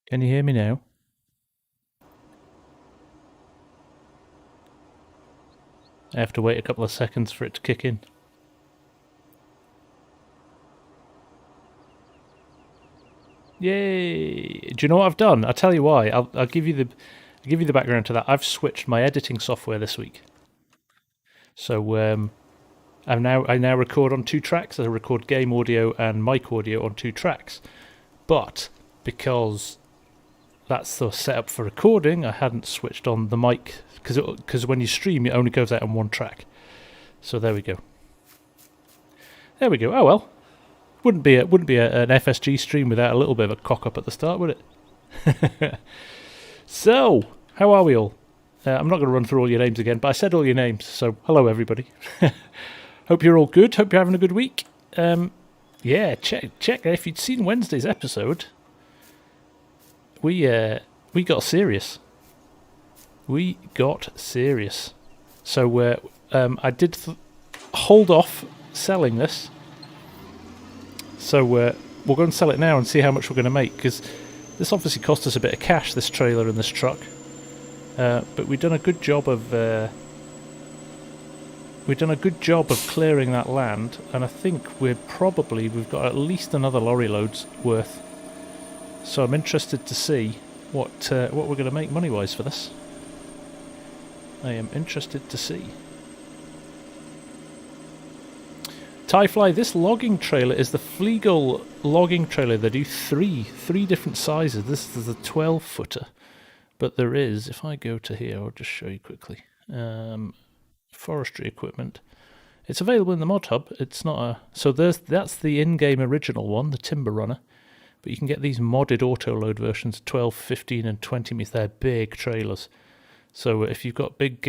Can you hear me now? I have to wait a couple of seconds for it to kick in. Yay! Do you know what I've done? I'll tell you why. I'll give you the background to that. I've switched my editing software this week. So I now record on 2 tracks. I record game audio and mic audio on 2 tracks. But because that's the setup for recording, I hadn't switched on the mic because when you stream, it only goes out on 1 track. So there we go. There we go. Oh well. Wouldn't be an FSG stream without a little bit of a cock up at the start, would it? So, how are we all? I'm not going to run through all your names again, but I said all your names, so hello everybody. Hope you're all good. Hope you're having a good week. Yeah, check if you'd seen Wednesday's episode. We got serious. So I did hold off selling this. So we'll go and sell it now and see how much we're going to make, because this obviously cost us a bit of cash, this trailer and this truck. But we've done a good job of clearing that land, and I think we've got at least another lorry load's worth. So I'm interested to see what we're going to make money-wise for this. I am interested to see. Tyfly, this logging trailer is the Fleagle logging trailer. They do three different sizes. This is a 12-footer. But there is, if I go to here, I'll just show you quickly. Forestry equipment. It's available in the mod hub. It's not a... So that's the in-game original one, the Timber Runner. But you can get these modded auto-load versions, 12, 15 and 20 meters. They're big trailers. So if you've got big...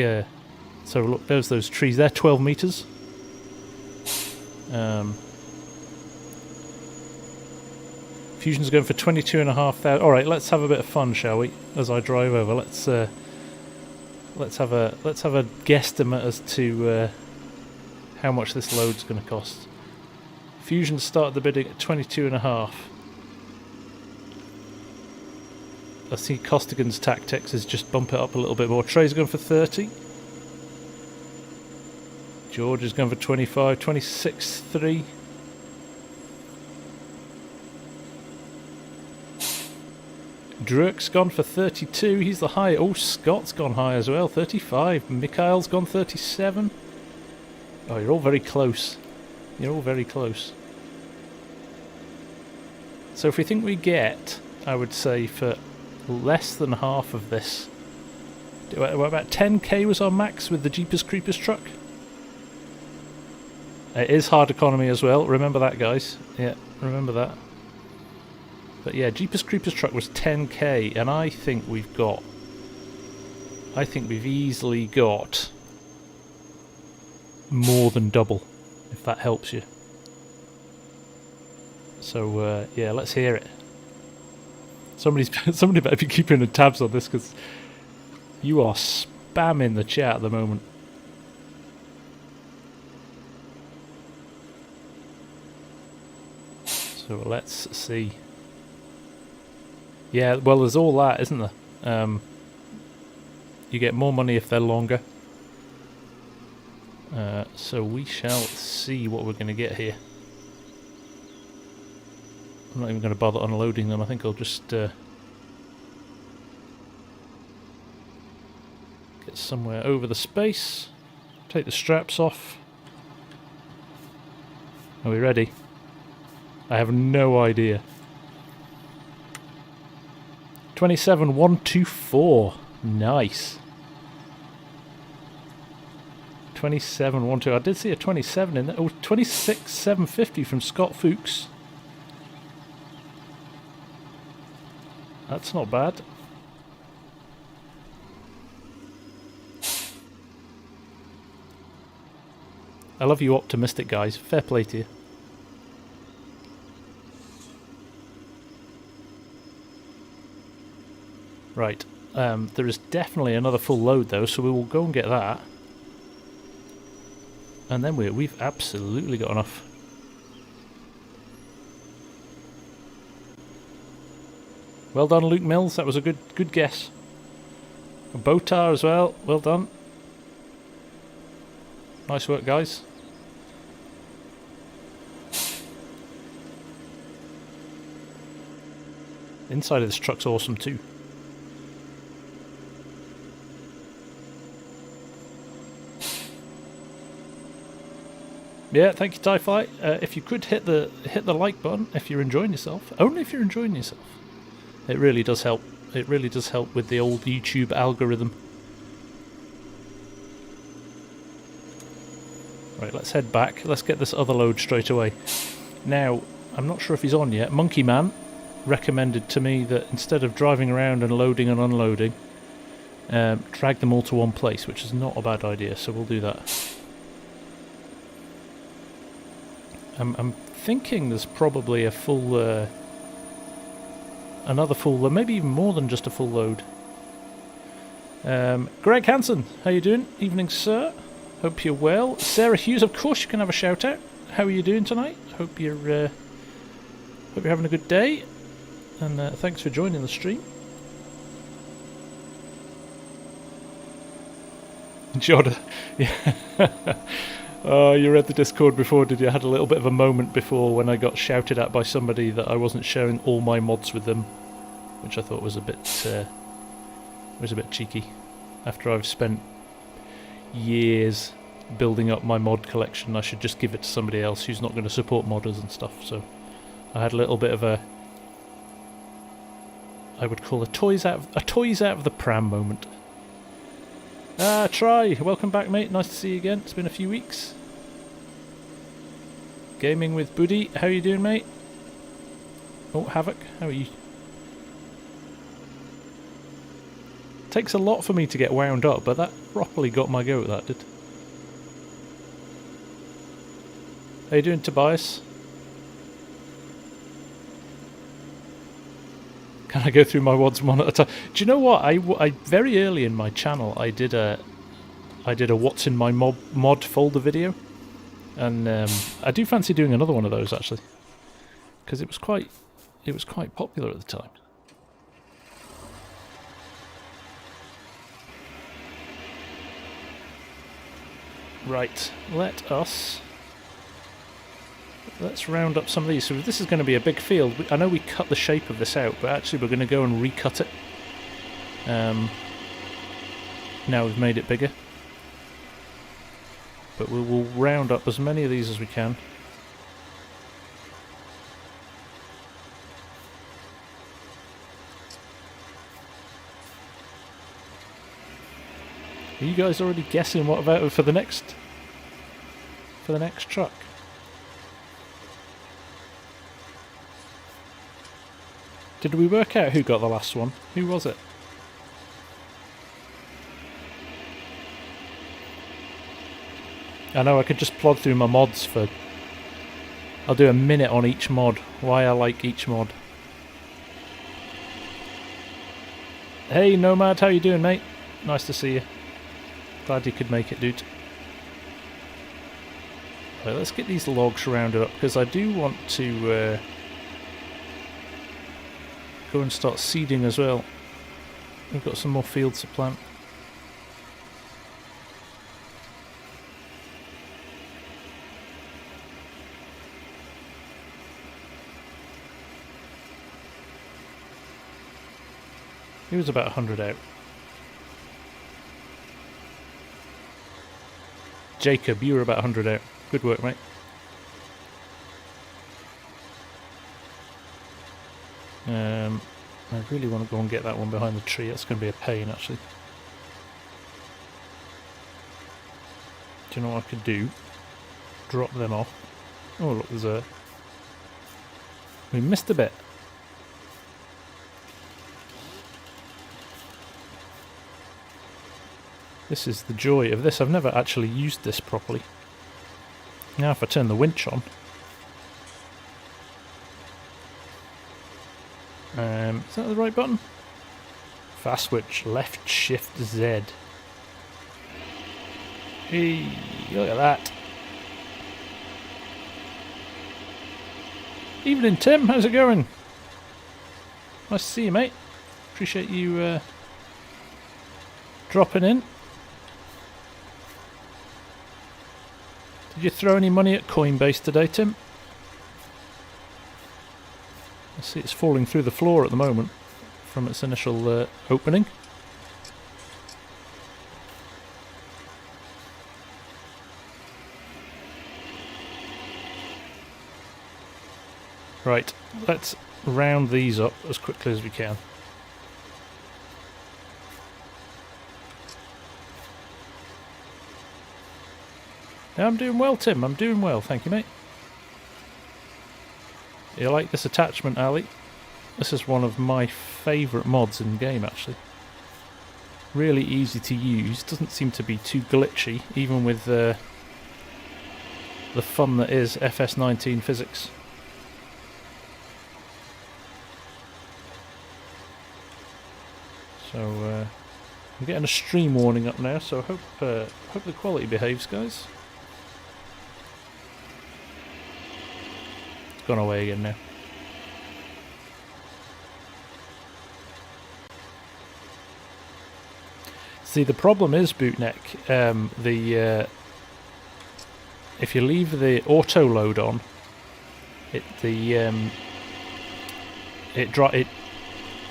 so look, there's those trees. They're 12 meters. Fusion's going for 22,500. All right, let's have a bit of fun, shall we? As I drive over, let's have a guesstimate as to how much this load's going to cost. Fusion started the bidding at 22.5. I see Costigan's tactics is just bump it up a little bit more. Trey's going for 30. George is going for 25, 26.3. Druk's gone for 32. He's the high. Oh, Scott's gone high as well. 35. Mikhail's gone 37. Oh, you're all very close. You're all very close. So if we think we get, I would say for less than half of this, about 10k was our max with the Jeepers Creepers truck. It is hard economy as well. Remember that, guys. Yeah, remember that. But yeah, Jeepers Creepers truck was 10k, and I think we've easily got more than double, if that helps you. So yeah, let's hear it. Somebody better be keeping the tabs on this, because you are spamming the chat at the moment. So let's see. Yeah, well, there's all that, isn't there? You get more money if they're longer. So we shall see what we're going to get here. I'm not even going to bother unloading them. I think I'll just get somewhere over the space. Take the straps off. Are we ready? I have no idea. 27,124. Nice. 27,124. I did see a 27 in there. Oh, 26,750 from Scott Fuchs. That's not bad. I love you optimistic guys. Fair play to you. Right, there is definitely another full load though, so we will go and get that. And then we've absolutely got enough. Well done, Luke Mills. That was a good guess. A Botar as well. Well done. Nice work, guys. Inside of this truck's awesome too. Yeah, thank you, TieFly. If you could hit the like button if you're enjoying yourself. Only if you're enjoying yourself. It really does help. It really does help with the old YouTube algorithm. Right, let's head back. Let's get this other load straight away. Now, I'm not sure if he's on yet. Monkey Man recommended to me that instead of driving around and loading and unloading, drag them all to one place, which is not a bad idea, so we'll do that. I'm thinking there's probably a full, another full, maybe even more than just a full load. Greg Hansen, how you doing? Evening, sir. Hope you're well. Sarah Hughes, of course you can have a shout out. How are you doing tonight? Hope you're having a good day. And thanks for joining the stream. Jordan, yeah. Oh, you read the Discord before, did you? I had a little bit of a moment before when I got shouted at by somebody that I wasn't sharing all my mods with them, which I thought was a bit cheeky. After I've spent years building up my mod collection, I should just give it to somebody else who's not going to support modders and stuff. So I had a little bit of a, I would call a toys out of the pram moment. Try, welcome back, mate. Nice to see you again. It's been a few weeks. Gaming with Buddy, how you doing, mate? Oh, Havoc, how are you? Takes a lot for me to get wound up, but that properly got my go at that, did. How you doing, Tobias? Can I go through my WODs one at a time? Do you know what? I very early in my channel I did a what's in my mod folder video, and I do fancy doing another one of those actually, because it was quite popular at the time. Right, let's round up some of these. So this is going to be a big field. I know we cut the shape of this out, but actually we're going to go and recut it. Now we've made it bigger. But we'll round up as many of these as we can. Are you guys already guessing what about for the next truck? Did we work out who got the last one? Who was it? I know I could just plod through my mods for... I'll do a minute on each mod. Why I like each mod. Hey Nomad, how you doing, mate? Nice to see you. Glad you could make it, dude. Right, let's get these logs rounded up, because I do want to go and start seeding as well. We've got some more fields to plant. He was about 100 out. Jacob, you were about 100 out. Good work, mate. I really want to go and get that one behind the tree. That's going to be a pain, actually. Do you know what I could do? Drop them off. Oh, look, there's a... We missed a bit. This is the joy of this. I've never actually used this properly. Now if I turn the winch on... is that the right button? Fast switch, left shift Z. Hey, look at that. Evening Tim, how's it going? Nice to see you, mate. Appreciate you dropping in. Did you throw any money at Coinbase today, Tim? I see it's falling through the floor at the moment from its initial opening. Right, let's round these up as quickly as we can. Yeah, I'm doing well, Tim. I'm doing well, thank you, mate. You like this attachment, Ali? This is one of my favourite mods in game, actually. Really easy to use. Doesn't seem to be too glitchy, even with the fun that is FS19 physics. So I'm getting a stream warning up now, so hope the quality behaves, guys. It's gone away again now. See, the problem is, Bootneck, if you leave the auto load on,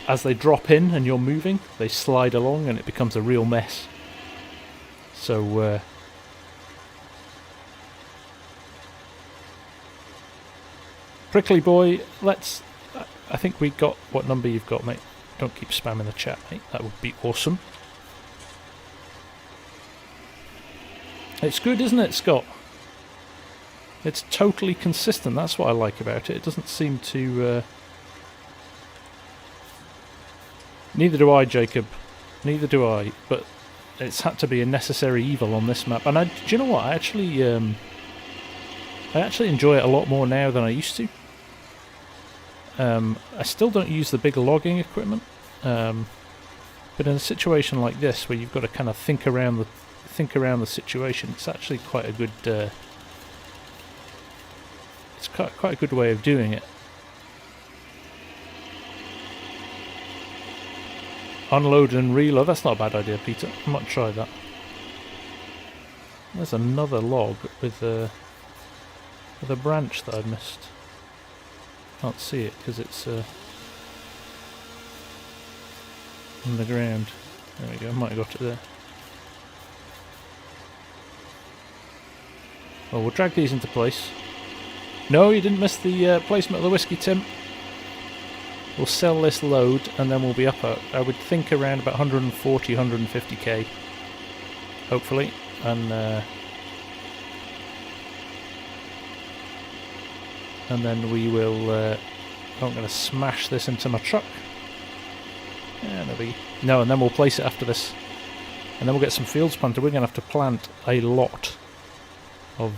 as they drop in and you're moving, they slide along and it becomes a real mess. So Prickly Boy, I think we got what number you've got, mate. Don't keep spamming the chat, mate. That would be awesome. It's good, isn't it, Scott? It's totally consistent. That's what I like about it. It doesn't seem to... Neither do I, Jacob. Neither do I. But it's had to be a necessary evil on this map. And do you know what? I actually enjoy it a lot more now than I used to. I still don't use the big logging equipment. But in a situation like this, where you've got to kind of think around the situation, it's actually quite a good. It's quite a good way of doing it. Unload and reload. That's not a bad idea, Peter. I might try that. There's another log with a branch that I've missed. Can't see it because it's on the ground. There we go. I might have got it there. Well, we'll drag these into place. No, you didn't miss the placement of the whiskey, Tim. We'll sell this load and then we'll be up at, I would think, around about 140, 150k. Hopefully. And then we will... I'm going to smash this into my truck. And then we'll place it after this. And then we'll get some fields planted. We're going to have to plant a lot of...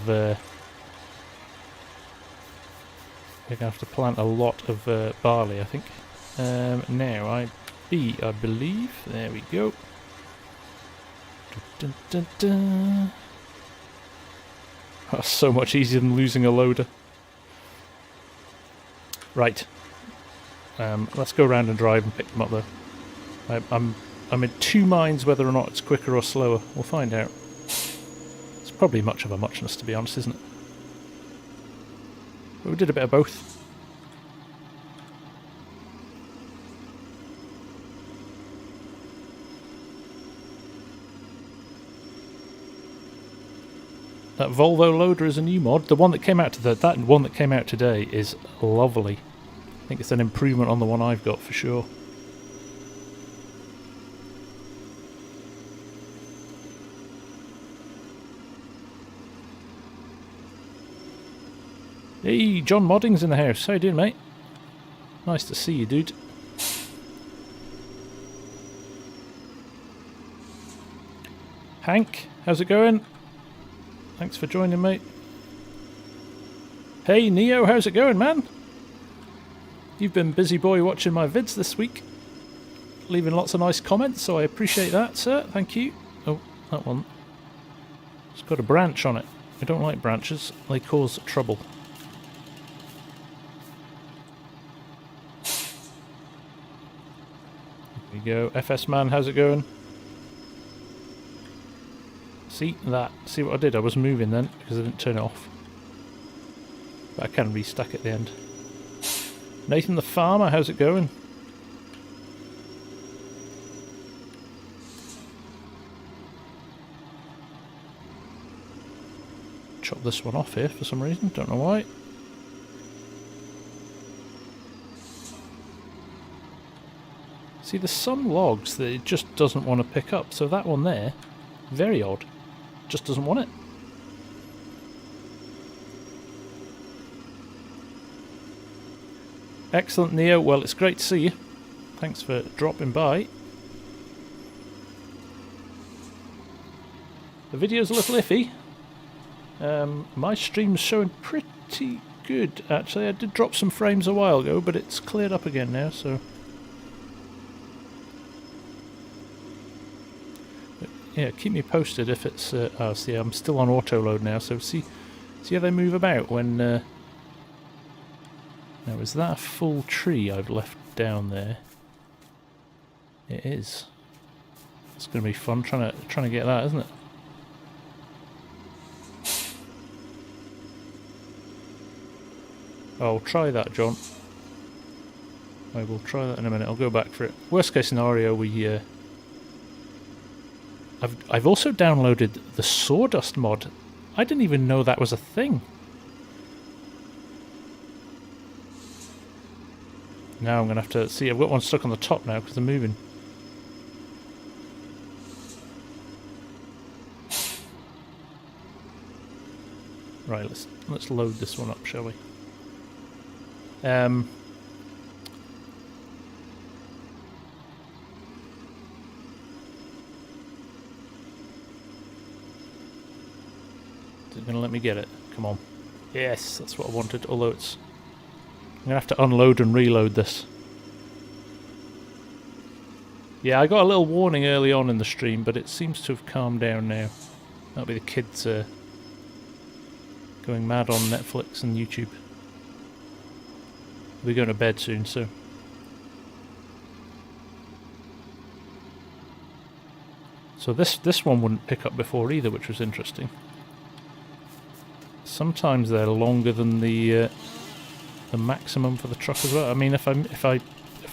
We're going to have to plant a lot of barley, I think. Now, I believe. There we go. Dun, dun, dun, dun. That's so much easier than losing a loader. Right. Let's go around and drive and pick them up, though. I'm in two minds whether or not it's quicker or slower. We'll find out. It's probably much of a muchness, to be honest, isn't it? But we did a bit of both. That Volvo loader is a new mod. The one that came out that one that came out today is lovely. I think it's an improvement on the one I've got for sure. Hey, John Modding's in the house. How you doing, mate? Nice to see you, dude. Hank, how's it going? Thanks for joining, mate. Hey, Neo, how's it going, man? You've been busy boy watching my vids this week. Leaving lots of nice comments, so I appreciate that, sir. Thank you. Oh, that one. It's got a branch on it. I don't like branches. They cause trouble. go. FS man, how's it going? See that? See what I did? I was moving then because I didn't turn it off. But I can restack at the end. Nathan the farmer, how's it going? Chop this one off here for some reason, don't know why. See, there's some logs that it just doesn't want to pick up, so that one there, very odd, just doesn't want it. Excellent, Neo. Well, it's great to see you. Thanks for dropping by. The video's a little iffy. My stream's showing pretty good, actually. I did drop some frames a while ago, but it's cleared up again now, so... But yeah, keep me posted if it's... oh, see, I'm still on auto load now, so see how they move about when... Now, is that a full tree I've left down there? It is. It's going to be fun trying to get that, isn't it? I'll try that, John. I will try that in a minute. I'll go back for it. Worst case scenario, we... I've also downloaded the Sawdust mod. I didn't even know that was a thing. Now I'm going to have to... See, I've got one stuck on the top now because they're moving. Right, let's load this one up, shall we? Is it going to let me get it? Come on. Yes, that's what I wanted, although it's... I'm going to have to unload and reload this. Yeah, I got a little warning early on in the stream, but it seems to have calmed down now. That'll be the kids going mad on Netflix and YouTube. We're going to bed soon, so... So this one wouldn't pick up before either, which was interesting. Sometimes they're longer than the maximum for the truck as well. I mean, if I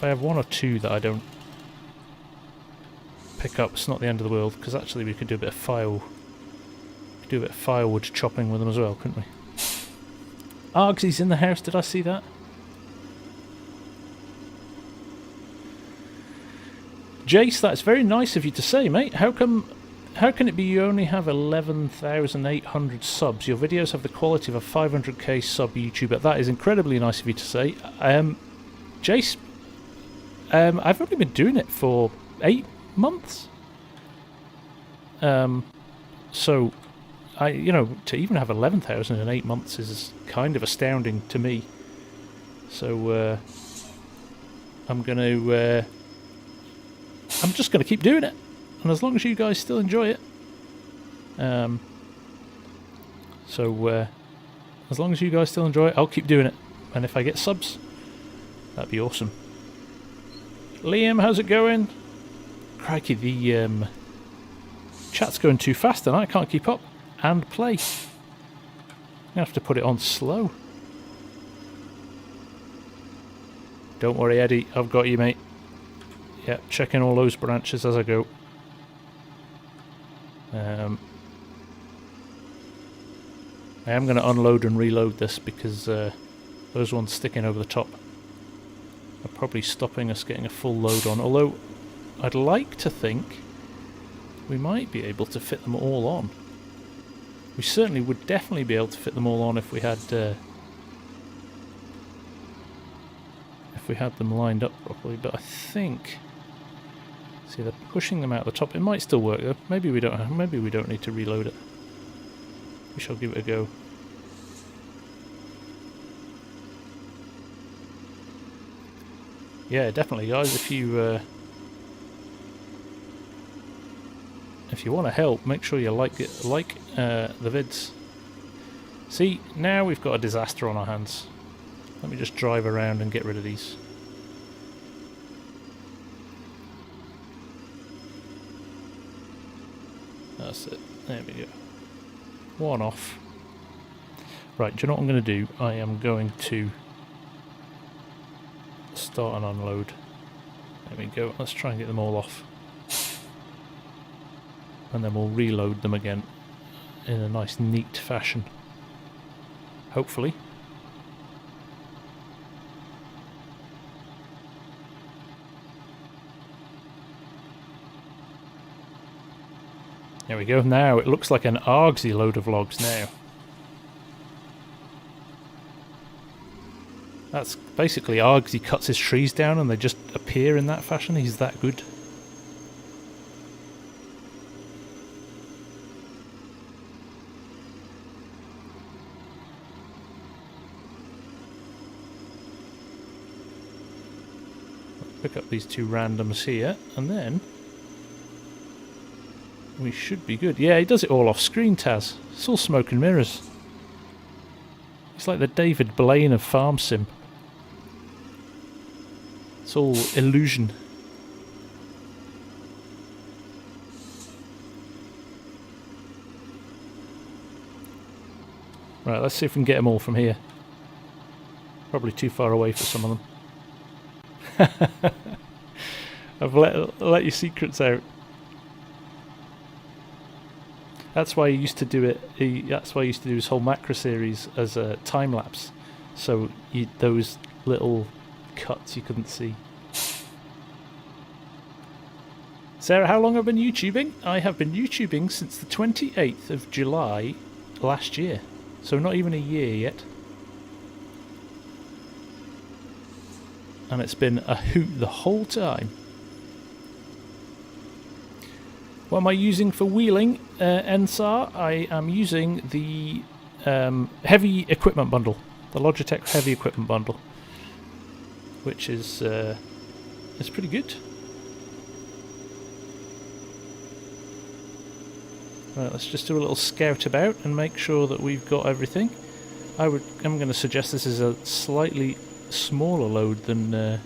have one or two that I don't pick up, it's not the end of the world. Because actually, we could do a bit of firewood chopping with them as well, couldn't we? Argsy's in the house. Did I see that? Jace, that's very nice of you to say, mate. How can it be you only have 11,800 subs? Your videos have the quality of a 500k sub YouTuber. That is incredibly nice of you to say. Jace, I've only been doing it for 8 months. So, to even have 11,000 in 8 months is kind of astounding to me. So, I'm just going to keep doing it. And as long as you guys still enjoy it. As long as you guys still enjoy it, I'll keep doing it. And if I get subs, that'd be awesome. Liam, how's it going? Crikey, the chat's going too fast and I can't keep up and play. I'm going to have to put it on slow. Don't worry, Eddie, I've got you, mate. Yeah, checking all those branches as I go. I am going to unload and reload this because those ones sticking over the top are probably stopping us getting a full load on. Although, I'd like to think we might be able to fit them all on. We certainly would definitely be able to fit them all on if we had them lined up properly. But I think... See, they're pushing them out the top. It might still work though. Maybe we don't need to reload it. We shall give it a go. Yeah, definitely, guys. If you want to help, make sure you like the vids. See, now we've got a disaster on our hands. Let me just drive around and get rid of these. That's it. There we go. One off. Right, do you know what I'm going to do? I am going to start and unload. There we go. Let's try and get them all off. And then we'll reload them again in a nice neat fashion. Hopefully. There we go. Now it looks like an argsy load of logs now. That's basically Argsy cuts his trees down and they just appear in that fashion. He's that good. Pick up these two randoms here and then we should be good. Yeah, he does it all off screen, Taz. It's all smoke and mirrors. It's like the David Blaine of Farm Sim. It's all illusion. Right, let's see if we can get them all from here. Probably too far away for some of them. I've let your secrets out. That's why he used to do it. That's why he used to do his whole macro series as a time lapse. So those little cuts you couldn't see. Sarah, how long have I been YouTubing? I have been YouTubing since the 28th of July last year. So not even a year yet. And it's been a hoot the whole time. What am I using for wheeling, NSAR? I am using the heavy equipment bundle. The Logitech heavy equipment bundle. Which is it's pretty good. Right, let's just do a little scout about and make sure that we've got everything. I'm going to suggest this is a slightly smaller load than the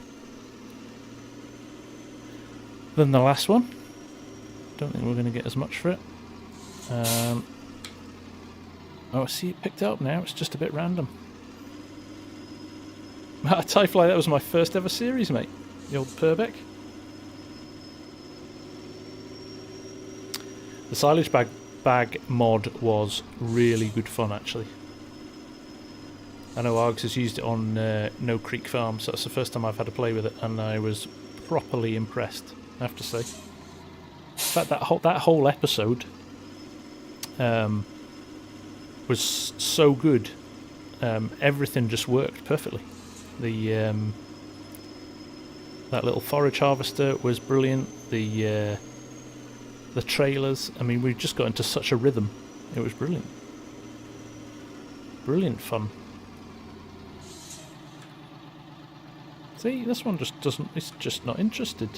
last one. Don't think we're going to get as much for it. Oh, I see it picked up now. It's just a bit random. TIE Fly, that was my first ever series, mate. The old Purbeck. The silage bag mod was really good fun, actually. I know Args has used it on No Creek Farm, so that's the first time I've had to play with it, and I was properly impressed, I have to say. In fact, that whole episode was so good. Everything just worked perfectly. The that little forage harvester was brilliant. The trailers. I mean, we just got into such a rhythm. It was brilliant. Brilliant fun. See, this one just doesn't. It's just not interested.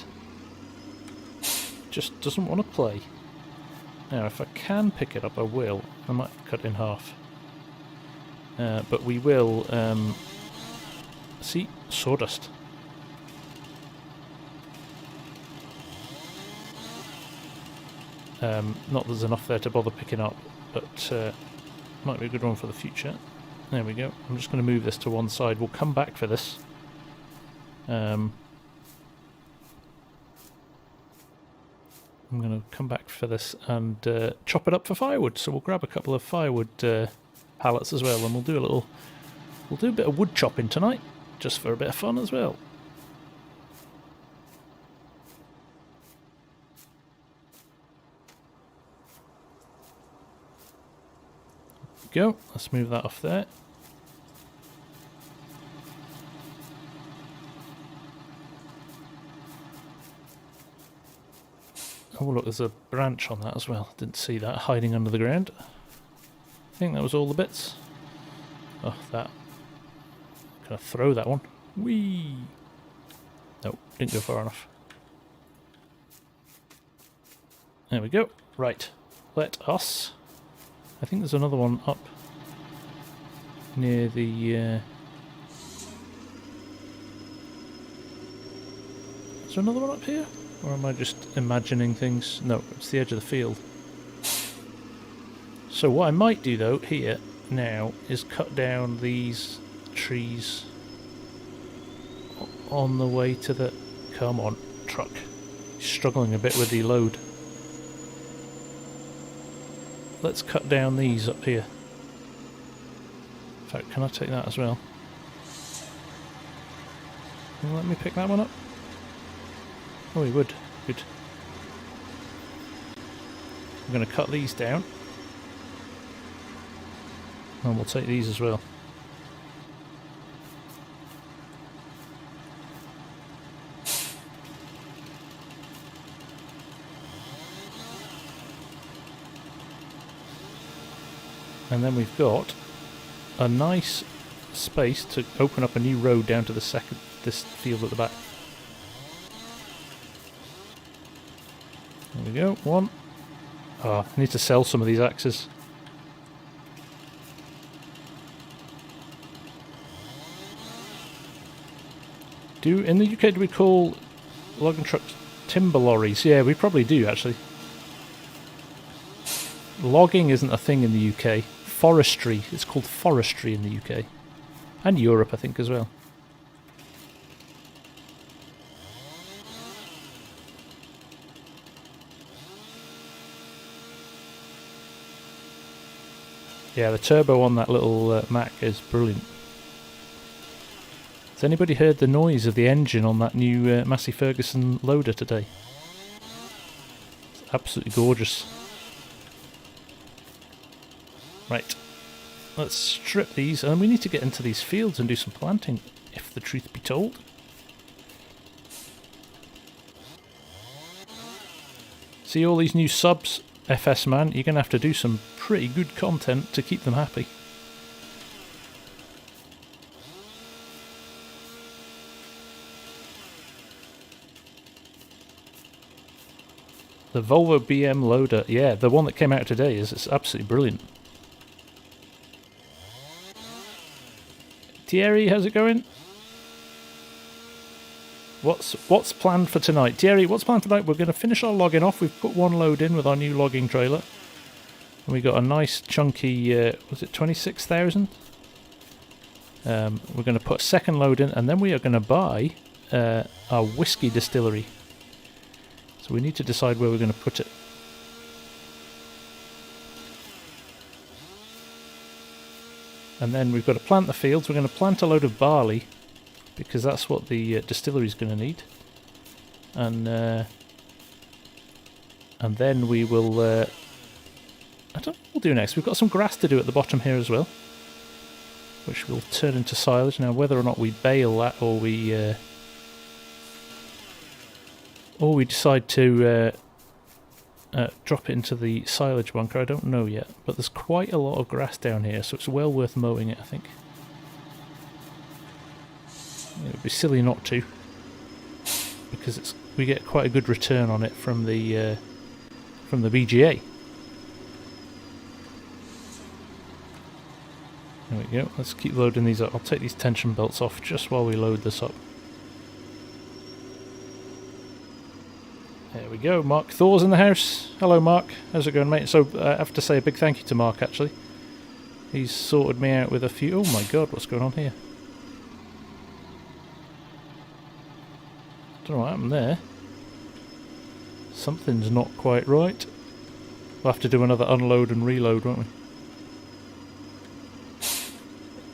Just doesn't want to play. Now, if I can pick it up, I will. I might cut it in half. But we will. See, sawdust. Not there's enough there to bother picking up, but might be a good one for the future. There we go. I'm just going to move this to one side. We'll come back for this. I'm going to come back for this and chop it up for firewood. So we'll grab a couple of firewood pallets as well, and we'll do a bit of wood chopping tonight, just for a bit of fun as well. Go. Let's move that off there. Oh look, there's a branch on that as well. Didn't see that hiding under the ground. I think that was all the bits. Oh, that. Can I throw that one? Whee! Nope, didn't go far enough. There we go. Right. Let us. I think there's another one up near the... Is there another one up here? Or am I just imagining things? No, it's the edge of the field. So what I might do though here now is cut down these trees on the way to the... Come on, truck. Struggling a bit with the load. Let's cut down these up here. In fact, can I take that as well? Let me pick that one up. Oh, he would. Good. I'm going to cut these down. And we'll take these as well. And then we've got a nice space to open up a new road down to this field at the back. There we go, one. Oh, I need to sell some of these axes. In the UK, do we call logging trucks timber lorries? Yeah, we probably do, actually. Logging isn't a thing in the UK. Forestry, it's called forestry in the UK. And Europe, I think, as well. Yeah, the turbo on that little Mac is brilliant. Has anybody heard the noise of the engine on that new Massey Ferguson loader today? It's absolutely gorgeous. Right, let's strip these, and we need to get into these fields and do some planting, if the truth be told. See all these new subs, FS man, you're going to have to do some pretty good content to keep them happy. The Volvo BM loader, yeah, the one that came out today is absolutely brilliant. Thierry, how's it going? What's planned for tonight? Thierry, what's planned tonight? We're going to finish our logging off. We've put one load in with our new logging trailer. And we got a nice chunky, was it 26,000? We're going to put a second load in, and then we are going to buy our whiskey distillery. So we need to decide where we're going to put it. And then we've got to plant the fields. We're going to plant a load of barley, because that's what the distillery is going to need. And then we will... I don't know what we'll do next. We've got some grass to do at the bottom here as well, which will turn into silage. Now, whether or not we bale that or we decide to drop it into the silage bunker, I don't know yet. But there's quite a lot of grass down here, so it's well worth mowing it, I think. It would be silly not to, because we get quite a good return on it from the BGA. There we go. Let's keep loading these up. I'll take these tension belts off just while we load this up. There we go. Mark Thor's in the house. Hello, Mark. How's it going, mate? So I have to say a big thank you to Mark, actually. He's sorted me out with a few... Oh my god, what's going on here? Don't know what happened there. Something's not quite right. We'll have to do another unload and reload, won't we?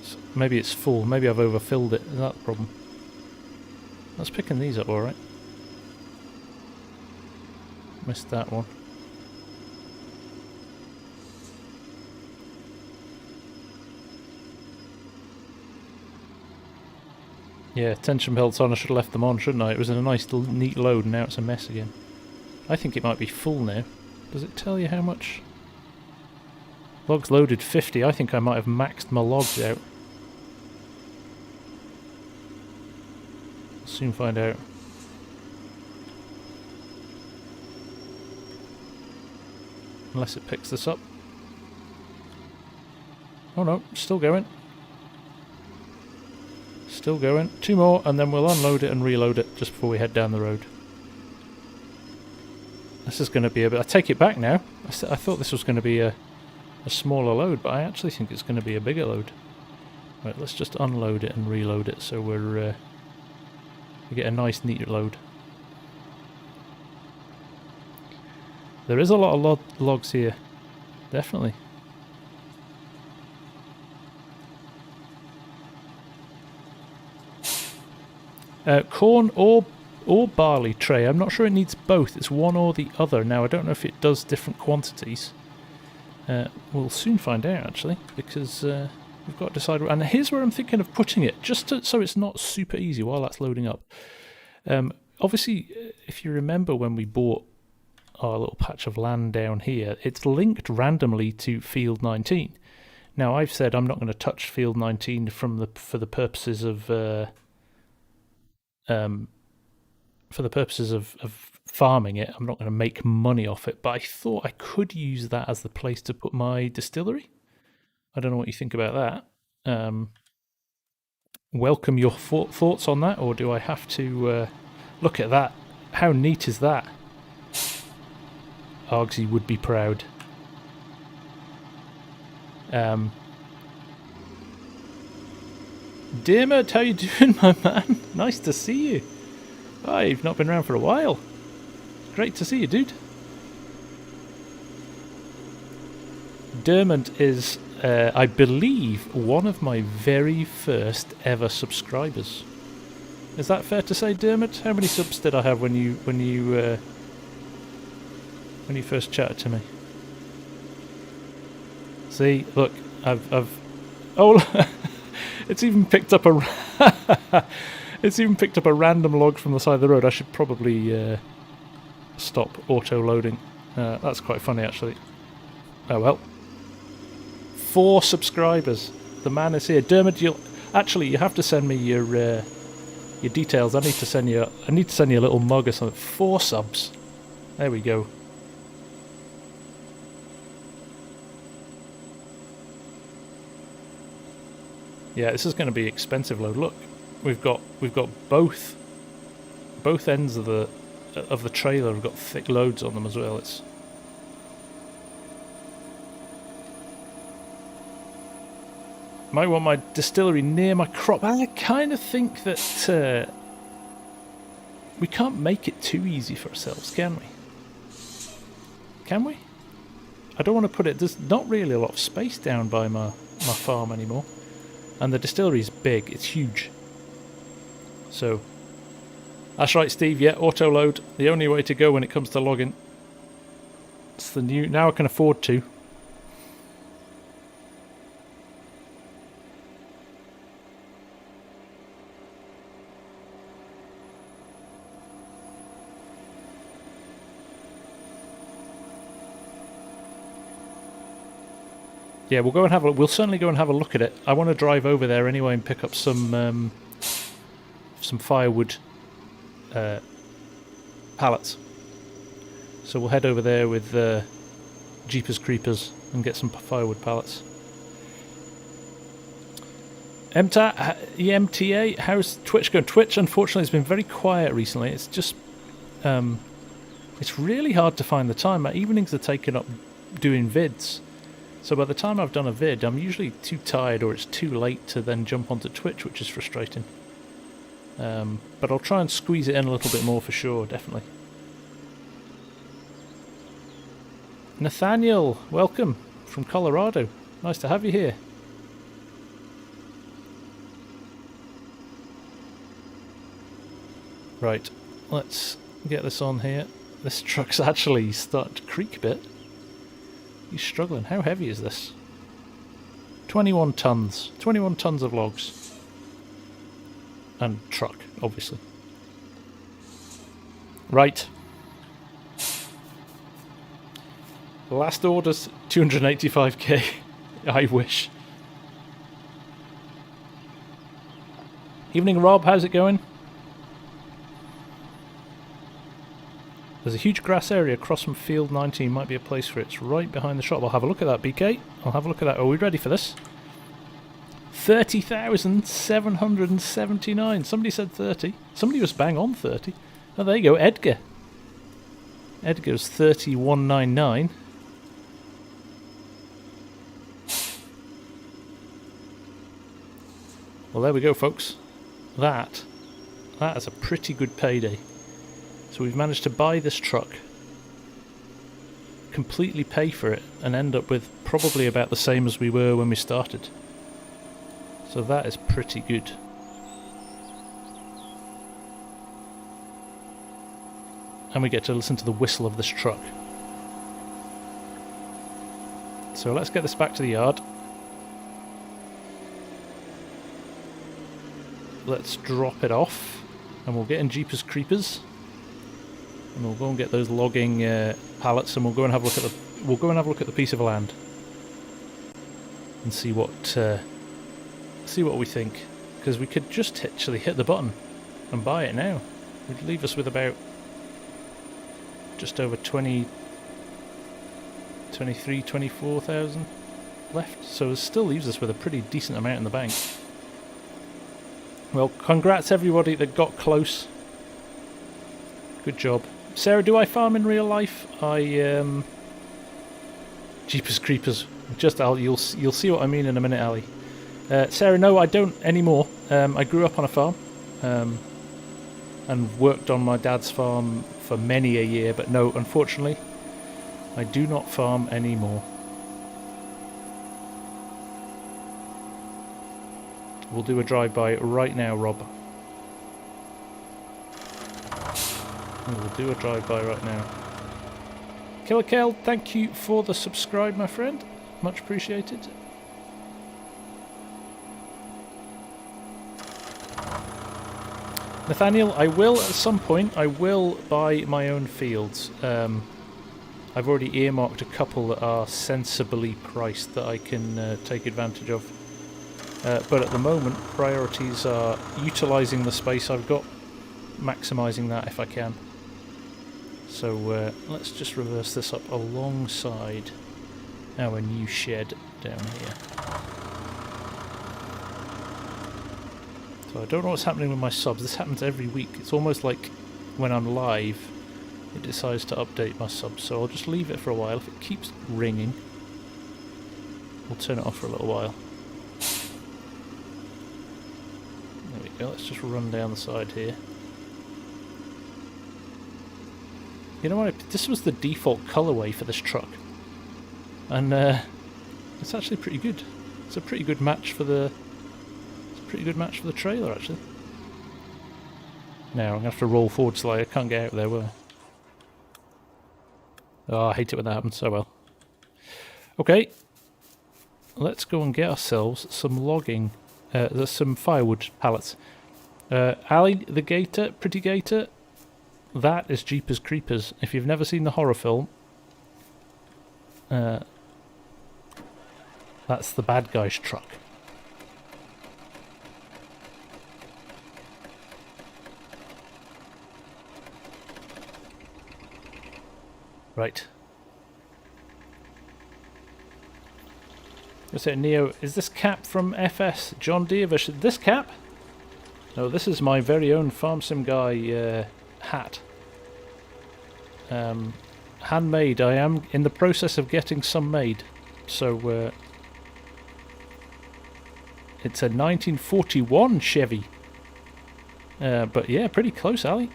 So maybe it's full. Maybe I've overfilled it. Is that the problem? That's picking these up alright. Missed that one. Yeah, tension belts on. I should have left them on, shouldn't I? It was in a nice, neat load, and now it's a mess again. I think it might be full now. Does it tell you how much? Logs loaded 50. I think I might have maxed my logs out. We'll soon find out. Unless it picks this up. Oh no, still going. Still going. 2 more, and then we'll unload it and reload it just before we head down the road. This is going to be a bit... I take it back now. I thought this was going to be a a smaller load, but I actually think it's going to be a bigger load. Right, let's just unload it and reload it so we get a nice neat load. There is a lot of logs here, definitely. Corn or barley tray. I'm not sure it needs both. It's one or the other. Now I don't know if it does different quantities. We'll soon find out actually, because we've got to decide. And here's where I'm thinking of putting it, just so it's not super easy while that's loading up. Obviously, if you remember when we bought our little patch of land down here, it's linked randomly to Field 19. Now I've said I'm not going to touch Field 19 for the purposes of farming it. I'm not going to make money off it, but I thought I could use that as the place to put my distillery. I don't know what you think about that. Welcome your thoughts on that, or do I have to look at that? How neat is that? Argsy would be proud. Dermot, how you doing, my man? Nice to see you. Oh, you've not been around for a while. Great to see you, dude. Dermot is, I believe, one of my very first ever subscribers. Is that fair to say, Dermot? How many subs did I have when you first chatted to me? See, look, I've oh, it's even picked up a it's even picked up a random log from the side of the road. I should probably stop auto loading. That's quite funny actually. Oh well. 4 subscribers. The man is here. Dermot, you have to send me your details. I need to send you a little mug or something. 4 subs. There we go. Yeah, this is going to be expensive load. Look, we've got both ends of the trailer have got thick loads on them as well. It's might want my distillery near my crop. I kind of think that we can't make it too easy for ourselves, can we? Can we? I don't want to put it. There's not really a lot of space down by my farm anymore. And the distillery is big, it's huge. So, that's right, Steve, yeah, auto load, the only way to go when it comes to logging. It's the new, now I can afford to. Yeah, we'll certainly go and have a look at it. I want to drive over there anyway and pick up some firewood pallets. So we'll head over there with Jeepers Creepers and get some firewood pallets. EMTA, how's Twitch going? Twitch, unfortunately, has been very quiet recently. It's just, it's really hard to find the time. My evenings are taken up doing vids. So by the time I've done a vid, I'm usually too tired or it's too late to then jump onto Twitch, which is frustrating. But I'll try and squeeze it in a little bit more for sure, definitely. Nathaniel, welcome from Colorado. Nice to have you here. Right, let's get this on here. This truck's actually starting to creak a bit. He's struggling. How heavy is this? 21 tons. 21 tons of logs. And truck, obviously. Right. Last order's 285k. I wish. Evening, Rob. How's it going? There's a huge grass area across from Field 19. Might be a place for it. It's right behind the shop. I'll have a look at that, BK. I'll have a look at that. Are we ready for this? 30,779. Somebody said 30. Somebody was bang on 30. Oh, there you go. Edgar. Edgar's 3199. Well, there we go, folks. That is a pretty good payday. So we've managed to buy this truck, completely pay for it, and end up with probably about the same as we were when we started. So that is pretty good. And we get to listen to the whistle of this truck. So let's get this back to the yard. Let's drop it off, and we'll get in Jeepers Creepers, and we'll go and get those logging pallets, and we'll go and have a look at the piece of land and see what we think, because we could just actually hit the button and buy it now. It would leave us with about just over 24,000 left, so it still leaves us with a pretty decent amount in the bank. Well, congrats everybody that got close. Good job. Sarah, do I farm in real life? Jeepers Creepers. You'll see what I mean in a minute, Ali. Sarah, no, I don't anymore. I grew up on a farm, and worked on my dad's farm for many a year, but no, unfortunately, I do not farm anymore. We'll do a drive-by right now, Rob. We'll do a drive-by right now. Killer Kel, thank you for the subscribe, my friend. Much appreciated. Nathaniel, I will at some point, I will buy my own fields. I've already earmarked a couple that are sensibly priced that I can take advantage of. But at the moment, priorities are utilising the space I've got, maximising that if I can. So let's just reverse this up alongside our new shed down here. So I don't know what's happening with my subs. This happens every week. It's almost like when I'm live, it decides to update my subs. So I'll just leave it for a while. If it keeps ringing, we'll turn it off for a little while. There we go. Let's just run down the side here. You know what? This was the default colorway for this truck, and it's actually pretty good. It's a pretty good match for the. It's a pretty good match for the trailer, actually. Now I'm gonna have to roll forward slightly. I can't get out there, will I? Oh, I hate it when that happens. So well. Okay, let's go and get ourselves some logging. There's some firewood pallets. Ali, the Gator, Pretty Gator. That is Jeepers Creepers. If you've never seen the horror film, that's the bad guy's truck. Right. What's it, Neo? Is this cap from FS John Deere version? This cap? No, this is my very own Farm Sim Guy hat. Handmade. I am in the process of getting some made. So it's a 1941 Chevy. But yeah, pretty close, Ali.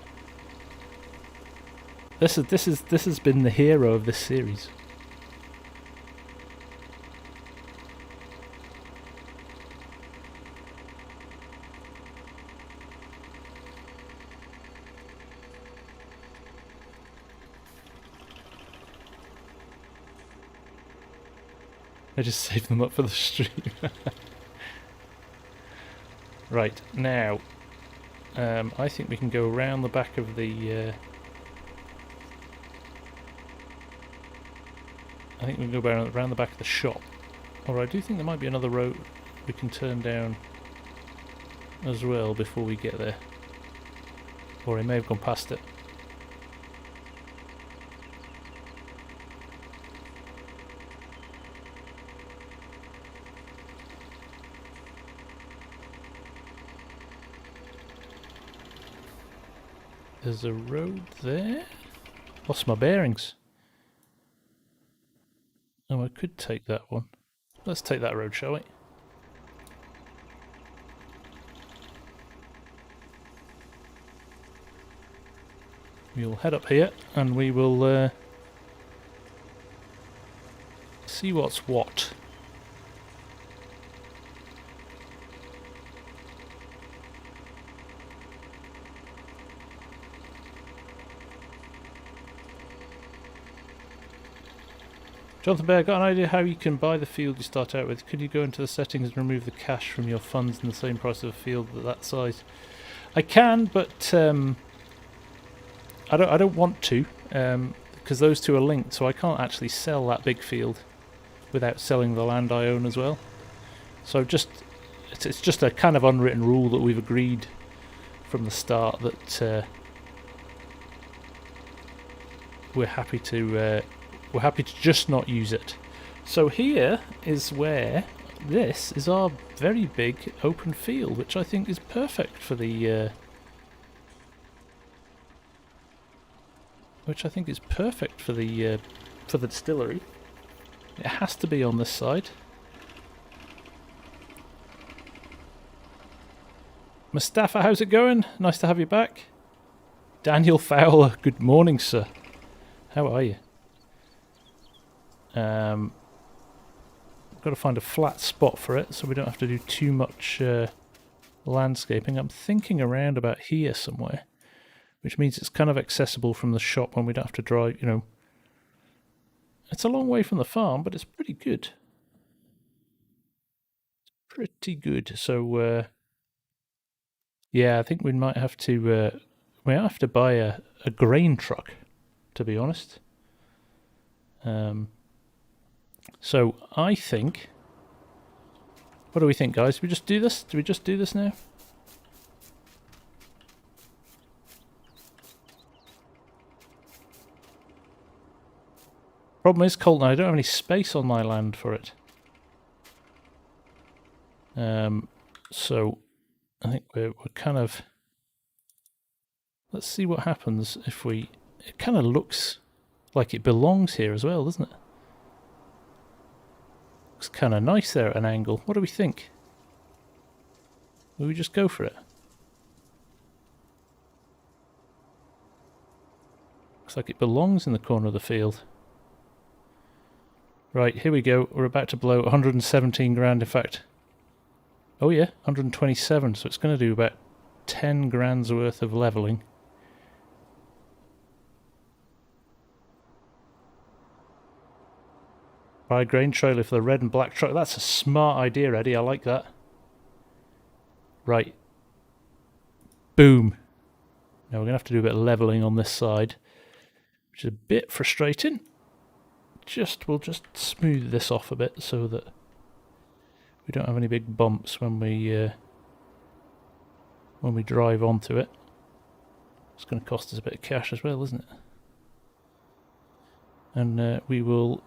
This has been the hero of this series. I just saved them up for the stream. Right, now, I think we can go around the back of the... I think we can go around the back of the shop. Or I do think there might be another road we can turn down as well before we get there. Or I may have gone past it. There's a road there. Lost my bearings. Oh, I could take that one. Let's take that road, shall we? we'll head up here and we will see what's what. Jonathan Bear, got an idea how you can buy the field you start out with? Could you go into the settings and remove the cash from your funds in the same price of a field at that size? I can, but I don't want to, because those two are linked, so I can't actually sell that big field without selling the land I own as well. So it's just a kind of unwritten rule that we've agreed from the start that we're happy to just not use it. So here is where this is our very big open field, which I think is perfect for the distillery. It has to be on this side. Mustafa, how's it going? Nice to have you back. Daniel Fowler, good morning, sir. How are you? Got to find a flat spot for it so we don't have to do too much landscaping. I'm thinking around about here somewhere, which means it's kind of accessible from the shop when we don't have to drive, you know. It's a long way from the farm, but it's pretty good. Pretty good. So, yeah, I think we might have to buy a grain truck, to be honest. So I think, what do we think, guys? Do we just do this? Do we just do this now? Problem is, Colton, I don't have any space on my land for it. So I think we're kind of, let's see what happens if we, it kind of looks like it belongs here as well, doesn't it? Looks kind of nice there at an angle. What do we think? Will we just go for it? Looks like it belongs in the corner of the field. Right, here we go. We're about to blow 117 grand, in fact. Oh yeah, 127, so it's going to do about 10 grand's worth of levelling. Buy grain trailer for the red and black truck. That's a smart idea, Eddie. I like that. Right. Boom. Now we're going to have to do a bit of levelling on this side, which is a bit frustrating. We'll just smooth this off a bit so that we don't have any big bumps when we drive onto it. It's going to cost us a bit of cash as well, isn't it? And we'll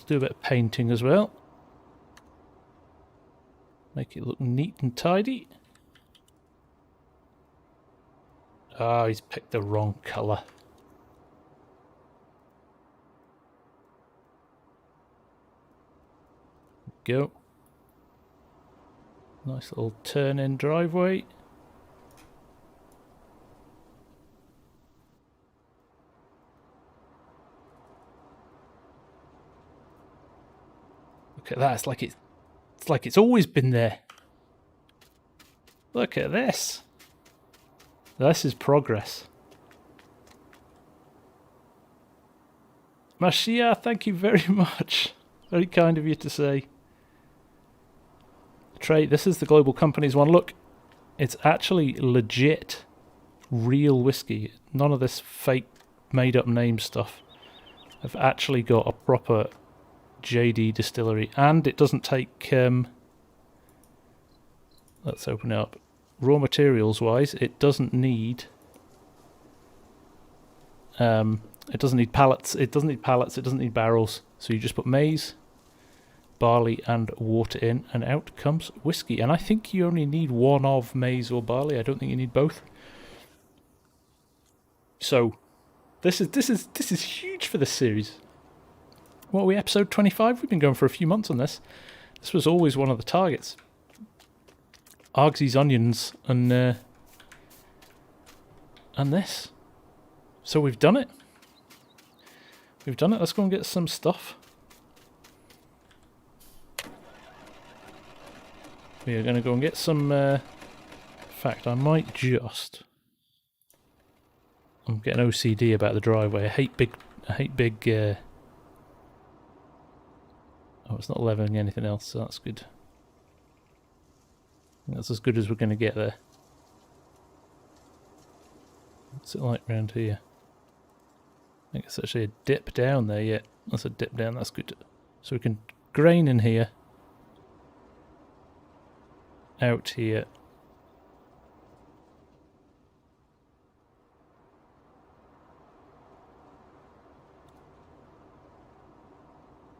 do a bit of painting as well. Make it look neat and tidy. Ah, he's picked the wrong colour. Go. Nice little turn-in driveway. Look at that, it's like it's always been there. Look at this. This is progress. Mashia, thank you very much. Very kind of you to say. Trade, this is the Global Companies one. Look, it's actually legit, real whiskey. None of this fake, made-up name stuff. I've actually got a proper JD distillery, and it doesn't take. Let's open it up. Raw materials-wise, it doesn't need. It doesn't need pallets. It doesn't need pallets. It doesn't need barrels. So you just put maize, barley and water in, and out comes whiskey. And I think you only need one of maize or barley. I don't think you need both. So this is huge for this series. What are we, episode 25? We've been going for a few months on this. This was always one of the targets. Argsy's onions and this. So we've done it. We've done it. Let's go and get some stuff. We are going to go and get some... in fact, I might just... I'm getting OCD about the driveway. I hate big... oh, it's not leveling anything else, so that's good. I think that's as good as we're going to get there. What's it like round here? I think it's actually a dip down there, yeah. That's a dip down, that's good. So we can grain in here. Out here.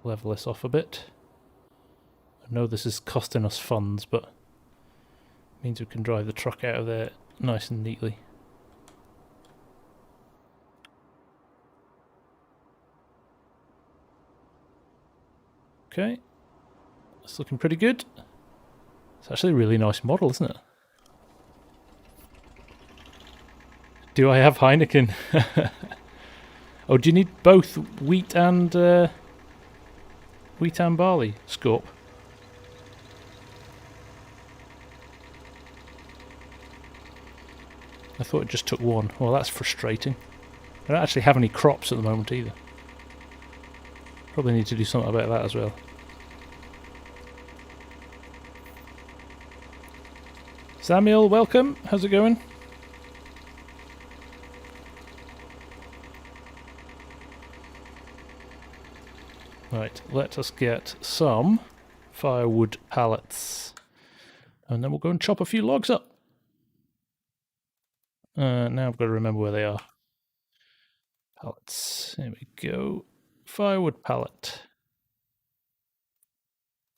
Level this off a bit. I know this is costing us funds, but it means we can drive the truck out of there nice and neatly. Okay, it's looking pretty good. It's actually a really nice model, isn't it? Do I have Heineken? Oh, do you need both wheat and barley, Scorp? I thought it just took one. Well, that's frustrating. I don't actually have any crops at the moment either. Probably need to do something about that as well. Samuel, welcome. How's it going? Right, let us get some firewood pallets. And then we'll go and chop a few logs up. Now I've got to remember where they are. Pallets. Here we go. Firewood pallet.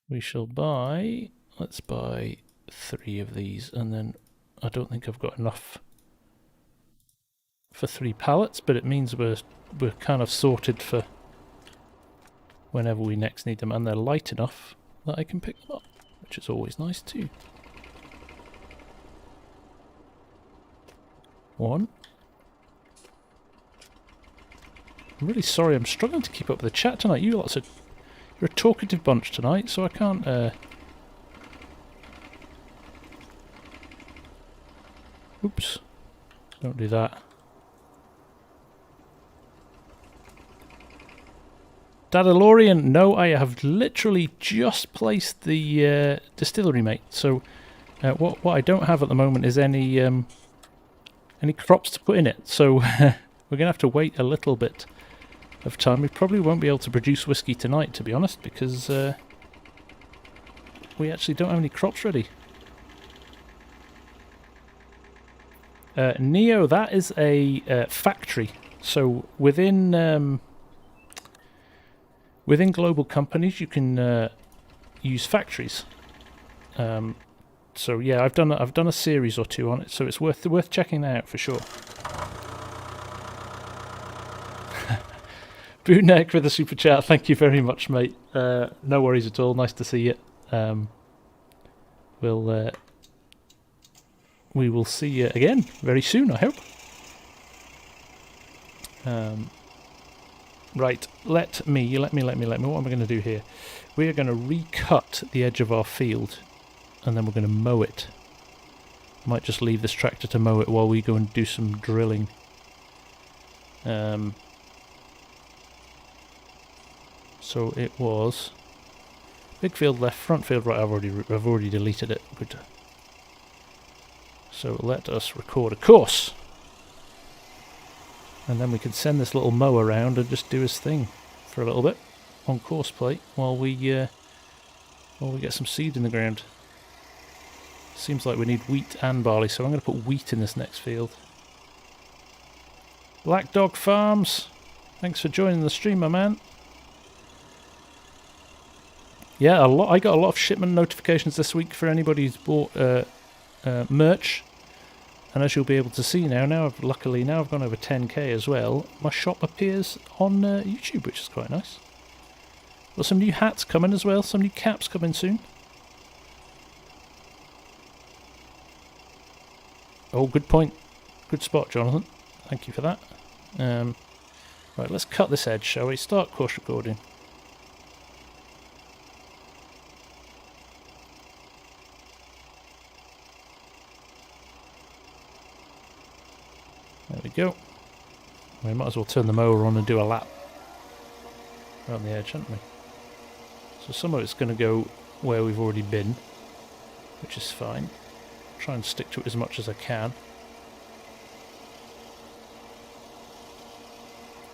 We shall buy... Let's buy 3 of these, and then I don't think I've got enough for 3 pallets, but it means we're kind of sorted for whenever we next need them, and they're light enough that I can pick them up, which is always nice too. 1. I'm really sorry, I'm struggling to keep up with the chat tonight. You're a talkative bunch tonight, so I can't... Oops. Don't do that. Dadalorian, no, I have literally just placed the distillery, mate. So what I don't have at the moment is any crops to put in it. So we're going to have to wait a little bit of time. We probably won't be able to produce whiskey tonight, to be honest, because we actually don't have any crops ready. Neo, that is a factory. So within global companies, you can use factories. So yeah, I've done a series or 2 on it, so it's worth checking that out for sure. Bootneck with a super chat. Thank you very much, mate. No worries at all. Nice to see you. We will see you again very soon, I hope. Right, let me. What am I going to do here? We are going to recut the edge of our field, and then we're going to mow it. Might just leave this tractor to mow it while we go and do some drilling. So it was big field left, front field right. I've already deleted it. Good. So let us record a course, and then we can send this little mow around and just do his thing for a little bit on course plate while we get some seed in the ground. Seems like we need wheat and barley, so I'm going to put wheat in this next field. Black Dog Farms, thanks for joining the stream, my man. Yeah, I got a lot of shipment notifications this week for anybody who's bought merch, and as you'll be able to see now luckily I've gone over 10k as well. My shop appears on YouTube, which is quite nice. Got some new hats coming as well, some new caps coming soon. Oh, good point, good spot, Jonathan. Thank you for that. Right, let's cut this edge, shall we? Start course recording. There we go. We might as well turn the mower on and do a lap around the edge, haven't we? So some of it's going to go where we've already been, which is fine. Try and stick to it as much as I can.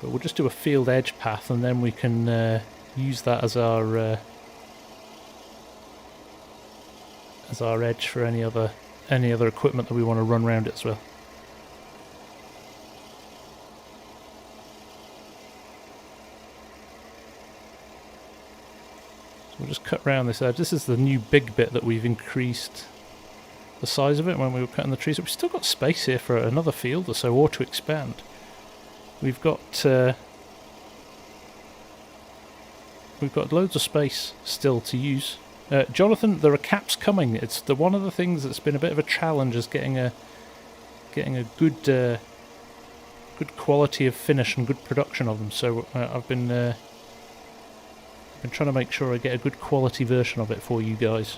But we'll just do a field edge path, and then we can use that as our edge for any other equipment that we want to run around it as well. We'll just cut round this edge. This is the new big bit that we've increased the size of it when we were cutting the trees. We've still got space here for another field or so, or to expand. We've got loads of space still to use. Jonathan, there are caps coming. It's one of the things that's been a bit of a challenge is getting a good quality of finish and good production of them. So I've been trying to make sure I get a good quality version of it for you guys.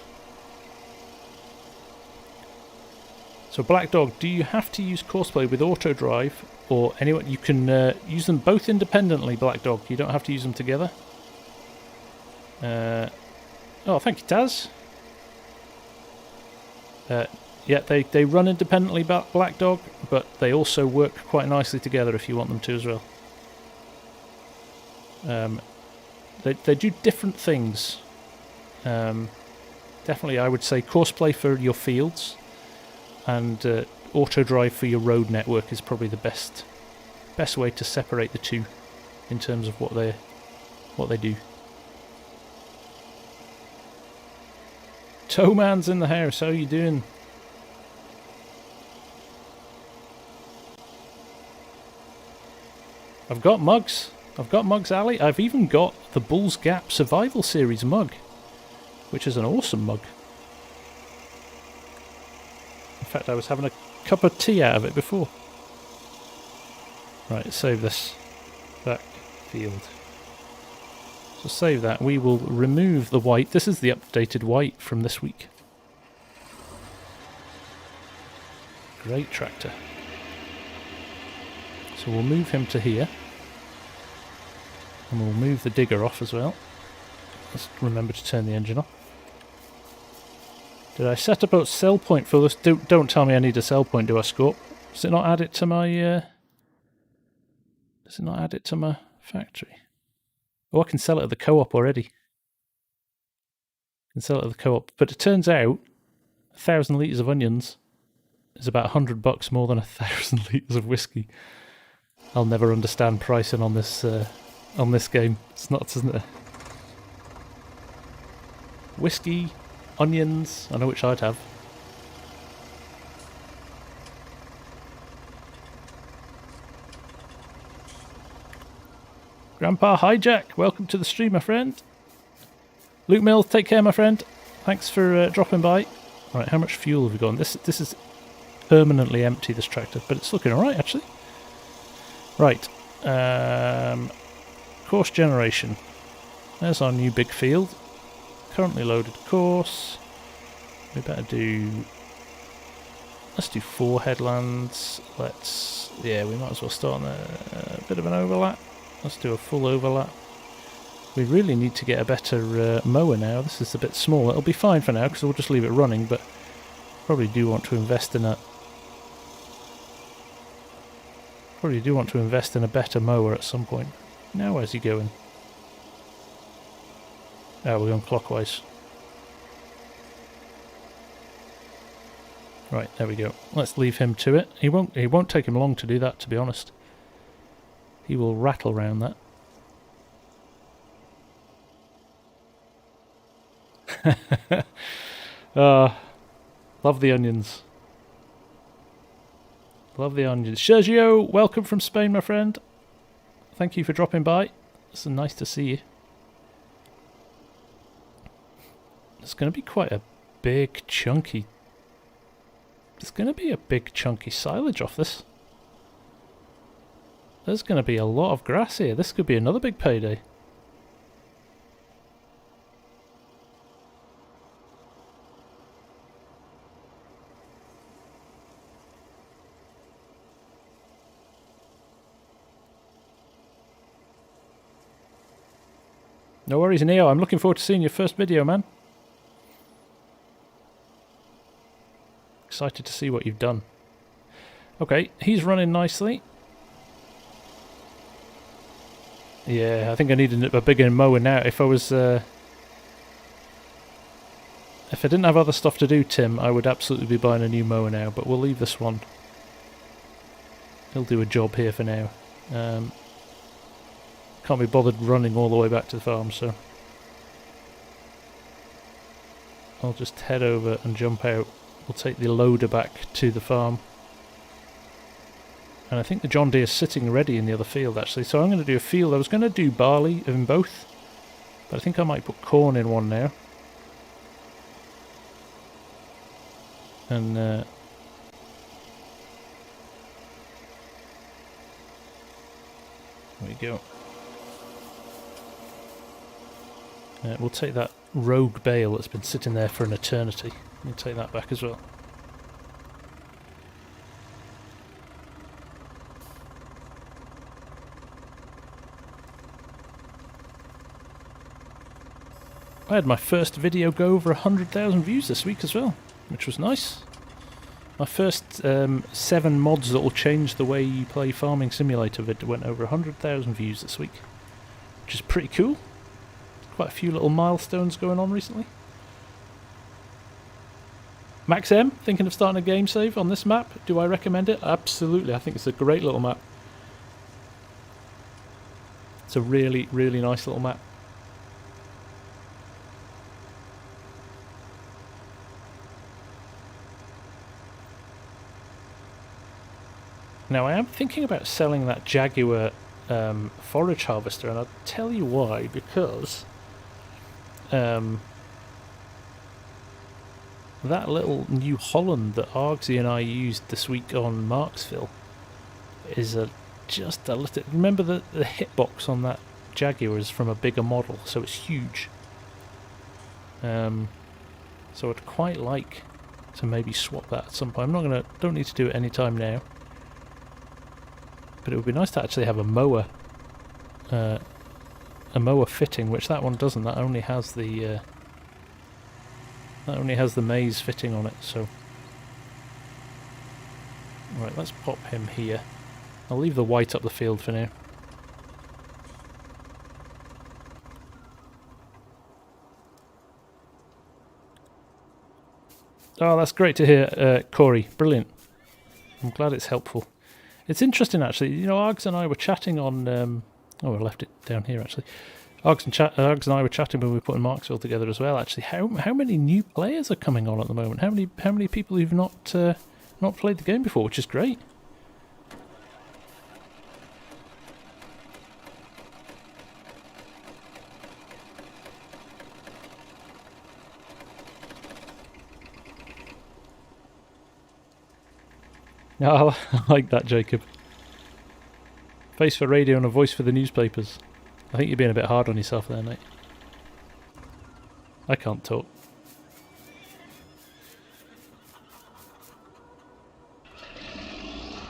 So Black Dog, do you have to use Courseplay with auto drive or anyone? You can use them both independently, Black Dog. You don't have to use them together. Oh, thank you, Taz. Yeah, they run independently, Black Dog, but they also work quite nicely together if you want them to as well. They do different things. Definitely, I would say Courseplay for your fields, and auto drive for your road network is probably the best way to separate the two in terms of what they do. Towman's in the house. How you doing? I've got mugs. Ali. I've even got the Bulls Gap Survival Series mug, which is an awesome mug. In fact, I was having a cup of tea out of it before. Right, save this back field. So save that. We will remove the white. This is the updated white from this week. Great tractor. So we'll move him to here. And we'll move the digger off as well. Let's remember to turn the engine off. Did I set up a sell point for this? Don't tell me I need a sell point, do I, Scorp? Does it not add it to my... Does it not add it to my factory? Oh, I can sell it at the co-op already. I can sell it at the co-op. But it turns out 1,000 litres of onions is about $100 more than 1,000 litres of whiskey. I'll never understand pricing on this game. It's nuts, isn't it? Whiskey, onions, I know which I'd have. Grandpa Hijack, welcome to the stream, my friend. Luke Mills, take care, my friend. Thanks for dropping by. Right, how much fuel have we got? This is permanently empty, this tractor, but it's looking alright, actually. Right. Course generation. There's our new big field. Currently loaded course. We better do... Let's do 4 headlands. Yeah, we might as well start on a bit of an overlap. Let's do a full overlap. We really need to get a better mower now. This is a bit small. It'll be fine for now because we'll just leave it running, but probably do want to invest in a... Probably do want to invest in a better mower at some point. Now where's he going? Oh, we're going clockwise. Right, there we go. Let's leave him to it. It won't take him long to do that, to be honest. He will rattle around that. Love the onions. Love the onions. Sergio, welcome from Spain, my friend. Thank you for dropping by. It's nice to see you. It's going to be quite a big, chunky... There's going to be a big, chunky silage off this. There's going to be a lot of grass here. This could be another big payday. No worries, Neo. I'm looking forward to seeing your first video, man. Excited to see what you've done. Okay, he's running nicely. Yeah, I think I need a bigger mower now. If I was... if I didn't have other stuff to do, Tim, I would absolutely be buying a new mower now, but we'll leave this one. He'll do a job here for now. Can't be bothered running all the way back to the farm, so... I'll just head over and jump out. We'll take the loader back to the farm. And I think the John Deere is sitting ready in the other field, actually. So I'm going to do a field. I was going to do barley in both, but I think I might put corn in one now. And there we go. We'll take that rogue bale that's been sitting there for an eternity. We'll take that back as well. I had my first video go over 100,000 views this week as well, which was nice. My first 7 mods that will change the way you play Farming Simulator went over 100,000 views this week, which is pretty cool. Quite a few little milestones going on recently. Max M, thinking of starting a game save on this map. Do I recommend it? Absolutely, I think it's a great little map. It's a really, really nice little map. Now I am thinking about selling that Jaguar forage harvester, and I'll tell you why, because that little New Holland that Argsy and I used this week on Marksville is just a little... Remember the hitbox on that Jaguar is from a bigger model, so it's huge. So I'd quite like to maybe swap that at some point. Don't need to do it anytime now. But it would be nice to actually have a mower fitting, which that one doesn't. That only has the maize fitting on it. So, right, let's pop him here. I'll leave the white up the field for now. Oh, that's great to hear, Corey. Brilliant. I'm glad it's helpful. It's interesting, actually. You know, Args and I were chatting on... oh, I left it down here, actually. Args and I were chatting when we were putting Marksville together as well, actually. How many new players are coming on at the moment? How many people who've not played the game before, which is great. Oh, I like that, Jacob. Face for radio and a voice for the newspapers. I think you're being a bit hard on yourself there, mate. I can't talk.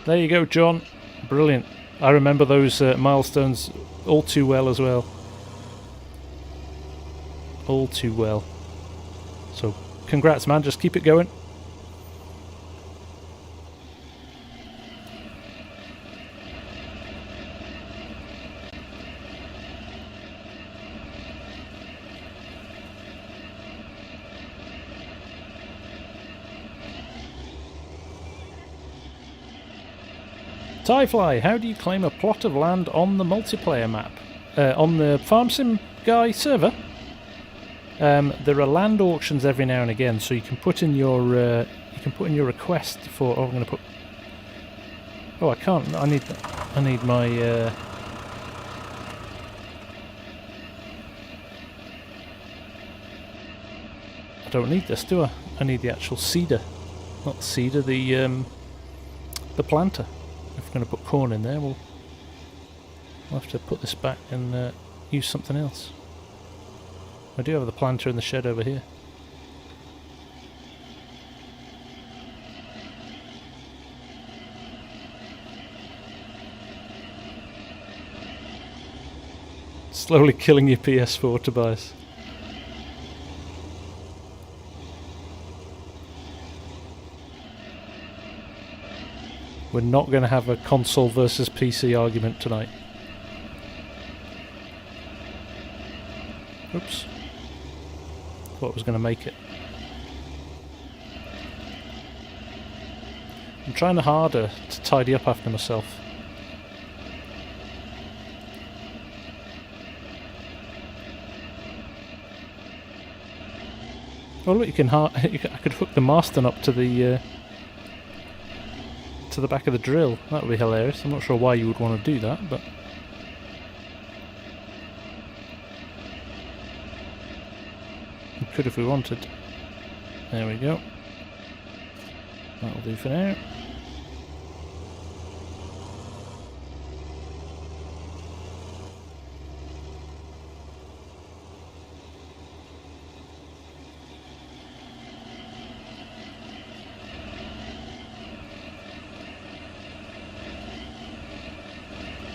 There you go, John. Brilliant. I remember those milestones all too well as well. All too well. So, congrats, man. Just keep it going. Tyfly, how do you claim a plot of land on the multiplayer map? On the Farm Sim Guy server, there are land auctions every now and again, so you can put in your request for. Oh, I'm going to put. Oh, I can't. I need my. I don't need this, do I? I need the actual seeder, not the seeder. The planter. If we're going to put corn in there, we'll I'll have to put this back and use something else. I do have the planter in the shed over here. Slowly killing your PS4, Tobias. We're not going to have a console versus PC argument tonight. Oops. Thought I was going to make it. I'm trying harder to tidy up after myself. Oh look, I could hook the Marston up to the back of the drill. That would be hilarious. I'm not sure why you would want to do that, but we could if we wanted. There we go. That'll do for now.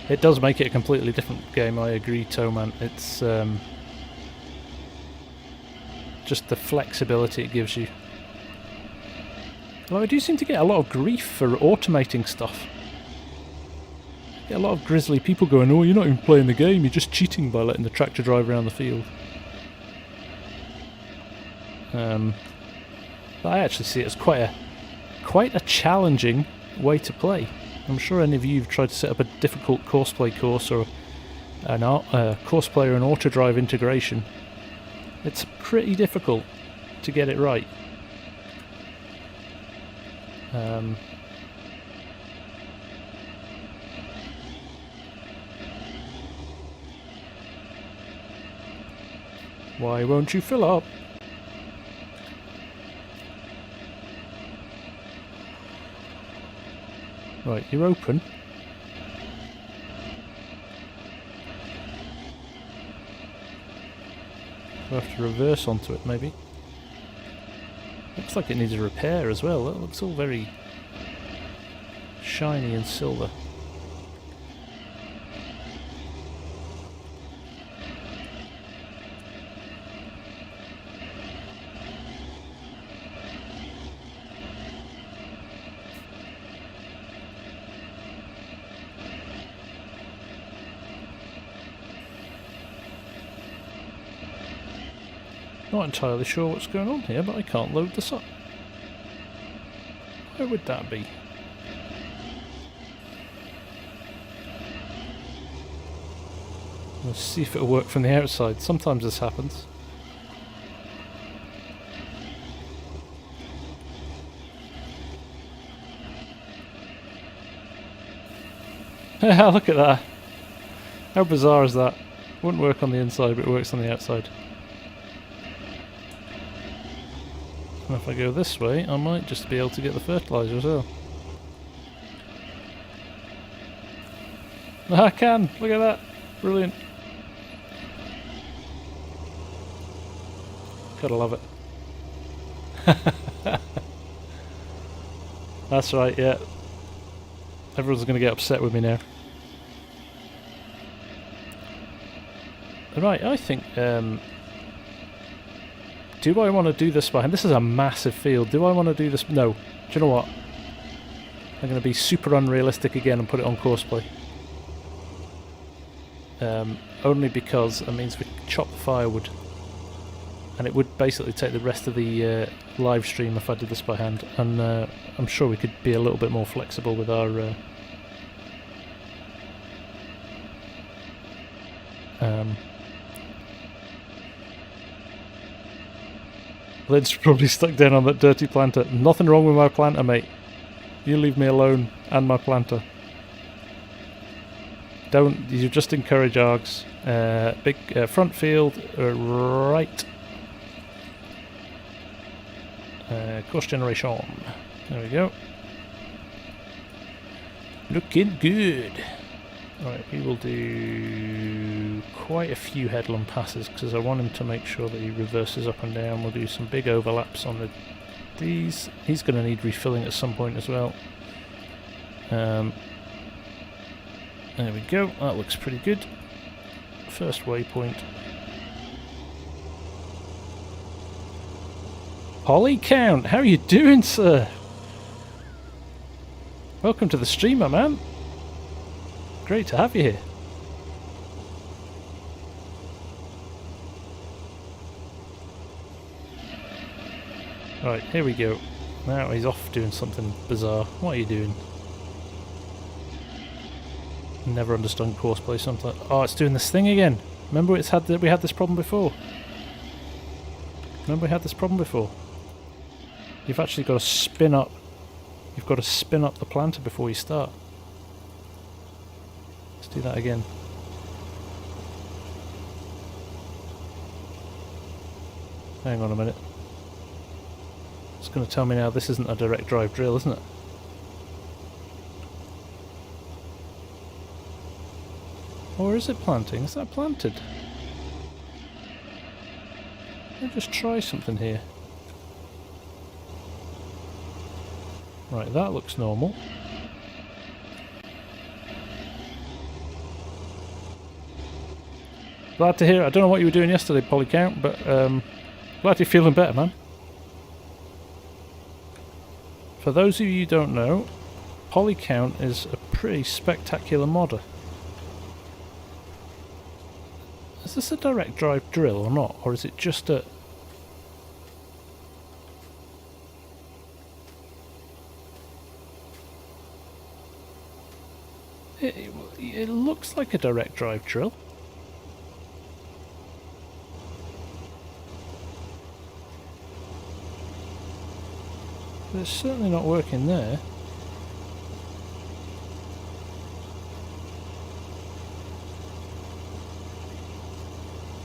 It does make it a completely different game, I agree, Toman. It's just the flexibility it gives you. Although I do seem to get a lot of grief for automating stuff. I get a lot of grizzly people going, oh, you're not even playing the game, you're just cheating by letting the tractor drive around the field. But I actually see it as quite a challenging way to play. I'm sure any of you have tried to set up a difficult courseplay course or an courseplay or an auto drive integration. It's pretty difficult to get it right. Why won't you fill up? Right, you're open. We'll have to reverse onto it, maybe. Looks like it needs a repair as well. That looks all very shiny and silver. Not entirely sure what's going on here, but I can't load this up. Where would that be? Let's see if it'll work from the outside. Sometimes this happens. Look at that. How bizarre is that? Wouldn't work on the inside, but it works on the outside. And if I go this way, I might just be able to get the fertiliser as well. I can! Look at that! Brilliant! Gotta love it. That's right, yeah. Everyone's gonna get upset with me now. Right, I think, do I want to do this behind? This is a massive field. Do I want to do this? No. Do you know what? I'm going to be super unrealistic again and put it on courseplay. Only because it means we chop the firewood. And it would basically take the rest of the live stream if I did this by hand. And I'm sure we could be a little bit more flexible with our... Lid's probably stuck down on that dirty planter. Nothing wrong with my planter, mate. You leave me alone and my planter. Don't, you just encourage args. Big front field, right. Course generation. There we go. Looking good. Right, we will do quite a few headland passes because I want him to make sure that he reverses up and down. We'll do some big overlaps on these. He's going to need refilling at some point as well. There we go, that looks pretty good. First waypoint. Polycount, how are you doing, sir? Welcome to the stream, my man. Great to have you here. Right, here we go. Now he's off doing something bizarre. What are you doing? Never understood courseplay something. Oh, it's doing this thing again. Remember we had this problem before? Remember we had this problem before? You've actually got to spin up. You've got to spin up the planter before you start. Let's do that again. Hang on a minute. It's going to tell me now this isn't a direct drive drill, isn't it? Or is it planting? Is that planted? Let me just try something here. Right, that looks normal. Glad to hear it. I don't know what you were doing yesterday, Polycount, but glad you're feeling better, man. For those of you who don't know, Polycount is a pretty spectacular modder. Is this a direct drive drill or not? Or is it just a... It looks like a direct drive drill. But it's certainly not working there.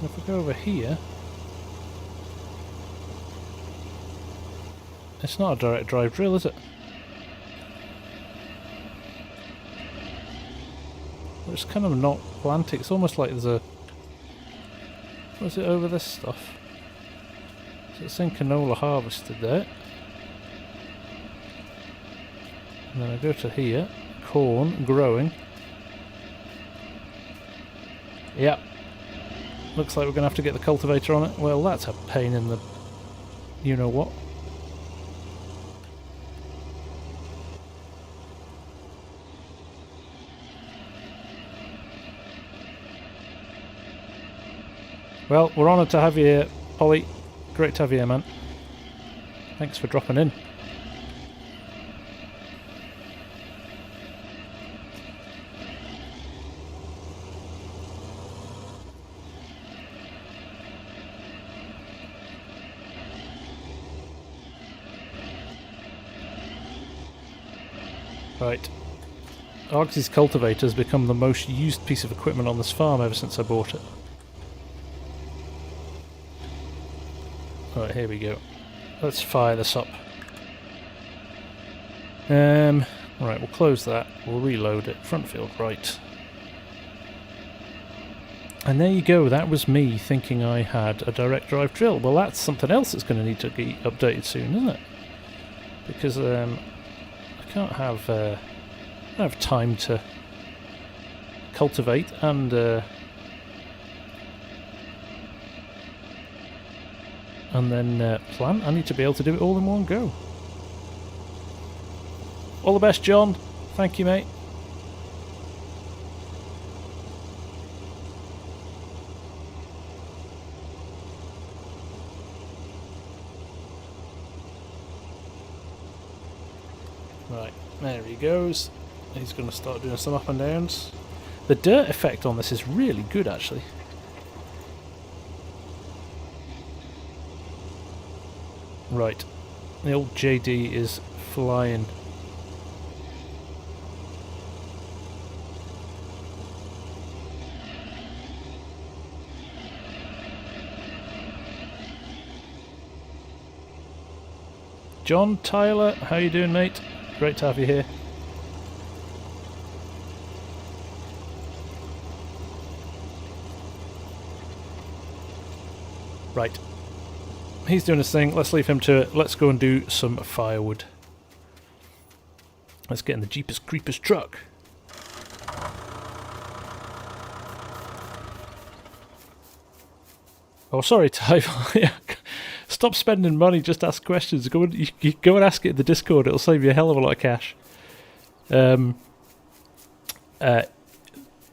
If we go over here, it's not a direct drive drill, is it? It's kind of not planting. It's almost like there's a... What is it over this stuff? So it's saying canola harvested there. And then I go to here, corn growing. Yep. Looks like we're going to have to get the cultivator on it. Well, that's a pain in the... you know what. Well, we're honoured to have you here, Polly. Great to have you here, man. Thanks for dropping in. Right. Arg's cultivator has become the most used piece of equipment on this farm ever since I bought it. Right, here we go. Let's fire this up. Right, we'll close that. We'll reload it. Front field right. And there you go. That was me thinking I had a direct drive drill. Well, that's something else that's going to need to be updated soon, isn't it? Because I can't have I don't have time to cultivate and then plant. I need to be able to do it all in one go. All the best, John. Thank you, mate. Right, there he goes. He's going to start doing some up and downs. The dirt effect on this is really good, actually. Right, the old JD is flying. John, Tyler, how you doing, mate? Great to have you here. Right. He's doing his thing. Let's leave him to it. Let's go and do some firewood. Let's get in the Jeepers Creepers truck. Oh, sorry, Ty. Stop spending money. Just ask questions. Go and you go and ask it in the Discord. It'll save you a hell of a lot of cash.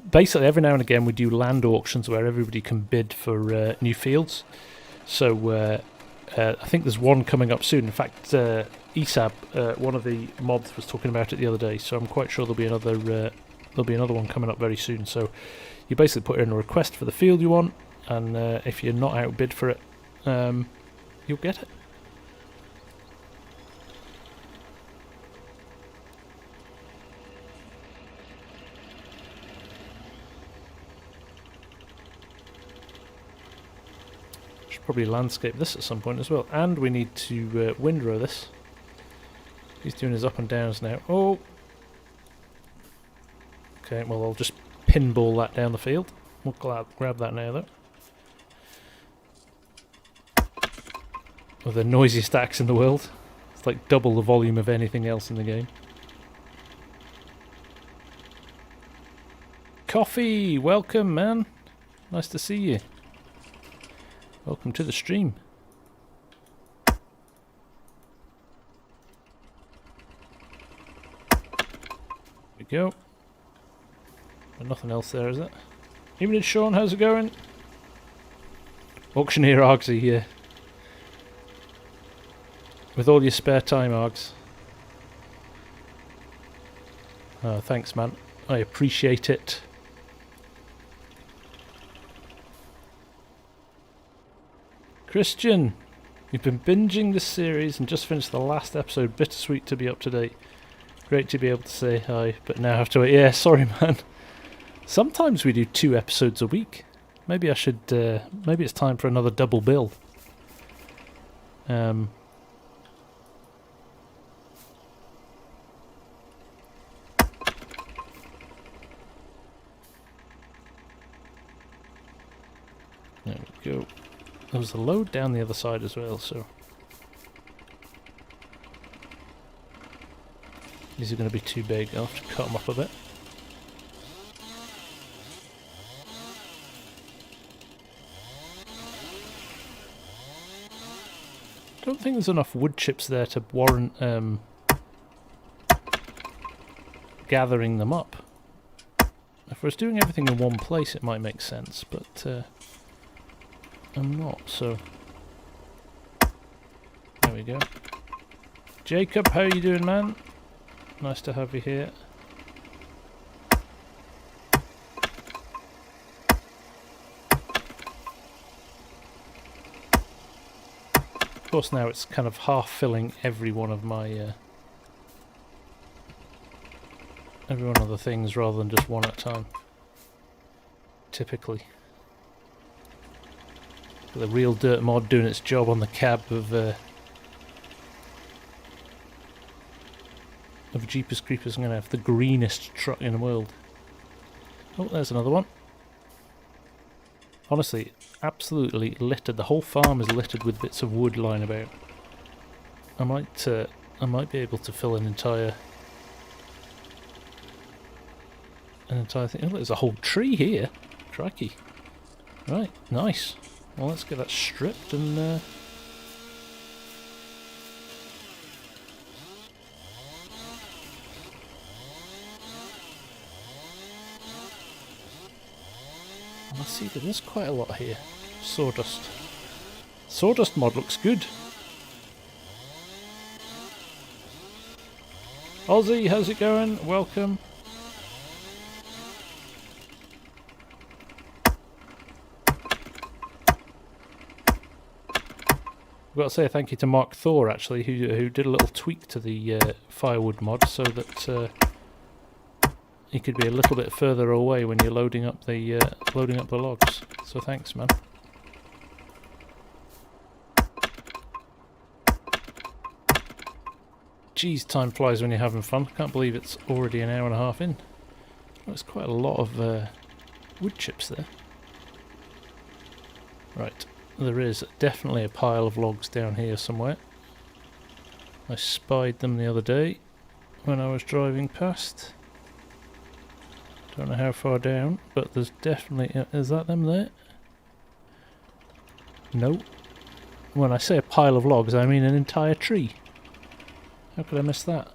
Basically, every now and again we do land auctions where everybody can bid for new fields. So I think there's one coming up soon. In fact, Esab, one of the mods, was talking about it the other day. So I'm quite sure there'll be another one coming up very soon. So you basically put in a request for the field you want, and if you're not outbid for it, you'll get it. Should probably landscape this at some point as well, and we need to windrow this. He's doing his up and downs now. Oh! Okay, well I'll just pinball that down the field. We'll grab that now though. With the noisiest axe in the world. It's like double the volume of anything else in the game. Coffee! Welcome, man! Nice to see you. Welcome to the stream. There we go. But nothing else there, is it? Evening, Sean, how's it going? Auctioneer Argsy here. With all your spare time, Args. Oh, thanks, man. I appreciate it. Christian, you've been binging this series and just finished the last episode. Bittersweet to be up to date. Great to be able to say hi, but now I have to wait. Yeah, sorry, man. Sometimes we do 2 episodes a week. Maybe I should. Maybe it's time for another double bill. There we go. There was a load down the other side as well, so these are going to be too big. I'll have to cut them up a bit. Don't think there's enough wood chips there to warrant gathering them up. If I was doing everything in one place, it might make sense, but I'm not, so there we go. Jacob, how you doing, man? Nice to have you here. Of course, now it's kind of half filling every one of my every one of the things rather than just one at a time. Typically. The real dirt mod doing its job on the cab of Jeepers Creepers. I'm going to have the greenest truck in the world. Oh, there's another one. Honestly, absolutely littered. The whole farm is littered with bits of wood lying about. I might be able to fill an entire thing. Oh, there's a whole tree here. Crikey. Right, nice. Well, let's get that stripped and I see that there's quite a lot here. Sawdust. Sawdust mod looks good. Ozzy, how's it going? Welcome. I've got to say thank you to Mark Thor, actually, who did a little tweak to the firewood mod so that you could be a little bit further away when you're loading up the logs. So thanks, man. Geez, time flies when you're having fun. I can't believe it's already an hour and a half in. Well, there's quite a lot of wood chips there. Right, There is definitely a pile of logs down here somewhere. I spied them the other day when I was driving past. Don't know how far down, but there's definitely... is that them there? No. When I say a pile of logs, I mean an entire tree. How could I miss that?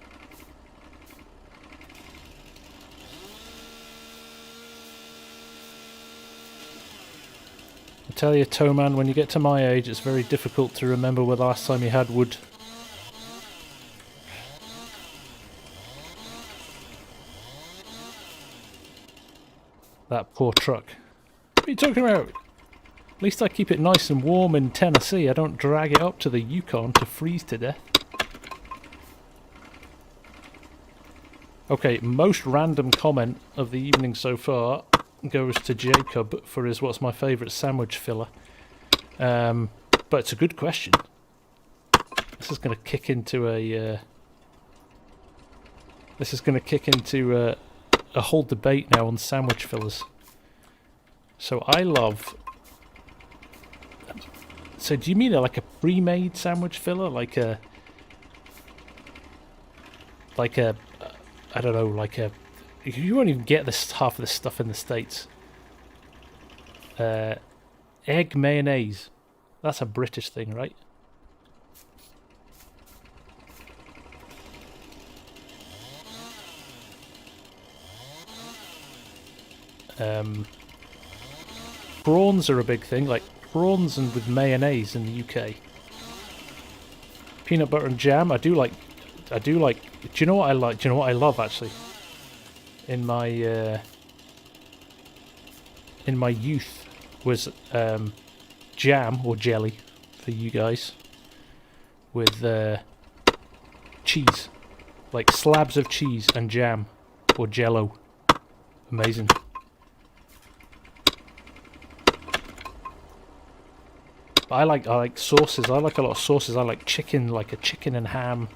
I tell you, Towman, when you get to my age, it's very difficult to remember when the last time you had wood. That poor truck. What are you talking about? At least I keep it nice and warm in Tennessee. I don't drag it up to the Yukon to freeze to death. Okay, most random comment of the evening so far goes to Jacob for his what's my favourite sandwich filler. But it's a good question. This is going to kick into a... this is going to kick into a whole debate now on sandwich fillers. So I love... So do you mean like a pre-made sandwich filler? Like a... I don't know, like a... You won't even get this half of this stuff in the States. Egg mayonnaise. That's a British thing, right? Prawns are a big thing, like prawns and with mayonnaise in the UK. Peanut butter and jam, I do like, do you know what I like? Do you know what I love actually? In my youth was jam or jelly for you guys with cheese, like slabs of cheese and jam or jello. Amazing. I like sauces. I like a lot of sauces. I like chicken, like a chicken and ham.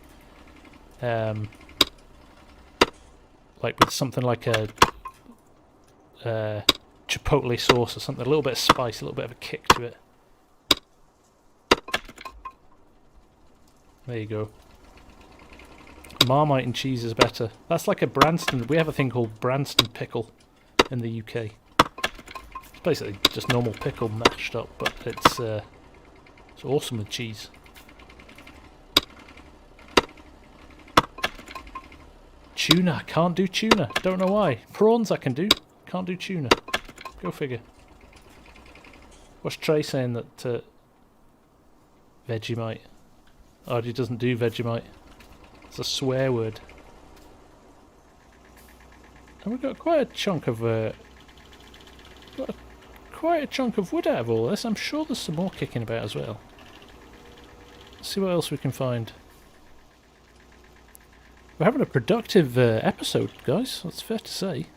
Like with something like a chipotle sauce or something. A little bit of spice, a little bit of a kick to it. There you go. Marmite and cheese is better. That's like a Branston. We have a thing called Branston pickle in the UK. It's basically just normal pickle mashed up, but it's awesome with cheese. Tuna, I can't do tuna. Don't know why. Prawns I can do. Can't do tuna. Go figure. What's Trey saying that Vegemite? Oh, he doesn't do Vegemite. It's a swear word. And we've got quite a chunk of quite a chunk of wood out of all this. I'm sure there's some more kicking about as well. Let's see what else we can find. We're having a productive episode, guys. That's fair to say.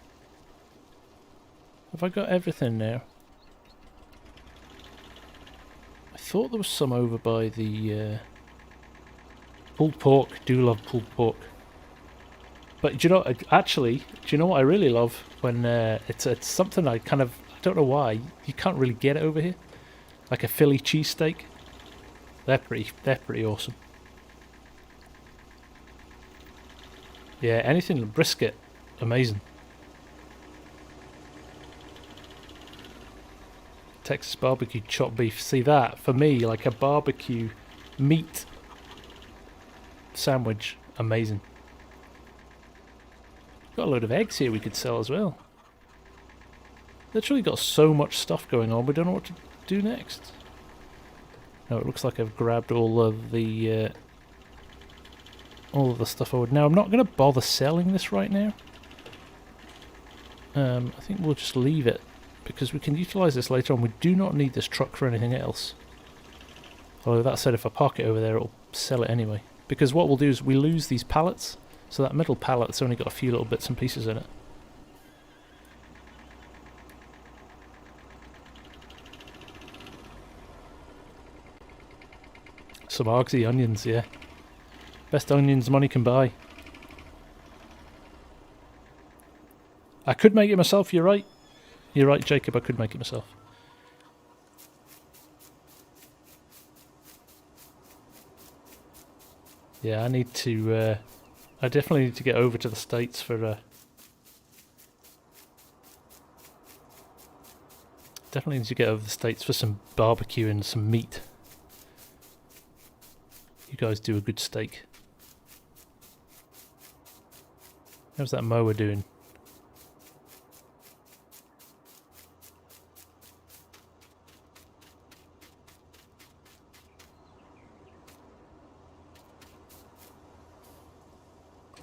Have I got everything now? I thought there was some over by the pulled pork. Do love pulled pork. But do you know? Actually, do you know what I really love when it's something I don't know why you can't really get it over here, like a Philly cheesesteak. They're pretty awesome. Yeah, anything brisket, amazing. Texas barbecue chopped beef. See that for me, like a barbecue meat sandwich, amazing. Got a load of eggs here we could sell as well. Literally got so much stuff going on, we don't know what to do next. No, it looks like I've grabbed all of the stuff I would. Now, I'm not going to bother selling this right now. I think we'll just leave it, because we can utilise this later on. We do not need this truck for anything else. Although that said, if I park it over there, it'll sell it anyway. Because what we'll do is we lose these pallets, so that middle pallet's only got a few little bits and pieces in it. Some Argsy onions, yeah. Best onions money can buy. I could make it myself, you're right. You're right, Jacob, I could make it myself. Yeah, I need to... I definitely need to get over to the States for... definitely need to get over to the States for some barbecue and some meat. You guys do a good steak. How's that mower doing?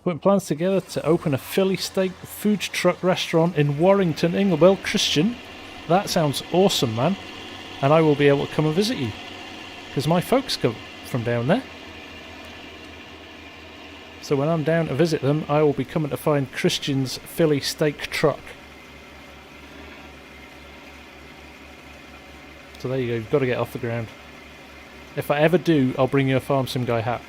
Putting plans together to open a Philly steak food truck restaurant in Warrington, England. Well, Christian, that sounds awesome, man. And I will be able to come and visit you. Because my folks come from down there. So when I'm down to visit them, I will be coming to find Christian's Philly steak truck. So there you go, you've got to get off the ground. If I ever do, I'll bring you a Farm Sim Guy hat.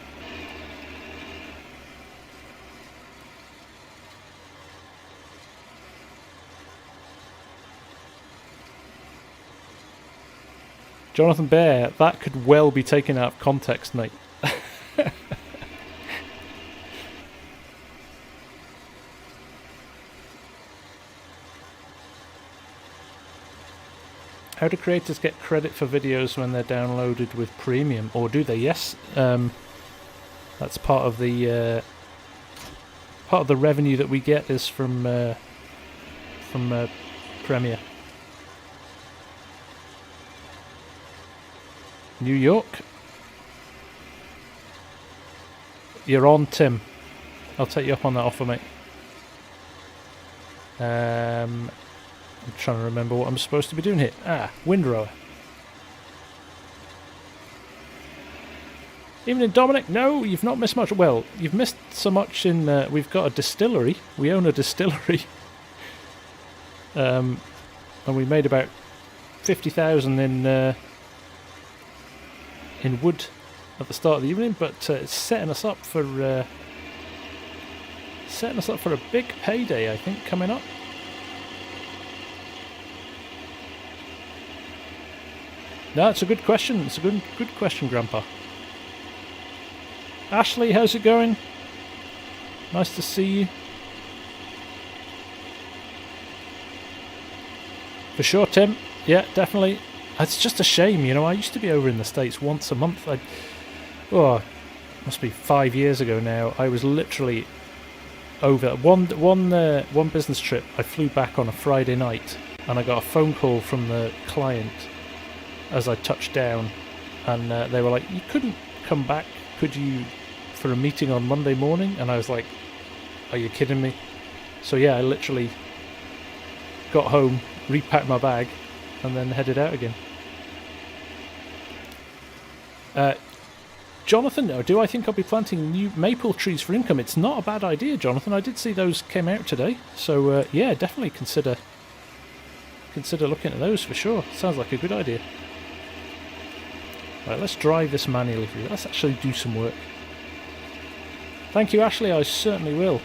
Jonathan Bear, that could well be taken out of context, mate. How do creators get credit for videos when they're downloaded with premium, or do they? Yes, that's part of the revenue that we get is from Premiere. New York. You're on, Tim. I'll take you up on that offer, mate. I'm trying to remember what I'm supposed to be doing here. Ah, windrower. Evening, Dominic. No, you've not missed much. Well, you've missed so much in... we've got a distillery. We own a distillery. And we made about 50,000 in wood at the start of the evening, but it's setting us up for a big payday, I think, coming up. No, it's a good question. It's a good question, Grandpa. Ashley, how's it going? Nice to see you. For sure, Tim. Yeah, definitely. It's just a shame, you know. I used to be over in the States once a month. Must be 5 years ago now. I was literally over one business trip. I flew back on a Friday night, and I got a phone call from the client as I touched down, and they were like, "You couldn't come back, could you, for a meeting on Monday morning?" And I was like, "Are you kidding me?" So yeah, I literally got home, repacked my bag, and then headed out again. Jonathan, do I think I'll be planting new maple trees for income? It's not a bad idea, Jonathan. I did see those came out today, so yeah, definitely consider looking at those for sure. Sounds like a good idea. Right, let's drive this manually through. Let's actually do some work. Thank you, Ashley. I certainly will.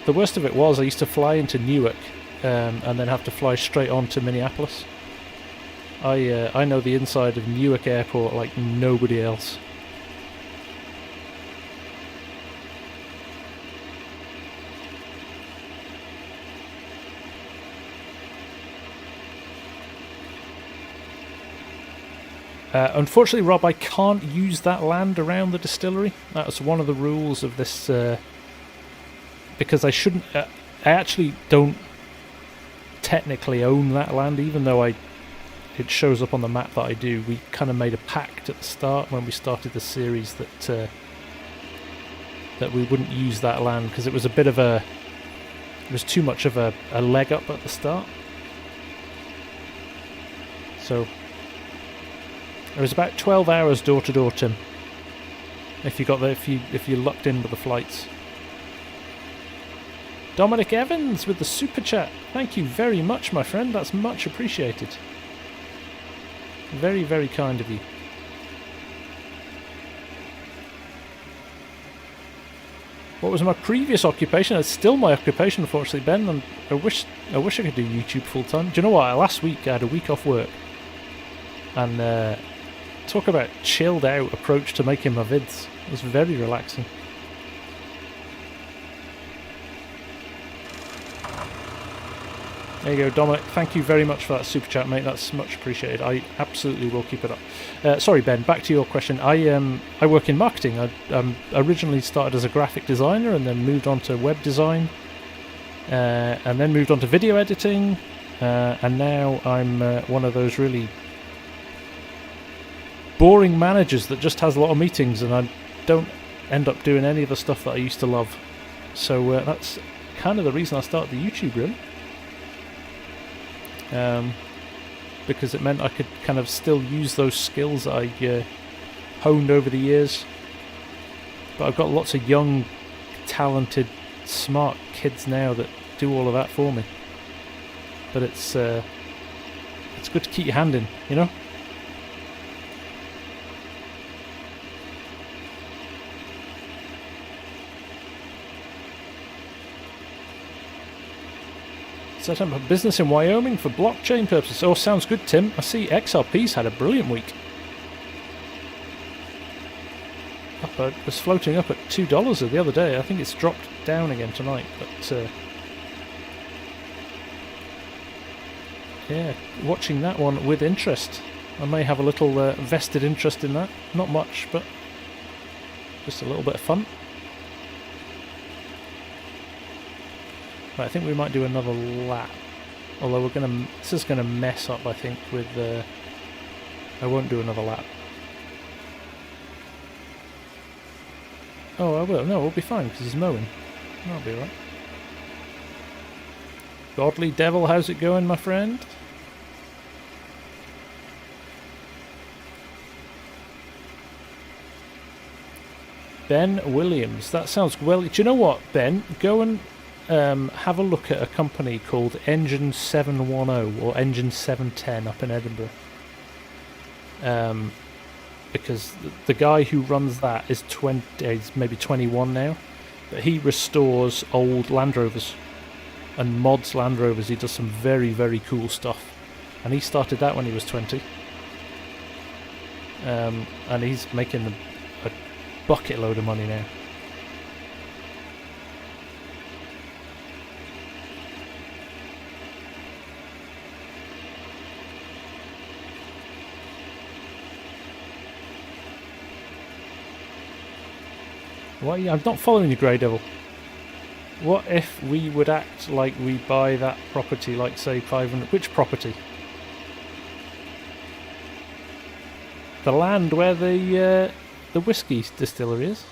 The worst of it was I used to fly into Newark and then have to fly straight on to Minneapolis. I know the inside of Newark Airport like nobody else. Unfortunately, Rob, I can't use that land around the distillery. That's one of the rules of this, because I shouldn't... I actually don't technically own that land, even though it shows up on the map that I do. We kind of made a pact at the start when we started the series that we wouldn't use that land because it was a bit of a... It was too much of a leg up at the start. So... It was about 12 hours door to door, Tim. If you got there, if you lucked in with the flights. Dominic Evans with the super chat. Thank you very much, my friend. That's much appreciated. Very, very kind of you. What was my previous occupation? It's still my occupation, unfortunately, Ben. And I wish I could do YouTube full time. Do you know what? Last week I had a week off work, and talk about chilled out approach to making my vids. It was very relaxing. There you go, Dominic. Thank you very much for that super chat, mate. That's much appreciated. I absolutely will keep it up. Sorry, Ben. Back to your question. I work in marketing. I originally started as a graphic designer and then moved on to web design, and then moved on to video editing, and now I'm one of those really boring managers that just has a lot of meetings, and I don't end up doing any of the stuff that I used to love. So that's kind of the reason I started the YouTube, really. Because it meant I could kind of still use those skills that I honed over the years. But I've got lots of young, talented, smart kids now that do all of that for me. But it's good to keep your hand in, you know? Set up a business in Wyoming for blockchain purposes. Oh, sounds good, Tim. I see XRP's had a brilliant week. It was floating up at $2 the other day. I think it's dropped down again tonight. But yeah, watching that one with interest. I may have a little vested interest in that. Not much, but just a little bit of fun. Right, I think we might do another lap. Although this is gonna mess up, I think, with I won't do another lap. Oh, I will. No, we'll be fine because he's mowing. That'll be alright. Godly Devil, how's it going, my friend? Ben Williams. That sounds well. Do you know what, Ben? Go and have a look at a company called Engine 710 or Engine 710 up in Edinburgh. Because the guy who runs that is he's maybe 21 now, but he restores old Land Rovers and mods Land Rovers. He does some very, very cool stuff, and he started that when he was 20. And he's making a bucket load of money now. What? I'm not following you, Grey Devil. What if we would act like we buy that property, like say 500... Which property? The land where the whiskey distillery is?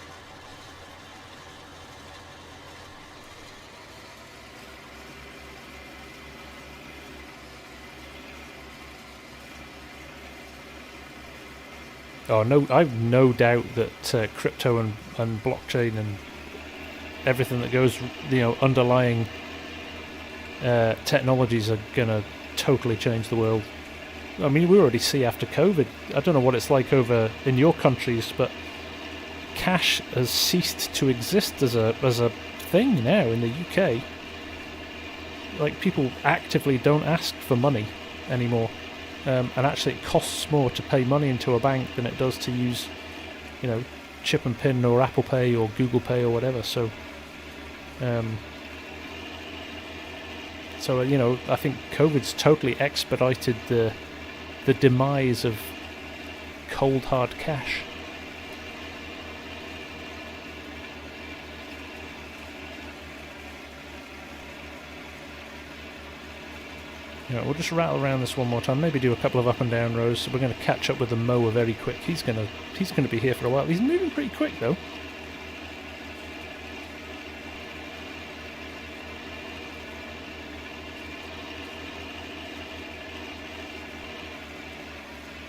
Oh no! I've no doubt that crypto and blockchain and everything that goes, underlying technologies are gonna totally change the world. I mean, we already see after COVID. I don't know what it's like over in your countries, but cash has ceased to exist as a thing now in the UK. Like, people actively don't ask for money anymore. And actually it costs more to pay money into a bank than it does to use, chip and pin or Apple Pay or Google Pay or whatever. So, I think COVID's totally expedited the demise of cold hard cash. We'll just rattle around this one more time, maybe do a couple of up and down rows. So we're going to catch up with the mower very quick. He's going to be here for a while. He's moving pretty quick though.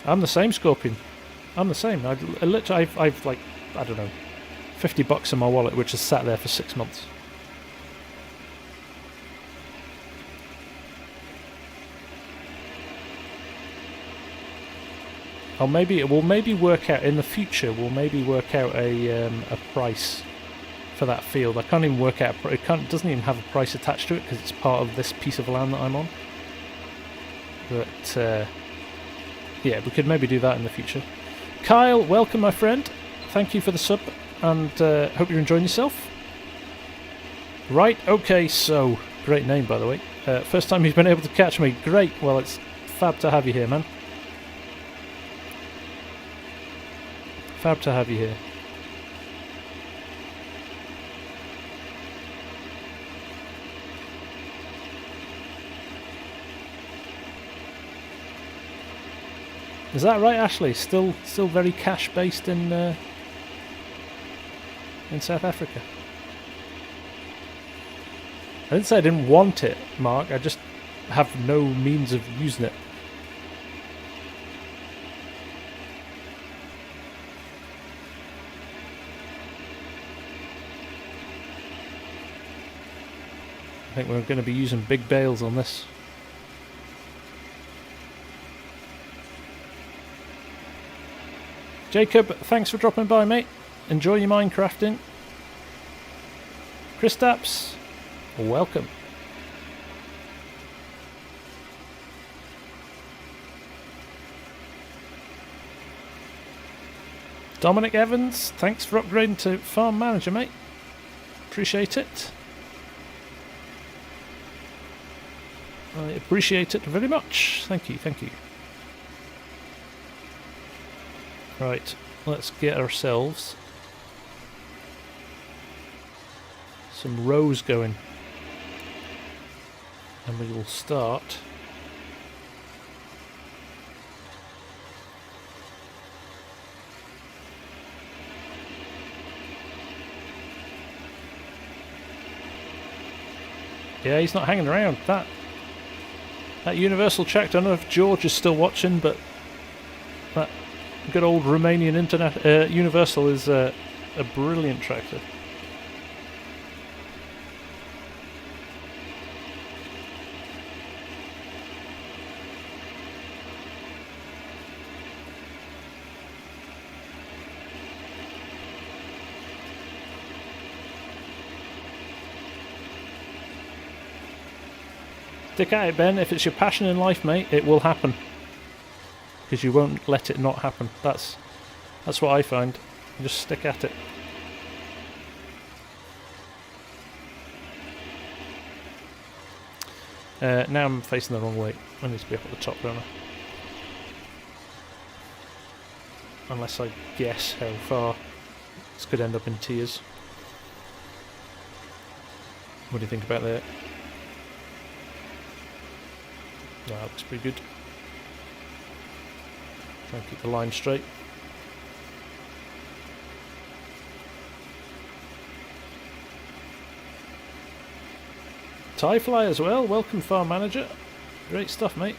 I'm the same, Scorpion. I'm the same. I've like, I don't know, $50 in my wallet, which has sat there for 6 months. We'll maybe work out in the future. We'll maybe work out a price for that field. I can't even work out. It doesn't even have a price attached to it because it's part of this piece of land that I'm on. But yeah, we could maybe do that in the future. Kyle, welcome my friend. Thank you for the sub, and hope you're enjoying yourself. Right, okay, so, great name by the way. First time you've been able to catch me. Great, well it's fab to have you here, man. Fab to have you here. Is that right, Ashley? Still very cash based in South Africa. I didn't say I didn't want it, Mark. I just have no means of using it. I think we're going to be using big bales on this. Jacob, thanks for dropping by, mate. Enjoy your Minecrafting. Kristaps, welcome. Dominic Evans, thanks for upgrading to Farm Manager, mate. Appreciate it. I appreciate it very much. Thank you, thank you. Right, let's get ourselves some rows going. And we will start yeah, he's not hanging around. That Universal check, I don't know if George is still watching, but that good old Romanian internet Universal is a brilliant tractor. Stick at it, Ben. If it's your passion in life, mate, it will happen. Because you won't let it not happen. That's what I find. You just stick at it. Now I'm facing the wrong way. I need to be up at the top, don't I? Unless I guess how far this could end up in tears. What do you think about that? That looks pretty good. Try and keep the line straight. Tie Fly as well, welcome Farm Manager. Great stuff, mate.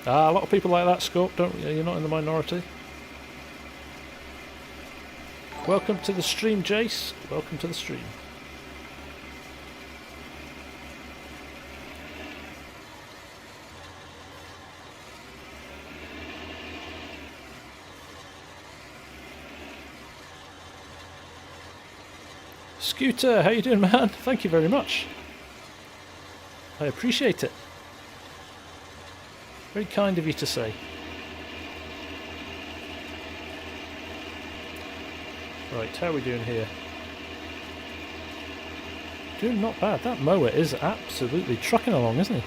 A lot of people like that, Scope, you're not in the minority. Welcome to the stream, Jace. Welcome to the stream. Scooter, how you doing, man? Thank you very much. I appreciate it. Very kind of you to say. Right, how are we doing here? Doing not bad. That mower is absolutely trucking along, isn't he?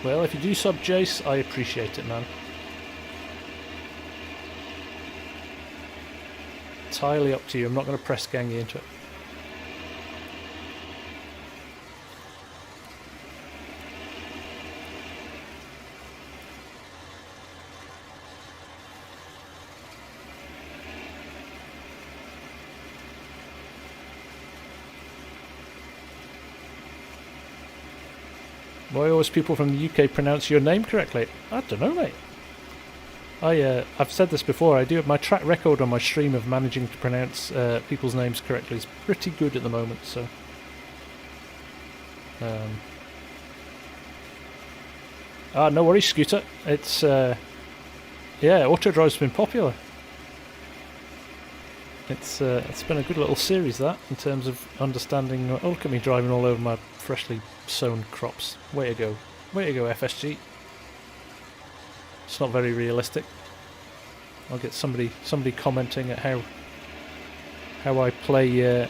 Well, if you do sub Jace, I appreciate it, man. Entirely up to you. I'm not going to press gang you into it. Why always people from the UK pronounce your name correctly? I don't know, mate. I've said this before, I do have my track record on my stream of managing to pronounce people's names correctly. It's pretty good at the moment, so... No worries, Scooter. It's yeah, Autodrive's been popular. It's been a good little series, that, in terms of understanding. Oh, look at me driving all over my freshly sown crops. Way to go, FSG. It's not very realistic. I'll get somebody commenting at how I play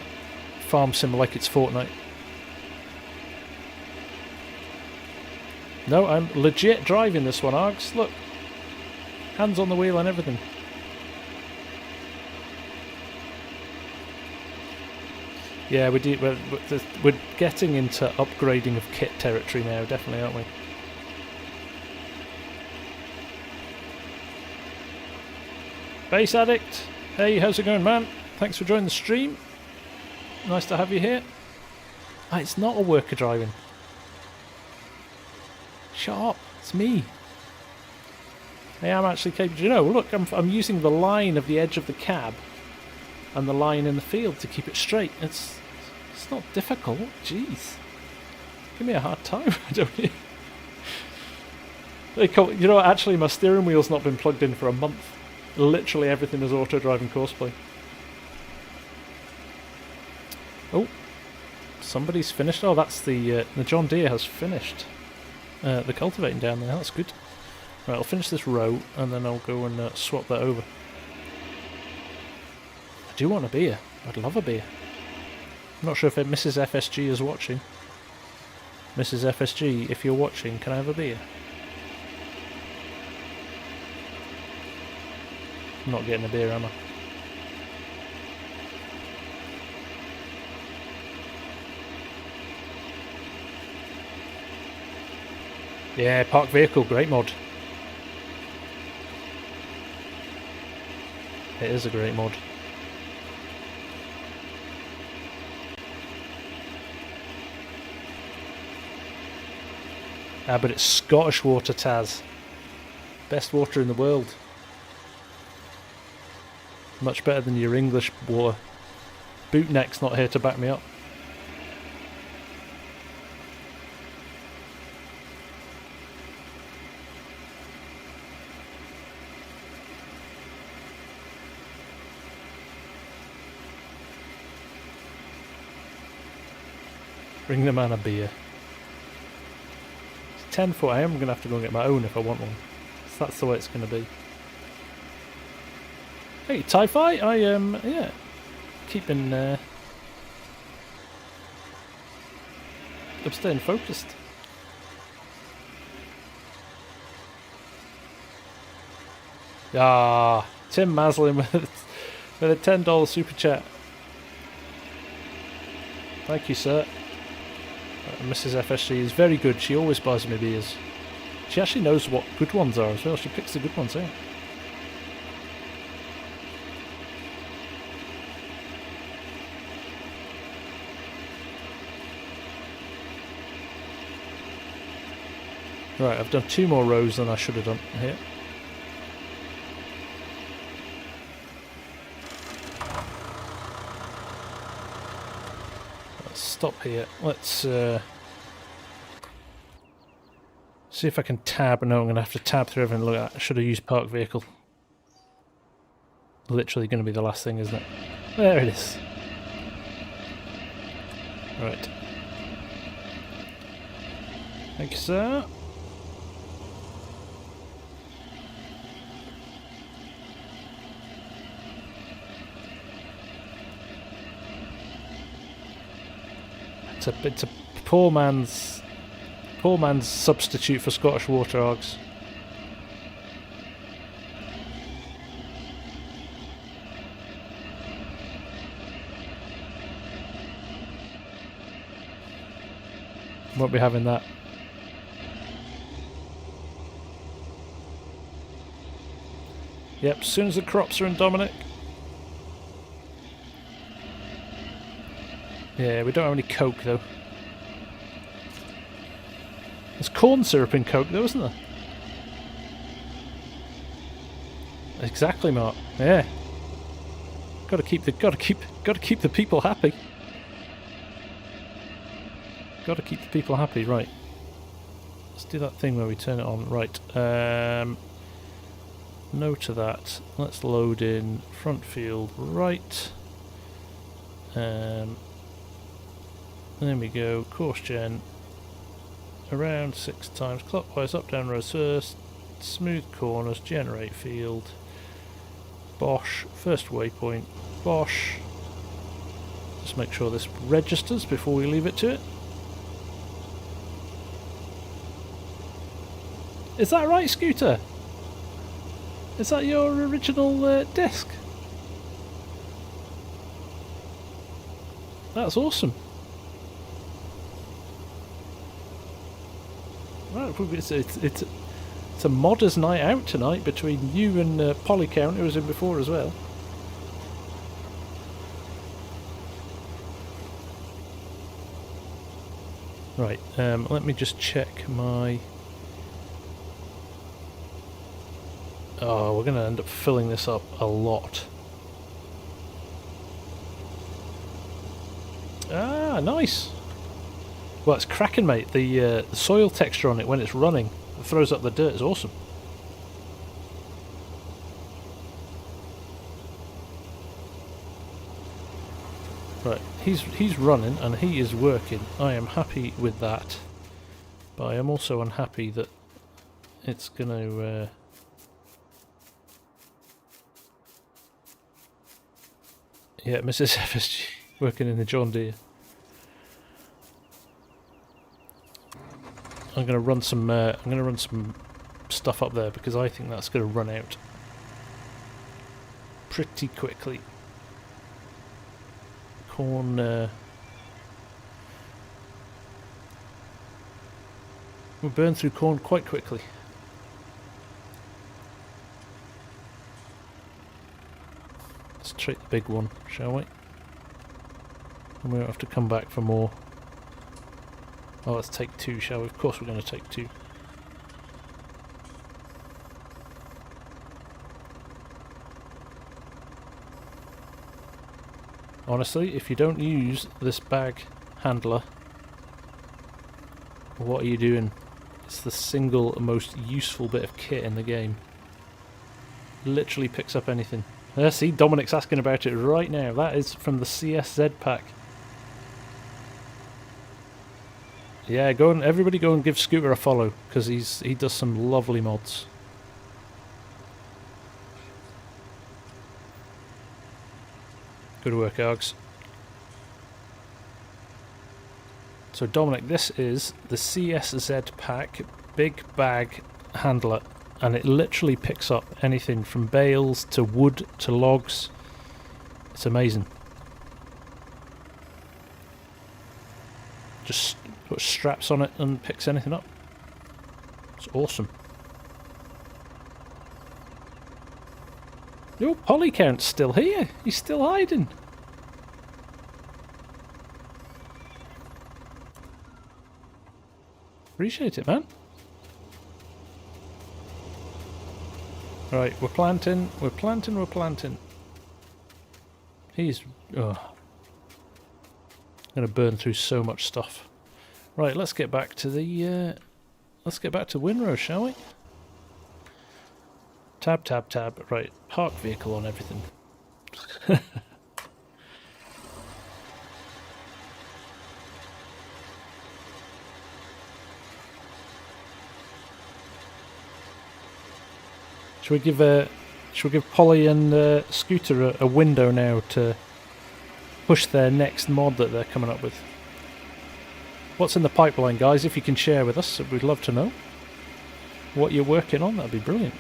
Farm Sim like it's Fortnite. No, I'm legit driving this one, Args. Look, hands on the wheel and everything. Yeah, we're getting into upgrading of kit territory now, definitely, aren't we? Base Addict, hey, how's it going, man? Thanks for joining the stream. Nice to have you here. Ah, it's not a worker driving. Shut up, it's me. I am actually capable. You know, look, I'm using the line of the edge of the cab and the line in the field to keep it straight. It's not difficult. Jeez, give me a hard time, don't you? You know, actually, my steering wheel's not been plugged in for a month. Literally everything is auto-driving courseplay. Oh, somebody's finished. Oh, that's the John Deere has finished the cultivating down there. That's good. Right, I'll finish this row and then I'll go and swap that over. I do want a beer. I'd love a beer. I'm not sure if Mrs. FSG is watching. Mrs. FSG, if you're watching, can I have a beer? I'm not getting a beer, am I? Yeah, park vehicle, great mod. It is a great mod. Ah, but it's Scottish water, Taz. Best water in the world. Much better than your English water. Bootneck's not here to back me up. Bring the man a beer. It's 10 foot. I am going to have to go and get my own if I want one. So that's the way it's going to be. Hey, Tie-Fi, yeah, keeping, I'm staying focused. Ah, Tim Maslin with a $10 super chat. Thank you, sir. Mrs. FSG is very good. She always buys me beers. She actually knows what good ones are as well. She picks the good ones out. Right, I've done 2 more rows than I should have done here. Let's stop here. Let's see if I can tab. No, I'm going to have to tab through everything. Look at that. I should have used park vehicle. Literally going to be the last thing, isn't it? There it is. Right. Thank you, sir. It's a poor man's substitute for Scottish water, Args. Won't be having that. Yep, as soon as the crops are in, Dominic. Yeah, we don't have any Coke though. There's corn syrup in Coke though, isn't there? Exactly, Mark. Yeah. Gotta keep the people happy. Gotta keep the people happy, right. Let's do that thing where we turn it on. Right. No to that. Let's load in front field right. There we go. Course gen. Around 6 times clockwise, up, down, reverse. Smooth corners. Generate field. Bosh. First waypoint. Bosh. Just make sure this registers before we leave it to it. Is that right, Scooter? Is that your original disc? That's awesome. Right, it's a modders night out tonight between you and Polycount, who was in before as well. Right, let me just check my... Oh, we're going to end up filling this up a lot. Ah, nice. Well, it's cracking, mate. The soil texture on it when it's running, it throws up the dirt, is awesome. Right, he's running and he is working. I am happy with that, but I am also unhappy that it's going to... Yeah, Mrs. FSG working in the John Deere. I'm going to run some stuff up there because I think that's going to run out pretty quickly. Corn. We'll burn through corn quite quickly. Let's treat the big one, shall we? And we won't have to come back for more. Oh, let's take 2, shall we? Of course we're going to take 2. Honestly, if you don't use this bag handler, what are you doing? It's the single most useful bit of kit in the game. Literally picks up anything. See, Dominic's asking about it right now. That is from the CSZ pack. Yeah, everybody go and give Scooter a follow, because he does some lovely mods. Good work, Args. So Dominic, this is the CSZ pack big bag handler, and it literally picks up anything from bales to wood to logs. It's amazing. Just put straps on it and picks anything up. It's awesome. Oh, Polycount's still here. He's still hiding. Appreciate it, man. Right, we're planting. He's... Oh. Gonna burn through so much stuff. Right, let's get back to the... let's get back to Winrow, shall we? Tab, tab, tab. Right, park vehicle on everything. Should we give Polly and Scooter a window now to push their next mod that they're coming up with? What's in the pipeline, guys? If you can share with us, we'd love to know what you're working on. That'd be brilliant.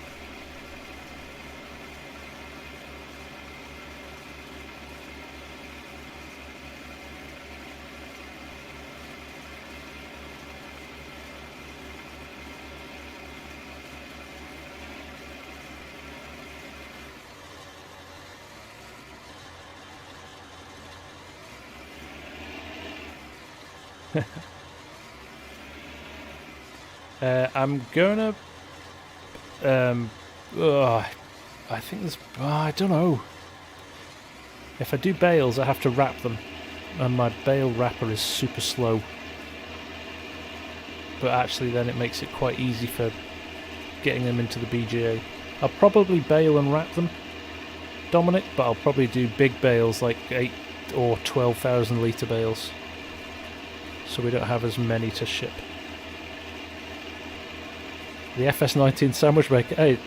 I'm gonna I think there's I don't know. If I do bales I have to wrap them, and my bale wrapper is super slow. but actually then it makes it quite easy for getting them into the BGA. I'll probably bale and wrap them, Dominic, but I'll probably do big bales, like 8 or 12,000 litre bales, so we don't have as many to ship. The FS19 sandwich maker, hey,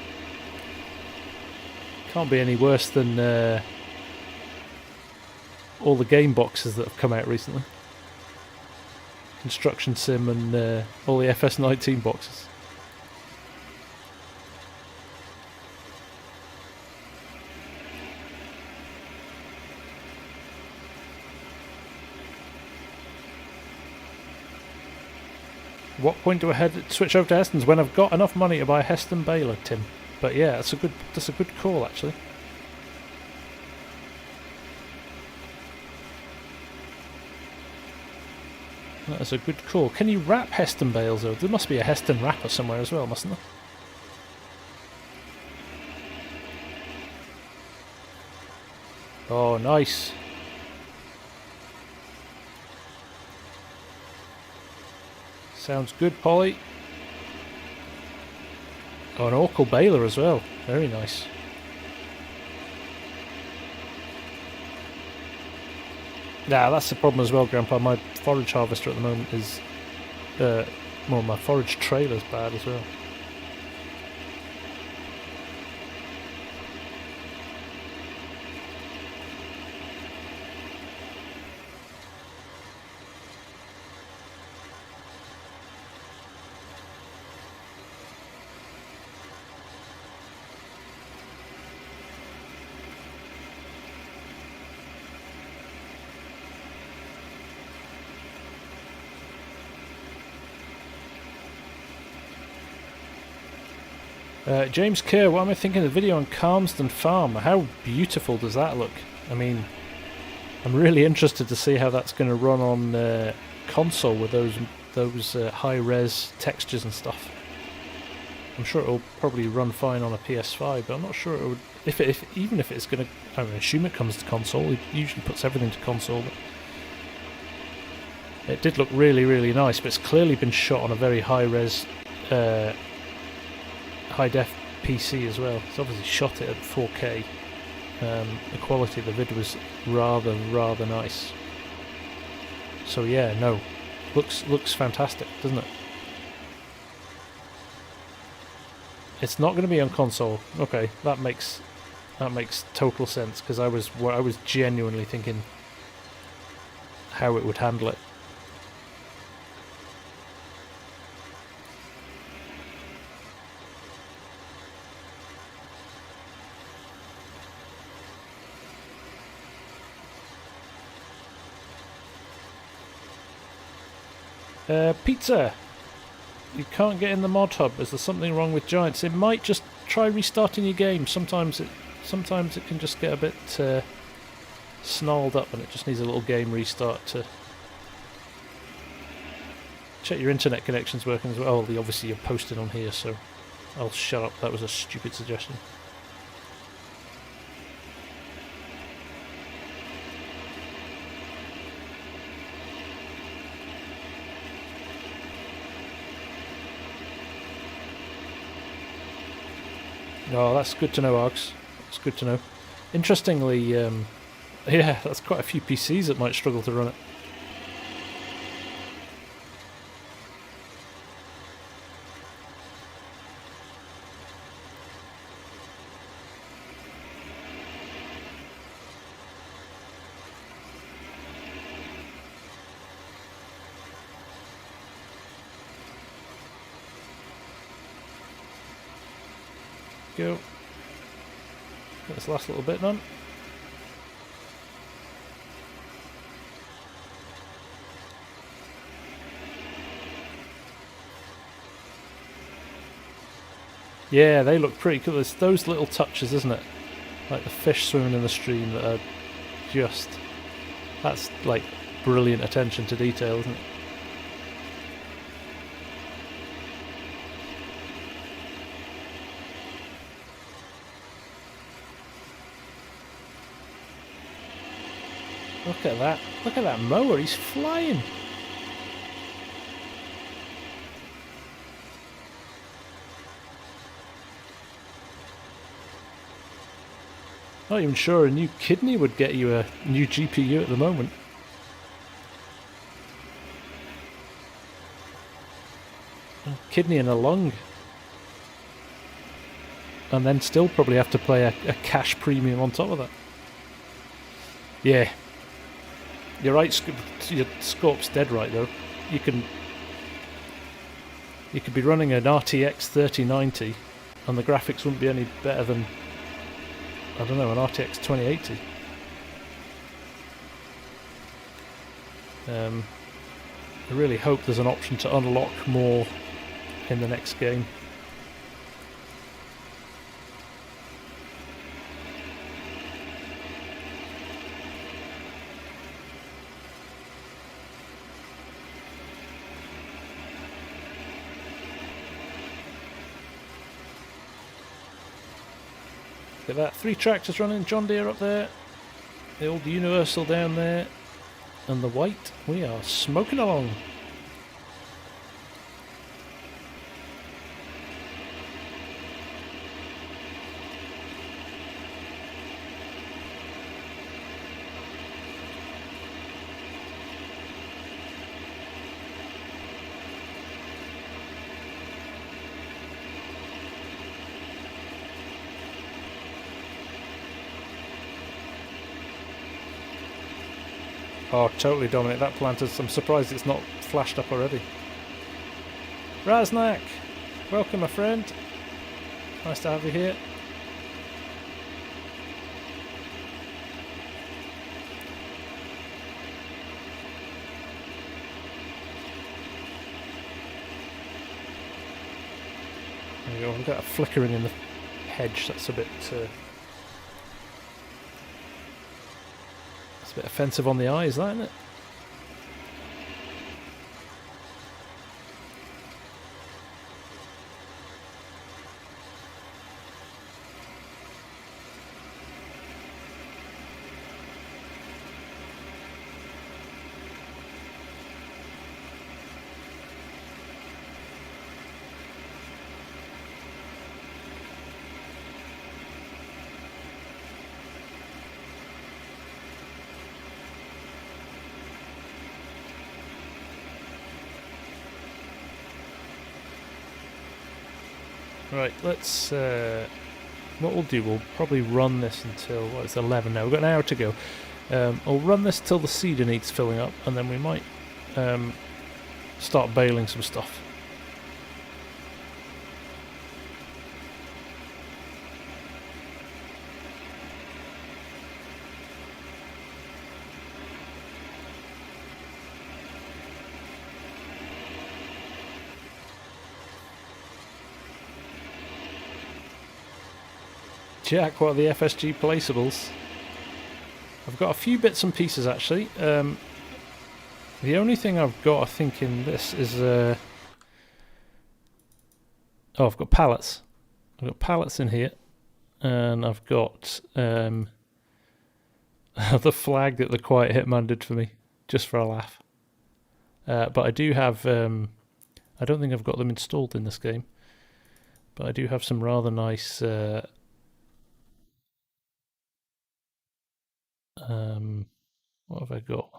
can't be any worse than all the game boxes that have come out recently. Construction Sim and all the FS19 boxes. What point do I switch over to Heston's? When I've got enough money to buy a Heston baler, Tim. But yeah, that's a good call actually. That is a good call. Can you wrap Heston bales though? There must be a Heston wrapper somewhere as well, mustn't there? Oh, nice. Sounds good, Polly. Oh, an Oracle baler as well. Very nice. Yeah, that's the problem as well, Grandpa. My forage harvester at the moment is... well, my forage trailer's bad as well. James Kerr, what am I thinking of the video on Calmsden Farm? How beautiful does that look? I mean, I'm really interested to see how that's going to run on console with those high-res textures and stuff. I'm sure it'll probably run fine on a PS5, but I'm not sure it would. Even if it's going to, I assume it comes to console. It usually puts everything to console. But it did look really, really nice, but it's clearly been shot on a very high-res. High-def PC as well. It's obviously shot it at 4K. The quality of the vid was rather nice. So yeah, no, looks fantastic, doesn't it? It's not going to be on console. Okay, that makes total sense, because I was genuinely thinking how it would handle it. Pizza! You can't get in the mod hub. Is there something wrong with Giants? It might just try restarting your game. Sometimes it can just get a bit snarled up and it just needs a little game restart to check your internet connection's working as well. Oh, obviously you're posted on here, so I'll shut up. That was a stupid suggestion. Oh, that's good to know, Args. That's good to know. Interestingly, yeah, that's quite a few PCs that might struggle to run it. Go. Get this last little bit done. Yeah, they look pretty cool. It's those little touches, isn't it? Like the fish swimming in the stream that are just... That's like brilliant attention to detail, isn't it? Look at that. Look at that mower. He's flying. Not even sure a new kidney would get you a new GPU at the moment. A kidney and a lung. And then still probably have to pay a cash premium on top of that. Yeah. You're right, your Scorp's dead right though. You could be running an RTX 3090 and the graphics wouldn't be any better than, I don't know, an RTX 2080. I really hope there's an option to unlock more in the next game. Look at that, 3 tractors running, John Deere up there, the old Universal down there, and the white. We are smoking along. Oh, totally, Dominic, that planter's... I'm surprised it's not flashed up already. Raznak! Welcome, my friend. Nice to have you here. There we go, we've got a flickering in the hedge, that's a bit... bit offensive on the eyes, that, isn't it? Right, let's, what we'll do, we'll probably run this until, what, it's 11 now, we've got an hour to go. I'll run this till the seeder needs filling up, and then we might start baling some stuff. Jack, what are the FSG placeables? I've got a few bits and pieces actually. The only thing I've got, I think, in this is... oh, I've got pallets. I've got pallets in here. And I've got the flag that the Quiet Hitman did for me, just for a laugh. But I do have... I don't think I've got them installed in this game. But I do have some rather nice... what have I got?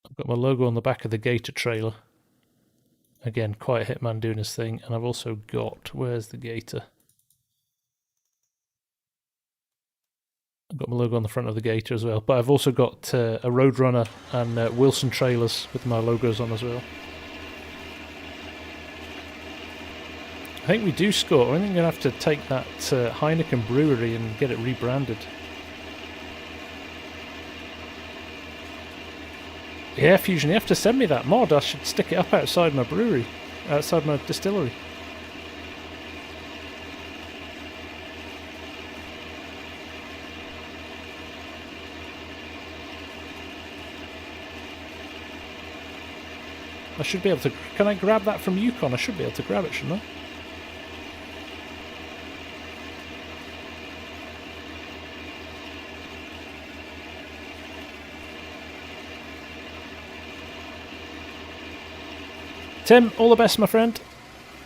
I've got my logo on the back of the Gator trailer. Again, Quiet Hitman doing his thing. And I've also got... Where's the Gator? I've got my logo on the front of the Gator as well. But I've also got a Roadrunner and Wilson trailers with my logos on as well. I think we do score. I think we're going to have to take that Heineken brewery and get it rebranded. Yeah, Fusion, you have to send me that mod. I should stick it up outside my brewery, outside my distillery. I should be able to... Can I grab that from Yukon? I should be able to grab it, shouldn't I? Tim, all the best, my friend.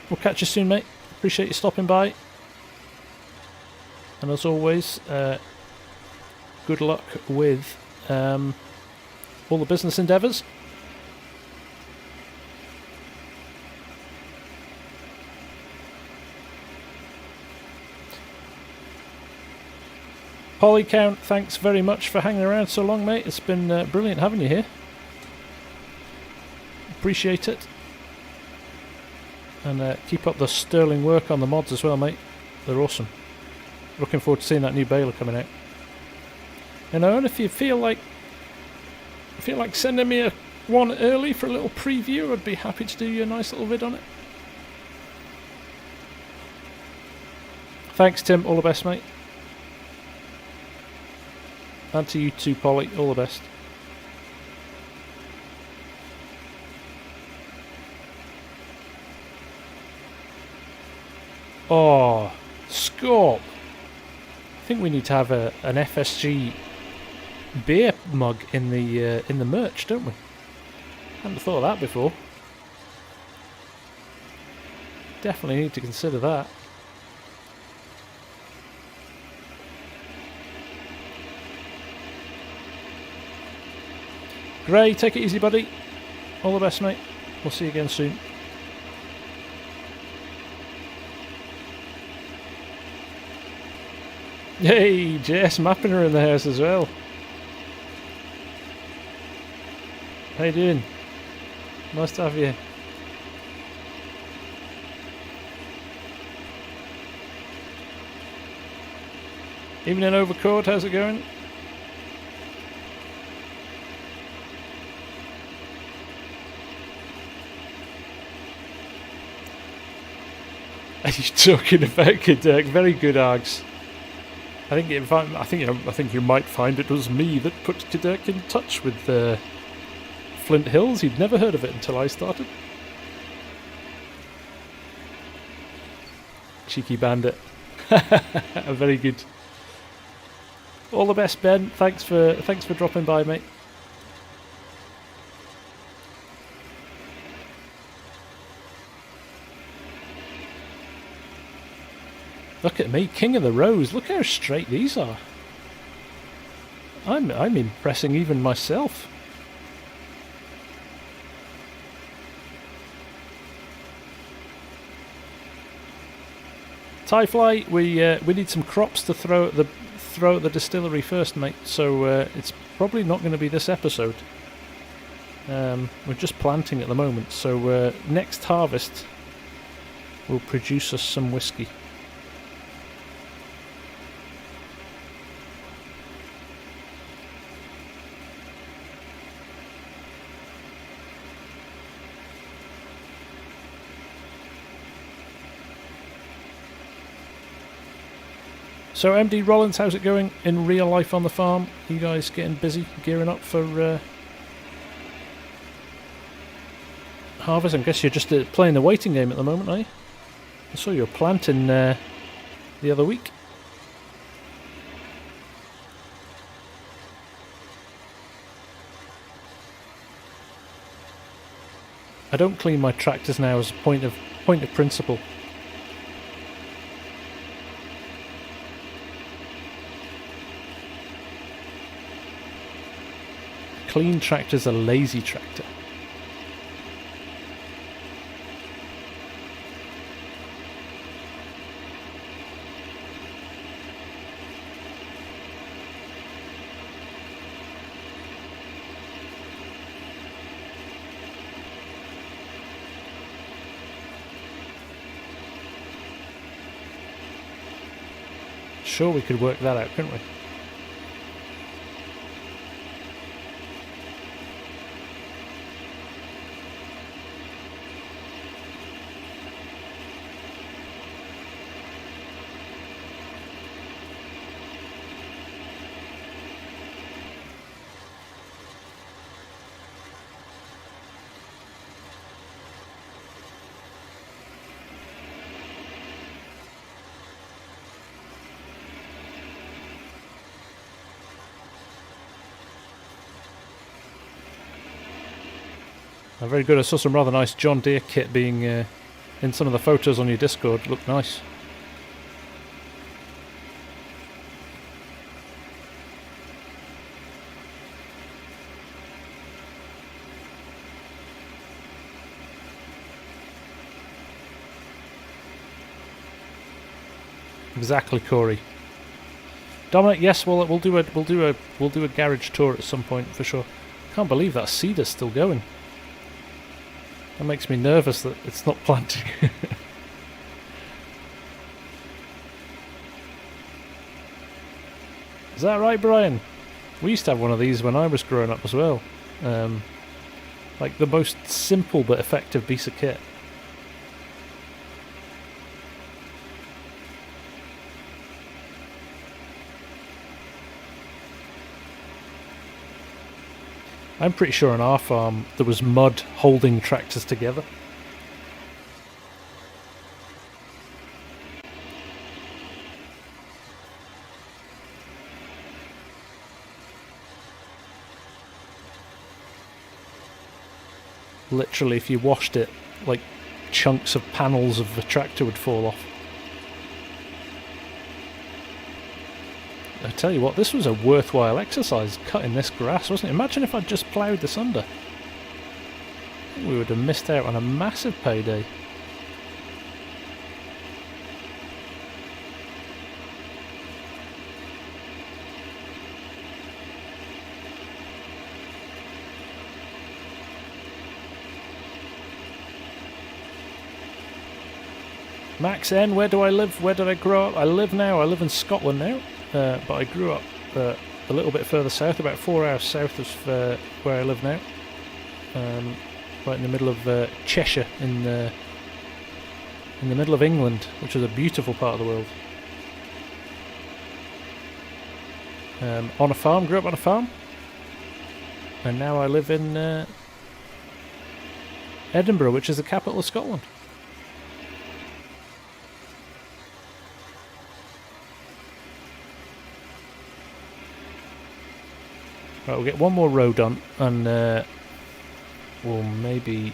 We'll catch you soon, mate. Appreciate you stopping by. And as always, good luck with all the business endeavours. Polycount, thanks very much for hanging around so long, mate. It's been brilliant having you here. Appreciate it. And keep up the sterling work on the mods as well, mate. They're awesome. Looking forward to seeing that new baler coming out. And if you feel like sending me one early for a little preview, I'd be happy to do you a nice little vid on it. Thanks, Tim. All the best, mate. And to you too, Polly. All the best. Oh, Scorp. I think we need to have an FSG beer mug in the merch, don't we? Hadn't thought of that before. Definitely need to consider that. Gray, take it easy, buddy. All the best, mate. We'll see you again soon. Hey, JS Mapping her in the house as well. How you doing? Nice to have you. Evening Overcourt, how's it going? Are you talking about Dirk? Very good, Args. I think you might find it was me that put Dirk in touch with Flint Hills. He'd never heard of it until I started. Cheeky bandit. Very good. All the best, Ben. Thanks for dropping by, mate. Look at me, King of the Rose. Look how straight these are. I'm impressing even myself. Tyfly, we need some crops to throw at the distillery first, mate. So it's probably not going to be this episode. We're just planting at the moment. So next harvest will produce us some whiskey. So MD Rollins, how's it going in real life on the farm? You guys getting busy, gearing up for harvest? I guess you're just playing the waiting game at the moment, are you? I saw you were planting the other week. I don't clean my tractors now as a point of principle. Clean tractor's a lazy tractor. Sure, we could work that out, couldn't we? Very good. I saw some rather nice John Deere kit being in some of the photos on your Discord. Looked nice. Exactly, Corey. Dominic, yes, we'll do a garage tour at some point for sure. Can't believe that cedar's still going. That makes me nervous that it's not planting. Is that right, Brian? We used to have one of these when I was growing up as well. Like the most simple but effective piece of kit. I'm pretty sure on our farm there was mud holding tractors together. Literally, if you washed it, like chunks of panels of the tractor would fall off. I tell you what, this was a worthwhile exercise, cutting this grass, wasn't it? Imagine if I'd just ploughed this under. I think we would have missed out on a massive payday. Max N, where do I live? Where did I grow up? I live in Scotland now. But I grew up a little bit further south, about 4 hours south of where I live now. Right in the middle of Cheshire, in the middle of England, which is a beautiful part of the world. On a farm, grew up on a farm. And now I live in Edinburgh, which is the capital of Scotland. Right, we'll get one more row done, and well, maybe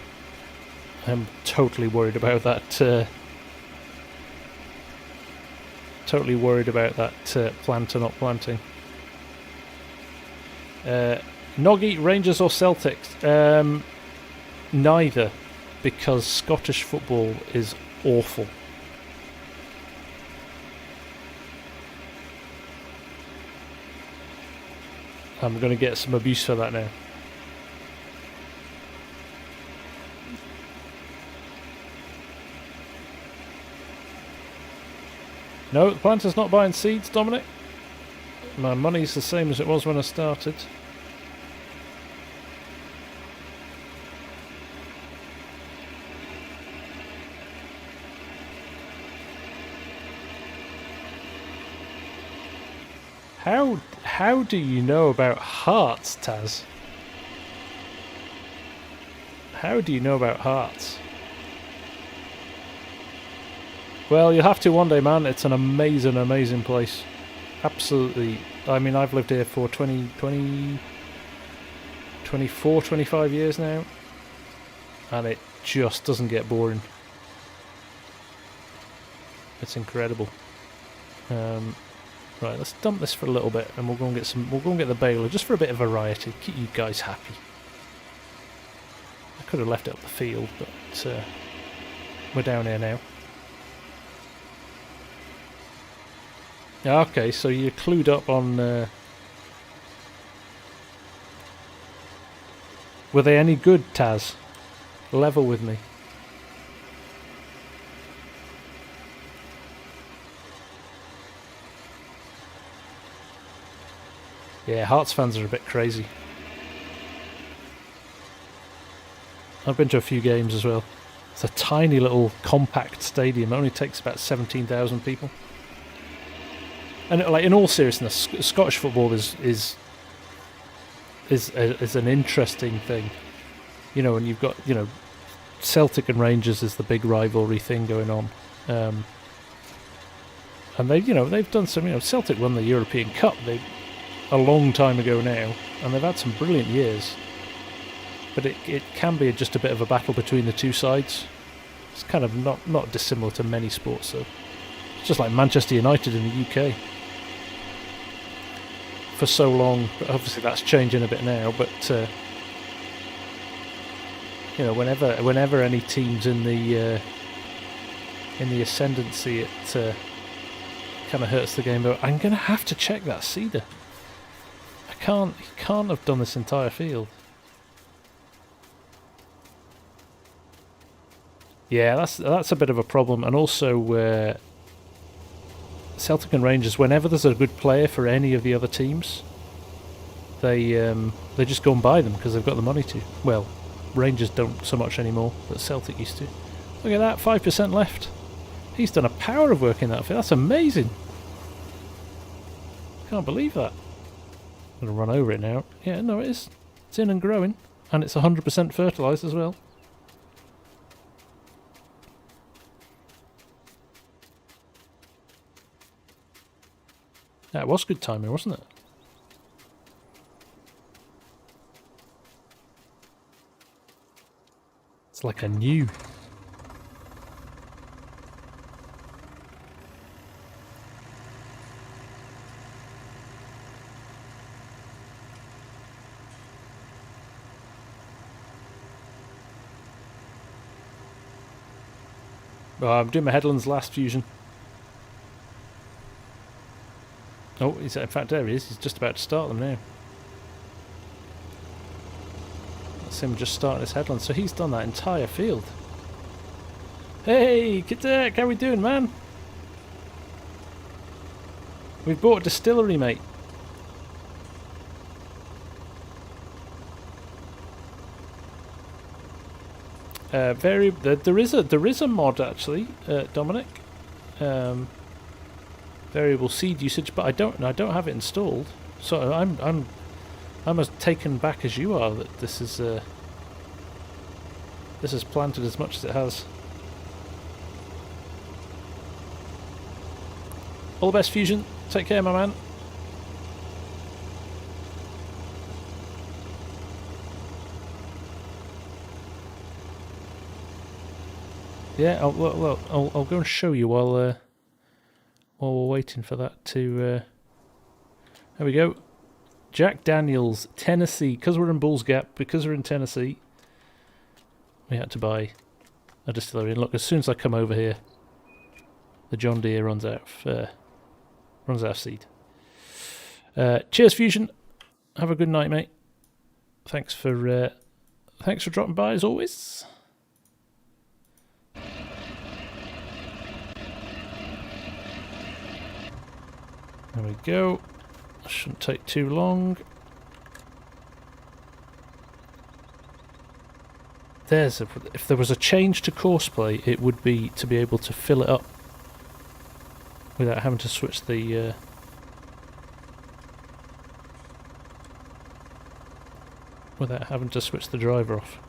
I'm totally worried about that. Totally worried about that plant or not planting. Noggy, Rangers or Celtics? Neither, because Scottish football is awful. I'm going to get some abuse for that now. No, the planter's not buying seeds, Dominic. My money's the same as it was when I started. How do you know about hearts, Taz? How do you know about hearts? Well, you'll have to one day, man. It's an amazing, amazing place. Absolutely. I mean, I've lived here for 24, 25 years now. And it just doesn't get boring. It's incredible. Right, let's dump this for a little bit, and we'll go and get we'll go and get the baler just for a bit of variety. Keep you guys happy. I could have left it up the field, but we're down here now. Okay, so you're clued up on. Were they any good, Taz? Level with me. Yeah, Hearts fans are a bit crazy. I've been to a few games as well. It's a tiny little compact stadium. It only takes about 17,000 people. And like, in all seriousness, Scottish football is an interesting thing. You know, and you've got, you know, Celtic and Rangers is the big rivalry thing going on. And they've done some, Celtic won the European Cup a long time ago now, and they've had some brilliant years. But it can be just a bit of a battle between the two sides. It's kind of not dissimilar to many sports, though. It's just like Manchester United in the UK. For so long, but obviously that's changing a bit now, but whenever any team's in the ascendancy, kind of hurts the game, but I'm going to have to check that seeder. He can't have done this entire field. Yeah, that's a bit of a problem, and also Celtic and Rangers, whenever there's a good player for any of the other teams, they just go and buy them because they've got the money to. Well, Rangers don't so much anymore, but Celtic used to. Look at that, 5% left. He's done a power of work in that field. That's amazing. Can't believe that. I'm going to run over it now. Yeah, no, it is. It's in and growing, and it's 100% fertilised as well. That was good timing, wasn't it? It's like a new. Oh, I'm doing my headlands last fusion. Oh, in fact, there he is. He's just about to start them now. That's him just starting his headlands. So he's done that entire field. Hey, Katek, how we doing, man? We've bought a distillery, mate. There is a mod actually, Dominic. Variable seed usage, but I don't have it installed. So I'm as taken back as you are that this is planted as much as it has. All the best, Fusion. Take care, my man. Yeah, I'll go and show you while we're waiting for that to... There we go. Jack Daniels, Tennessee. Because we're in Bulls Gap, because we're in Tennessee, we had to buy a distillery. And look, as soon as I come over here, the John Deere runs out of seed. Cheers, Fusion. Have a good night, mate. Thanks for dropping by as always. There we go. Shouldn't take too long. If there was a change to courseplay, it would be to be able to fill it up without having to switch the driver off.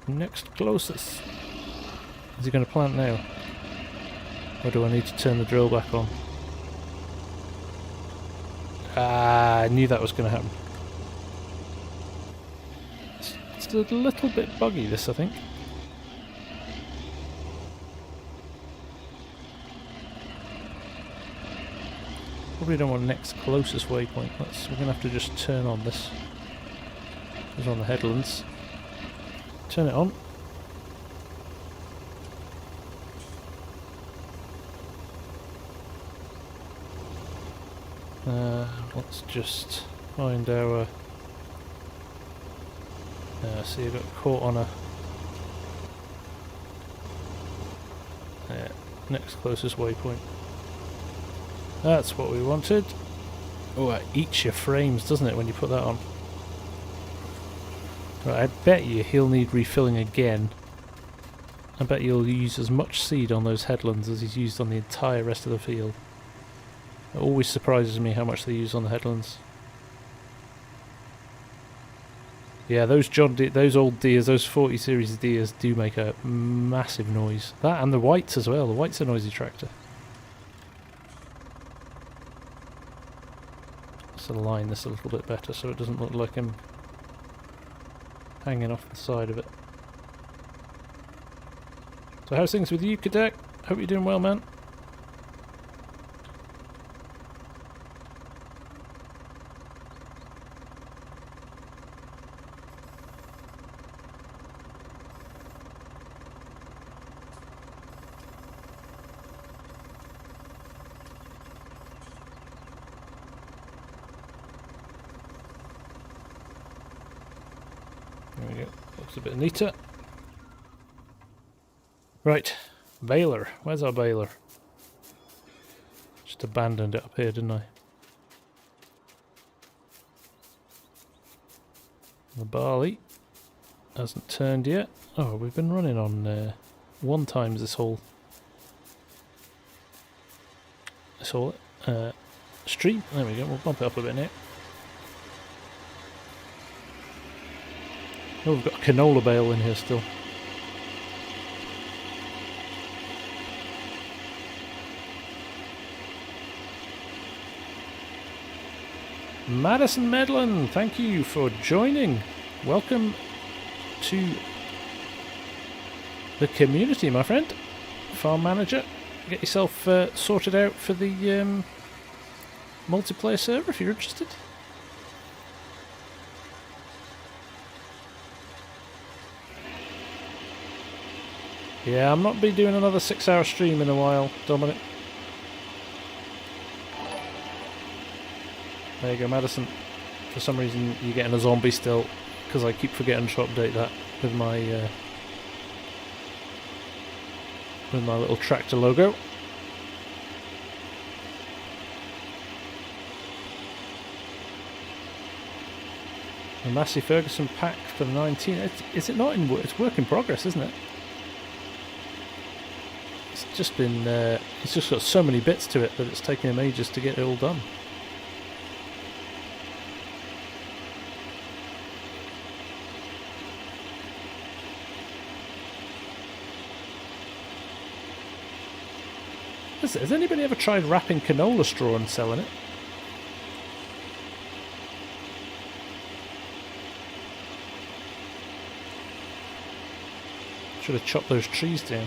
Next closest. Is he going to plant now? Or do I need to turn the drill back on? I knew that was going to happen. It's a little bit buggy, this, I think. Probably don't want next closest waypoint. We're going to have to just turn on this. It's on the headlands. Turn it on. Let's just find our... see, I got caught on a... next closest waypoint. That's what we wanted. Oh, it eats your frames, doesn't it, when you put that on? Right, I bet you he'll need refilling again. I bet you'll use as much seed on those headlands as he's used on the entire rest of the field. It always surprises me how much they use on the headlands. Yeah, those those old Deers, those 40 series Deers do make a massive noise. That and the whites as well. The white's a noisy tractor. Let's align this a little bit better so it doesn't look like I'm hanging off the side of it. So how's things with you, Kadak? Hope you're doing well, man. we go. Looks a bit neater. Right, baler. Where's our baler? Just abandoned it up here, didn't I? The barley hasn't turned yet. Oh, we've been running on 1 times this whole stream. There we go. We'll bump it up a bit now. Oh, we've got a canola bale in here still. Madison Medlin, thank you for joining. Welcome to the community, my friend. Farm manager, get yourself sorted out for the multiplayer server if you're interested. Yeah, I'm not be doing another 6-hour stream in a while, Dominic. There you go, Madison. For some reason you're getting a zombie still, because I keep forgetting to update that with my little tractor logo. The Massey Ferguson pack for the 19. Is it not in work? It's work in progress, isn't it? It's just been. It's just got so many bits to it that it's taken him ages to get it all done. Has anybody ever tried wrapping canola straw and selling it? Should have chopped those trees down.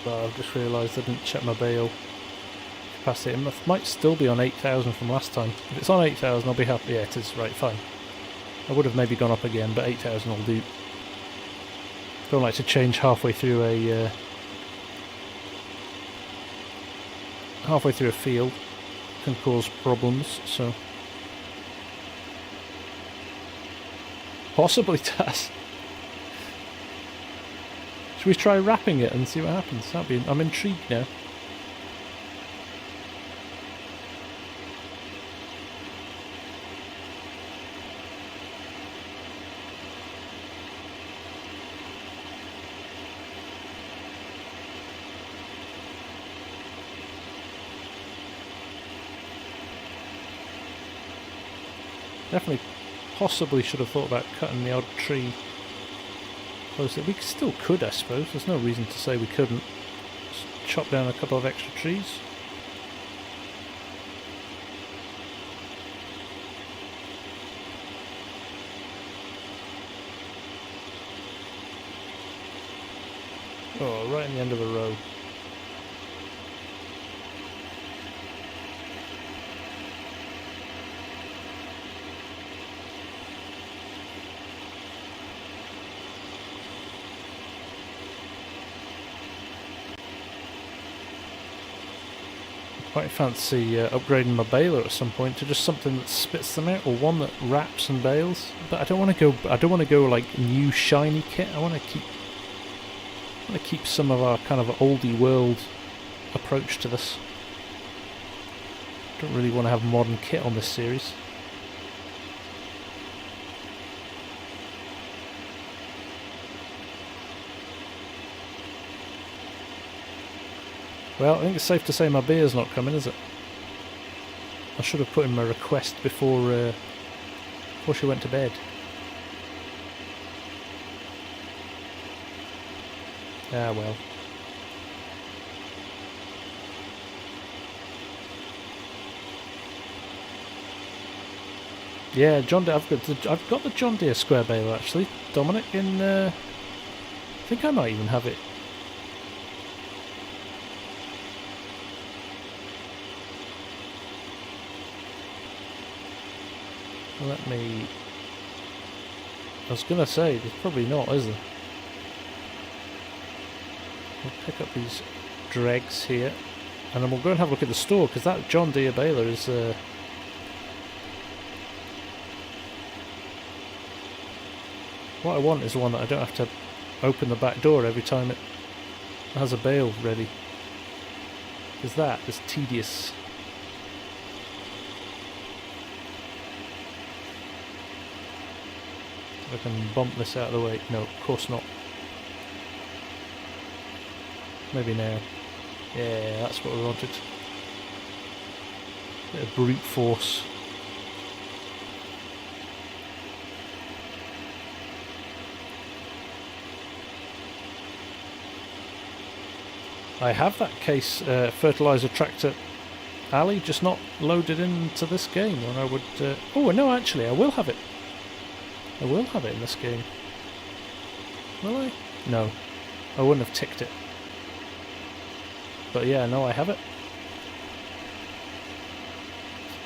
Well, I've just realised I didn't check my bale capacity. It might still be on 8,000 from last time. If it's on 8,000 I'll be happy. Yeah, it is. Right, fine. I would have maybe gone up again, but 8,000 will do. Don't like to change halfway through a field. Can cause problems, so possibly does. Should we try wrapping it and see what happens? I'm intrigued now. Definitely, possibly should have thought about cutting the odd tree closer. We still could, I suppose. There's no reason to say we couldn't. Just chop down a couple of extra trees. Oh, right in the end of the row. Quite fancy upgrading my baler at some point to just something that spits them out, or one that wraps and bales. But I don't want to go like new shiny kit. I want to keep some of our kind of oldie world approach to this. Don't really want to have modern kit on this series. Well, I think it's safe to say my beer's not coming, is it? I should have put in my request before she went to bed. Ah well. Yeah, John Deere. I've got the John Deere square baler actually, Dominic. I think I might even have it. Let me... I was going to say, there's probably not, is there? We'll pick up these dregs here, and then we'll go and have a look at the store, because that John Deere baler is... What I want is one that I don't have to open the back door every time it has a bale ready. Because that is tedious. If I can bump this out of the way. No, of course not. Maybe now. Yeah, that's what we wanted. Bit of brute force. I have that case fertilizer tractor alley, just not loaded into this game. And I would. Oh no, actually, I will have it. I will have it in this game. Will I? No, I wouldn't have ticked it. But yeah, no, I have it.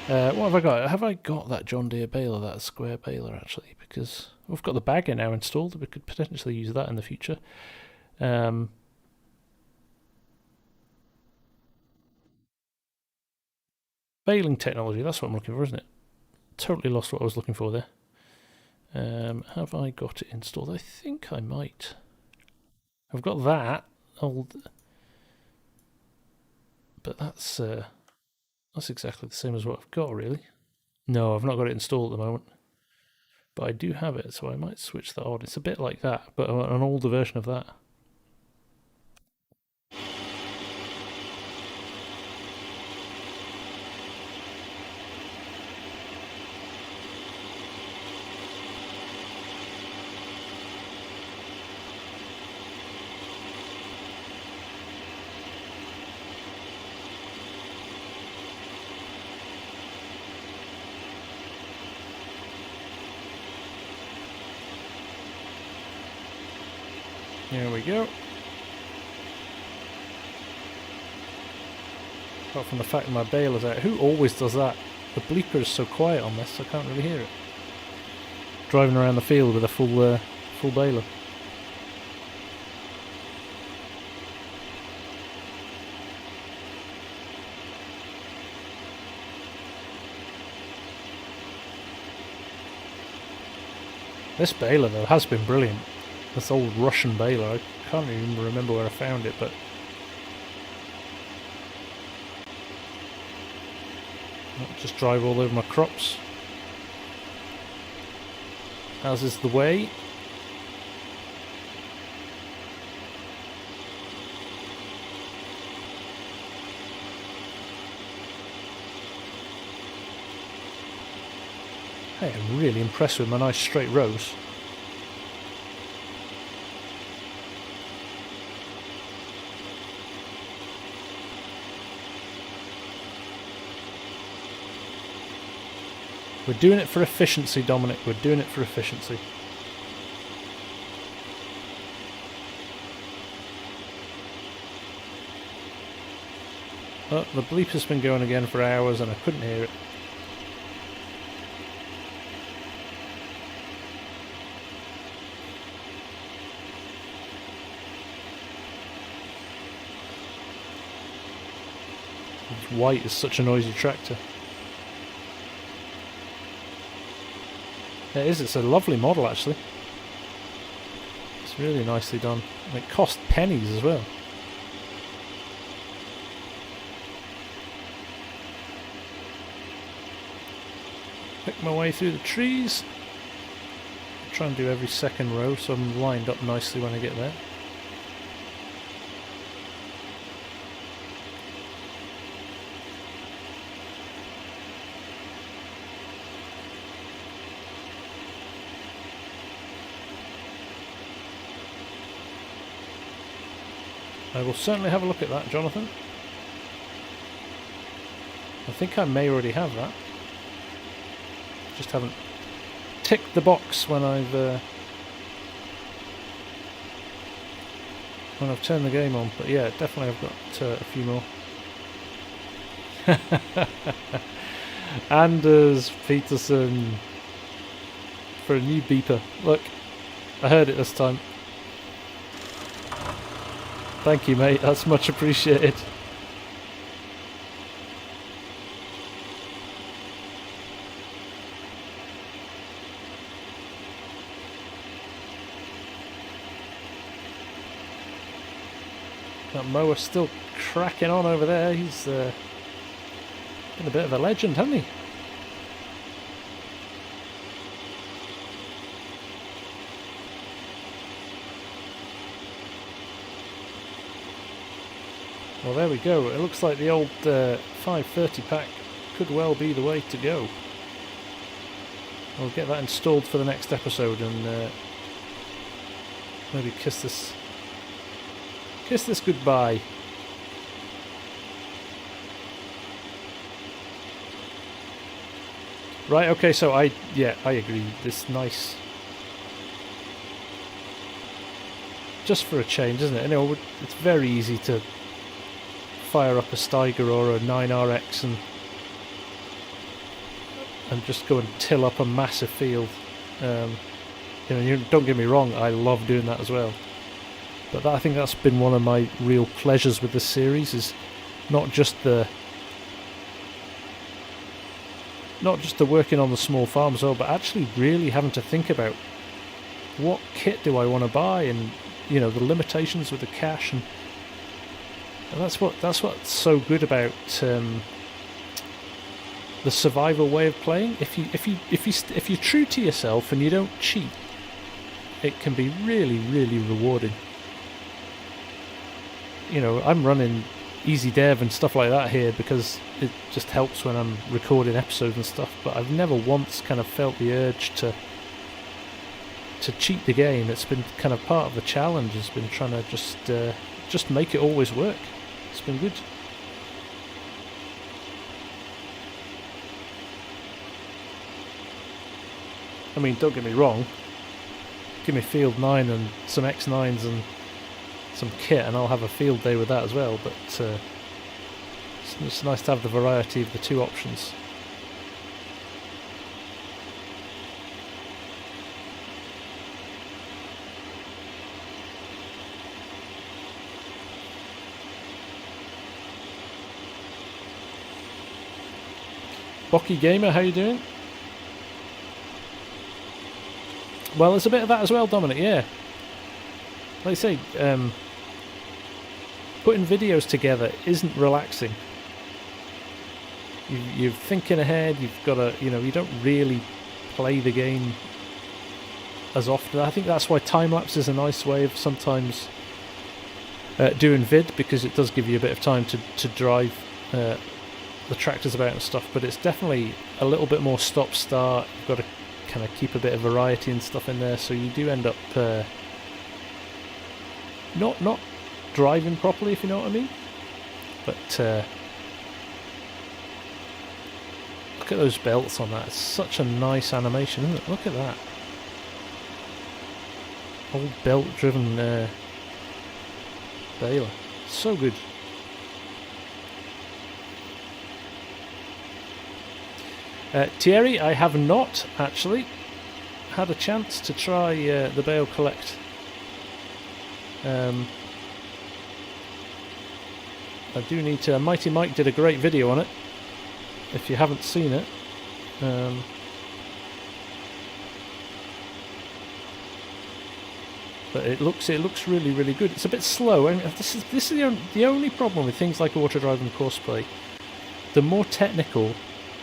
What have I got? Have I got that John Deere baler, that square baler actually? Because we've got the bagger now installed. We could potentially use that in the future. Baling technology, that's what I'm looking for, isn't it? Totally lost what I was looking for there. Have I got it installed? I think I might. I've got that old, but that's exactly the same as what I've got, really. No, I've not got it installed at the moment, but I do have it, so I might switch that on. It's a bit like that, but an older version of that. There we go. Apart from the fact that my baler's out. Who always does that? The bleeper is so quiet on this, I can't really hear it. Driving around the field with a full baler. This baler, though, has been brilliant. This old Russian baler, I can't even remember where I found it, but... I'll just drive all over my crops. As is the way. Hey, I'm really impressed with my nice straight rows. We're doing it for efficiency, Dominic. We're doing it for efficiency. Oh, the bleeper's been going again for hours and I couldn't hear it. White is such a noisy tractor. It is, it's a lovely model actually. It's really nicely done. And it cost pennies as well. Pick my way through the trees. Try and do every second row so I'm lined up nicely when I get there. I will certainly have a look at that, Jonathan. I think I may already have that. Just haven't ticked the box when I've turned the game on. But yeah, definitely I've got a few more. Anders Peterson, for a new beeper. Look, I heard it this time. Thank you, mate. That's much appreciated. That mower's still cracking on over there. He's been a bit of a legend, hasn't he? Well, there we go. It looks like the old 530 pack could well be the way to go. I'll get that installed for the next episode and maybe kiss this goodbye. Right, okay, so I agree. This nice, just for a change, isn't it? You know, it's very easy to fire up a Steiger or a 9RX and just go and till up a massive field. Don't get me wrong, I love doing that as well. But I think that's been one of my real pleasures with this series, is not just the working on the small farm as well, but actually really having to think about what kit do I want to buy, and the limitations with the cash, and that's what's so good about the survival way of playing. If you're true to yourself and you don't cheat, it can be really, really rewarding. I'm running easy dev and stuff like that here because it just helps when I'm recording episodes and stuff, but I've never once kind of felt the urge to cheat the game. It's been kind of part of the challenge, has been trying to just make it always work. It's been good. I mean, don't get me wrong, give me Field 9 and some X9s and some kit and I'll have a field day with that as well, but it's nice to have the variety of the two options. Bocky Gamer, how you doing? Well, there's a bit of that as well, Dominic, yeah. Like I say, putting videos together isn't relaxing. You're thinking ahead, you've got to, you don't really play the game as often. I think that's why time-lapse is a nice way of sometimes doing vid, because it does give you a bit of time to drive the tractors about and stuff, but it's definitely a little bit more stop-start. You've got to kind of keep a bit of variety and stuff in there, so you do end up not driving properly, if you know what I mean. But look at those belts on that. It's such a nice animation, isn't it? Look at that. Old belt-driven baler. So good. Thierry, I have not actually had a chance to try the Bale Collect. I do need to. Mighty Mike did a great video on it. If you haven't seen it, but it looks really, really good. It's a bit slow. I mean, this is the only problem with things like auto drive and courseplay. The more technical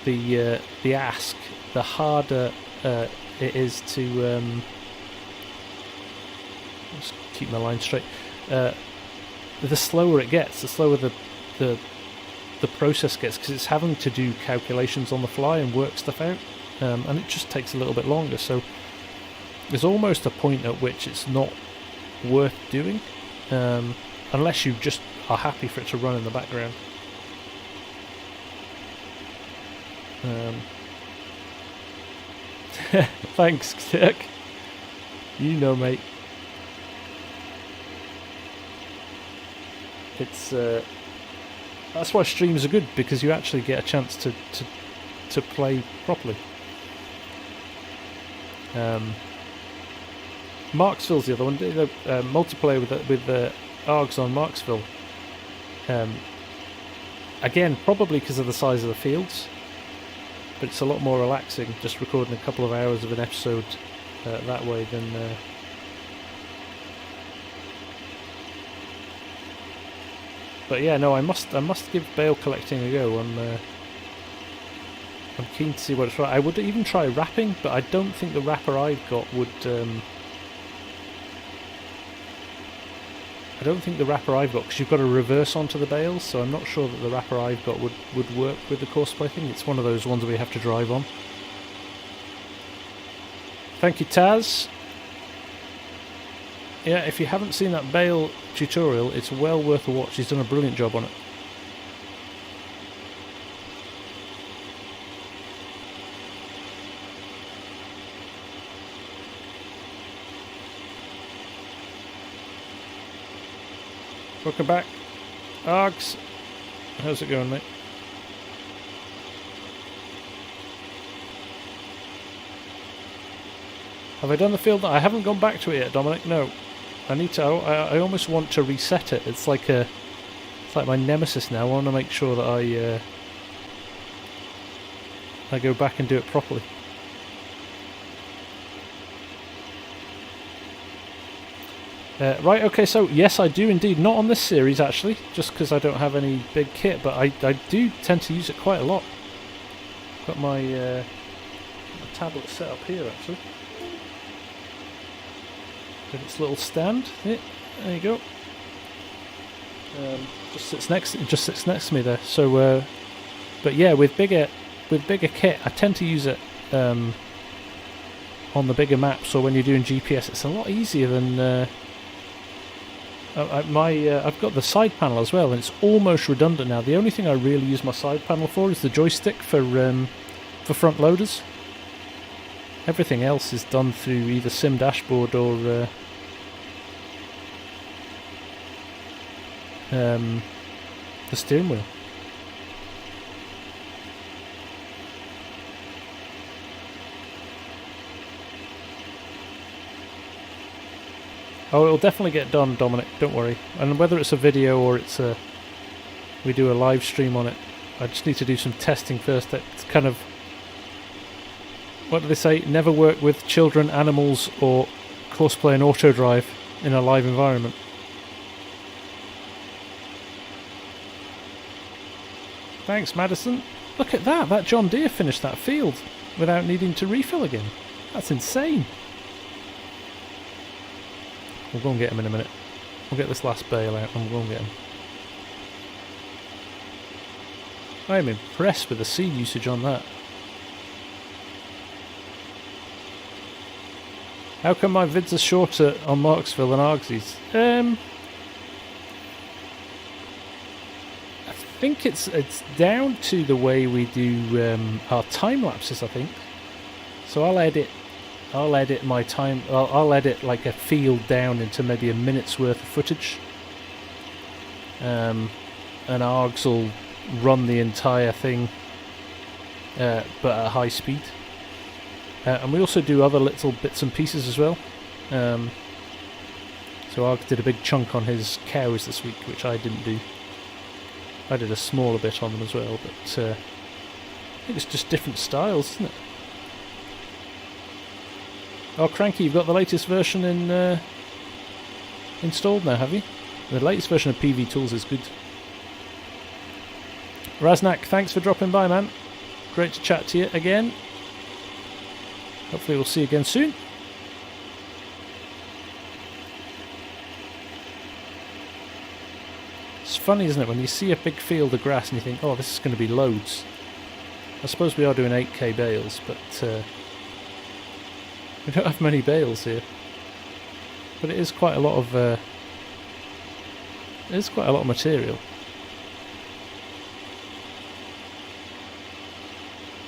the ask, the harder it is to just keep my line straight. The slower it gets, the slower the process gets, because it's having to do calculations on the fly and work stuff out, and it just takes a little bit longer. So there's almost a point at which it's not worth doing, unless you just are happy for it to run in the background. Thanks, Kirk. You know, mate. It's that's why streams are good, because you actually get a chance to play properly. Marksville's the other one. Multiplayer with the ARGs on Marksville. Again, probably because of the size of the fields, but it's a lot more relaxing just recording a couple of hours of an episode that way than. But yeah, no, I must give bale collecting a go. I'm keen to see what it's like. I would even try wrapping, but I don't think the wrapper I've got would. I don't think the wrapper I've got, because you've got to reverse onto the bales, so I'm not sure that the wrapper I've got would work with the Corsair thing. It's one of those ones where you have to drive on. Thank you, Taz. Yeah, if you haven't seen that bale tutorial, it's well worth a watch. He's done a brilliant job on it. Welcome back. Args, how's it going, mate? Have I done the field? I haven't gone back to it yet, Dominic. No, I need to. I almost want to reset it. It's like my nemesis now. I want to make sure that I go back and do it properly. Right, okay, so yes, I do indeed. Not on this series, actually, just because I don't have any big kit, but I do tend to use it quite a lot. Got my tablet set up here, actually. Got its little stand. Yeah, there you go. Just sits next to me there. So, but yeah, with bigger kit, I tend to use it on the bigger maps, or when you're doing GPS, it's a lot easier than. I've got the side panel as well, and it's almost redundant now. The only thing I really use my side panel for is the joystick for front loaders. Everything else is done through either Sim Dashboard or the steering wheel. Oh, it'll definitely get done, Dominic, don't worry. And whether it's a video or we do a live stream on it, I just need to do some testing first. It's kind of, what do they say? Never work with children, animals, or Courseplay and auto drive in a live environment. Thanks, Madison. Look at that. That John Deere finished that field without needing to refill again. That's insane. We'll go and get him in a minute. We'll get this last bale out and we'll go and get him. I am impressed with the seed usage on that. How come my vids are shorter on Marksville than Argsy's? I think it's down to the way we do our time lapses, I think. So I'll edit my time. I'll edit like a field down into maybe a minute's worth of footage, and Args will run the entire thing, but at high speed. And we also do other little bits and pieces as well. So Args did a big chunk on his cows this week, which I didn't do. I did a smaller bit on them as well, but I think it's just different styles, isn't it? Oh, Cranky, you've got the latest version installed now, have you? The latest version of PV Tools is good. Raznak, thanks for dropping by, man. Great to chat to you again. Hopefully we'll see you again soon. It's funny, isn't it, when you see a big field of grass and you think, oh, this is going to be loads. I suppose we are doing 8k bales, but we don't have many bales here, but it is quite a lot of material.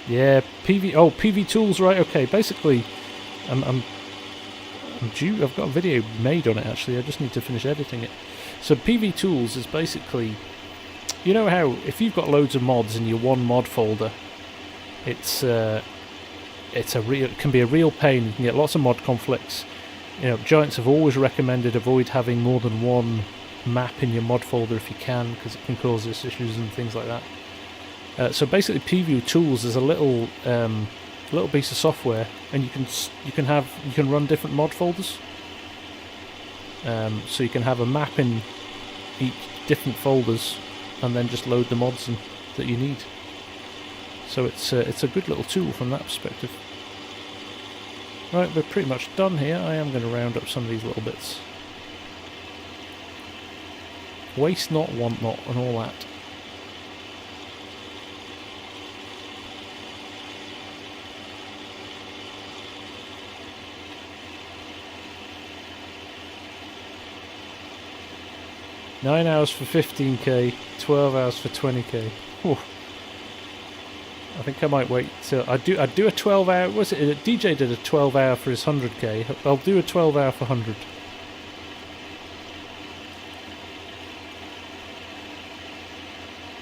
Yeah, PV Tools, right? Okay, basically, I'm due. I've got a video made on it actually. I just need to finish editing it. So PV Tools is basically, you know how if you've got loads of mods in your one mod folder, it's it can be a real pain. You can get lots of mod conflicts. You know, Giants have always recommended avoid having more than one map in your mod folder if you can, because it can cause issues and things like that. So basically, PView Tools is a little piece of software, and you can run different mod folders. So you can have a map in each different folders, and then just load the mods that you need. So it's a good little tool from that perspective. Right, we're pretty much done here. I am going to round up some of these little bits. Waste not, want not, and all that. $9 hours for 15k, 12 hours for 20k. Ooh. I think I might wait till I'd do a 12 hour. Was it DJ did a 12 hour for his 100k? I'll do a 12 hour for 100.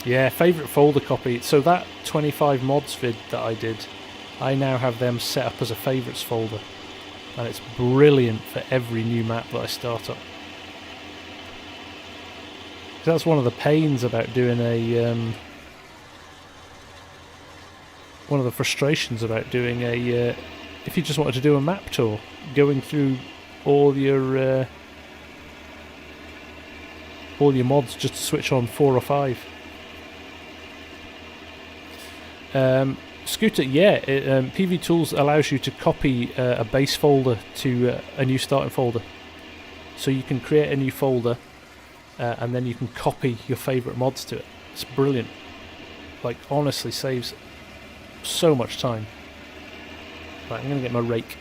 Yeah, favourite folder copy. So that 25 mods vid that I did, I now have them set up as a favourites folder, and it's brilliant for every new map that I start up. That's one of the pains about doing a one of the frustrations about doing a if you just wanted to do a map tour, going through all your mods just to switch on 4 or 5. Scooter, yeah, PV Tools allows you to copy a base folder to a new starting folder, so you can create a new folder and then you can copy your favourite mods to it. It's brilliant. Like, honestly, saves so much time. Right, I'm going to get my rake.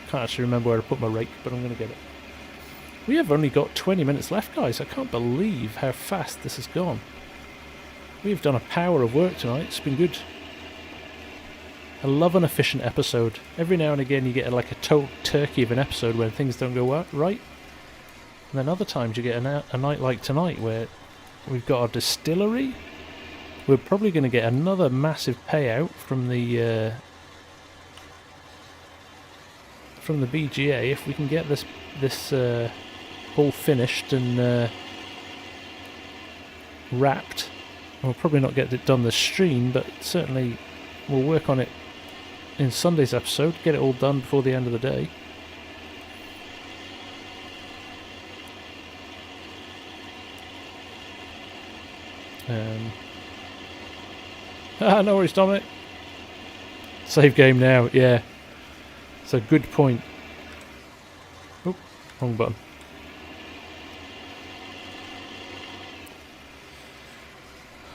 Can't actually remember where to put my rake, but I'm going to get it. We have only got 20 minutes left, guys. I can't believe how fast this has gone. We've done a power of work tonight. It's been good. I love an efficient episode. Every now and again you get like a total turkey of an episode when things don't go right. And then other times you get a night like tonight where we've got our distillery. We're probably going to get another massive payout from the BGA if we can get this all finished and wrapped. We'll probably not get it done this stream, but certainly we'll work on it in Sunday's episode. Get it all done before the end of the day. No worries, Dominic. Save game now, yeah. It's a good point. Oop, wrong button.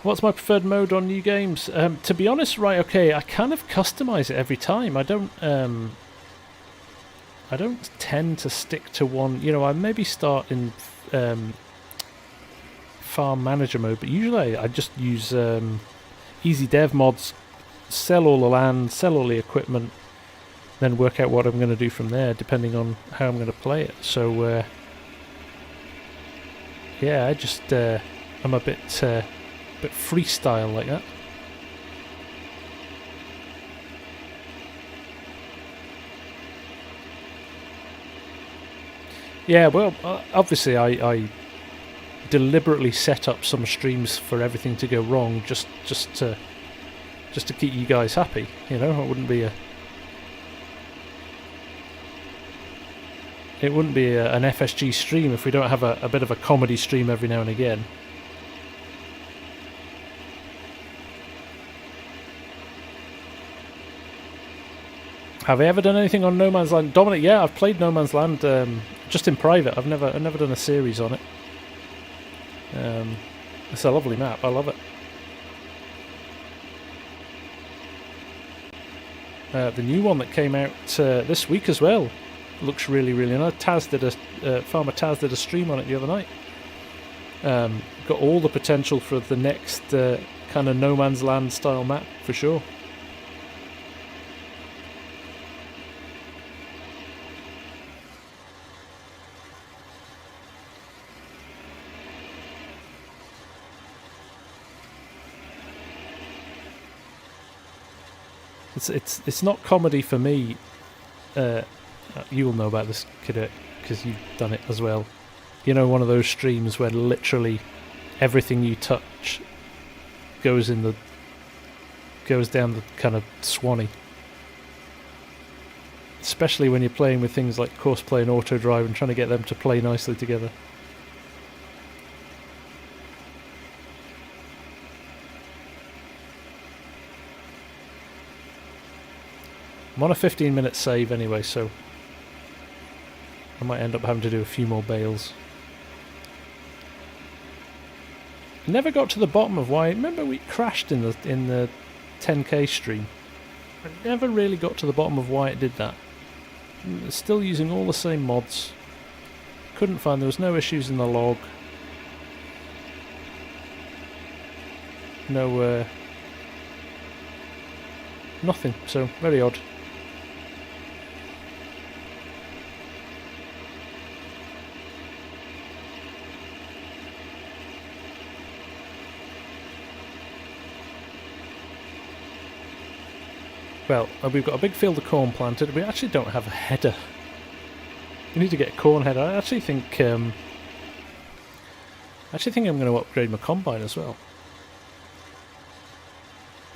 What's my preferred mode on new games? To be honest, right, okay, I kind of customize it every time. I don't tend to stick to one. You know, I maybe start in farm manager mode, but usually I just use easy dev mods, sell all the land, sell all the equipment, then work out what I'm going to do from there, depending on how I'm going to play it. So, yeah, I just I'm a bit freestyle like that. Yeah, well, obviously I deliberately set up some streams for everything to go wrong, just to keep you guys happy. You know, it wouldn't be an FSG stream if we don't have a bit of a comedy stream every now and again. Have I ever done anything on No Man's Land? Dominic, yeah, I've played No Man's Land just in private. I've never done a series on it. It's a lovely map. I love it. The new one that came out this week as well looks really, really nice. Farmer Taz did a stream on it the other night. Got all the potential for the next kind of No Man's Land style map for sure. It's not comedy for me. You'll know about this, kid, because you've done it as well. You know, one of those streams where literally everything you touch goes down the kind of Swanee. Especially when you're playing with things like Courseplay and Auto Drive and trying to get them to play nicely together. I'm on a 15-minute save anyway, so I might end up having to do a few more bales. Never got to the bottom of why. Remember we crashed in the 10K stream. I never really got to the bottom of why it did that. Still using all the same mods. Couldn't find, there was no issues in the log. No, nothing, so very odd. Well, we've got a big field of corn planted. We actually don't have a header. We need to get a corn header. I actually think I'm going to upgrade my combine as well.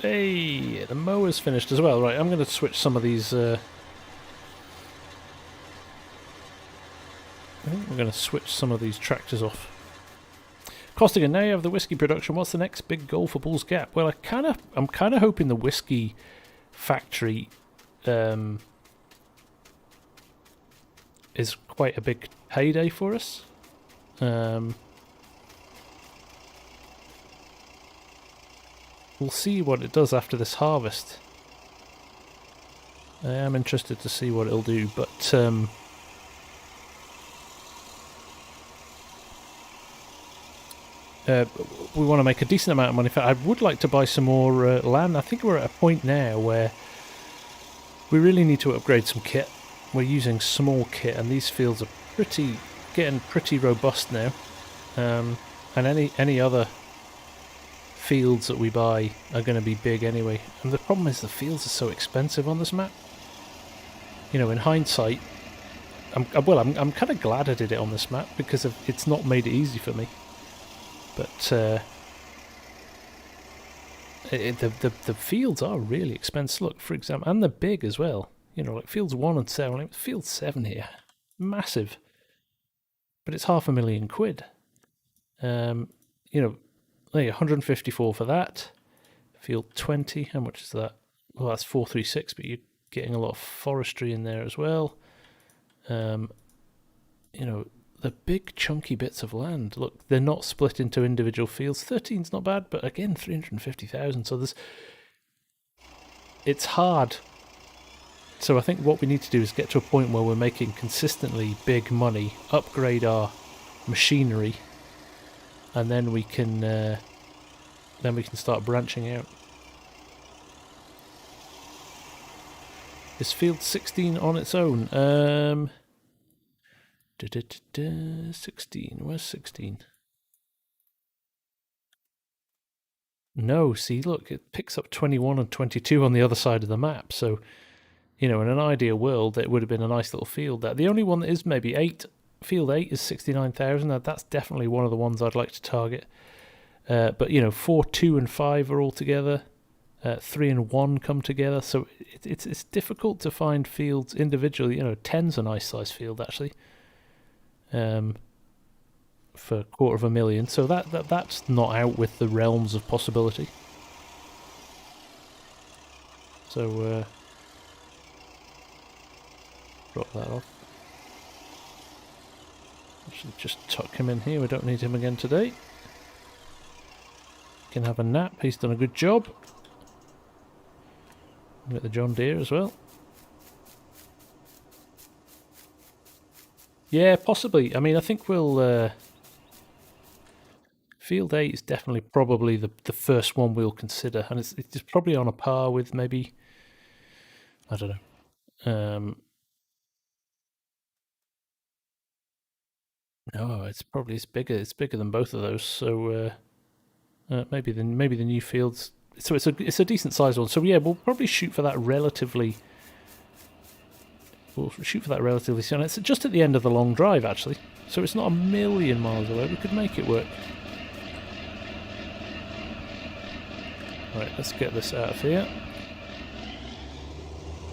Hey, the mower's finished as well. Right, I'm going to switch some of these. I think we're going to switch some of these tractors off. Costigan, now you have the whiskey production. What's the next big goal for Bulls Gap? Well, I'm kind of hoping the whiskey factory is quite a big payday for us. We'll see what it does after this harvest. I am interested to see what it'll do, but we want to make a decent amount of money. In fact, I would like to buy some more land. I think we're at a point now where we really need to upgrade some kit. We're using small kit, and these fields are getting pretty robust now. And any other fields that we buy are going to be big anyway. And the problem is the fields are so expensive on this map. You know, in hindsight, I'm kind of glad I did it on this map because it's not made it easy for me. But the fields are really expensive. Look, for example, and they're big as well. You know, like fields 1 and 7. Like field 7 here, massive. But it's £500,000. You know, there 154 for that. Field 20. How much is that? Well, that's 436. But you're getting a lot of forestry in there as well. You know, the big chunky bits of land. Look, they're not split into individual fields. 13's not bad, but again, 350,000. So it's hard. So I think what we need to do is get to a point where we're making consistently big money, upgrade our machinery, and then we can start branching out. Is field 16 on its own? 16. Where's 16? No, see, look, it picks up 21 and 22 on the other side of the map. So, you know, in an ideal world, it would have been a nice little field there. The only one that is maybe 8, field 8 is 69,000. That's definitely one of the ones I'd like to target. But, you know, 4, 2 and 5 are all together. 3 and 1 come together. So it's difficult to find fields individually. You know, 10's a nice size field, actually. For $250,000, so that's not out with the realms of possibility. So drop that off. I should just tuck him in here. We don't need him again today. Can have a nap. He's done a good job. Get the John Deere as well. Yeah, possibly. I mean, I think we'll... Field 8 is definitely probably the first one we'll consider. And it's probably on a par with maybe... I don't know. No, it's bigger. It's bigger than both of those. So maybe the new fields so it's a decent sized one. So yeah, we'll probably shoot for that relatively. We'll shoot for that relatively soon. It's just at the end of the long drive, actually, so it's not a million miles away. We could make it work. Right, let's get this out of here.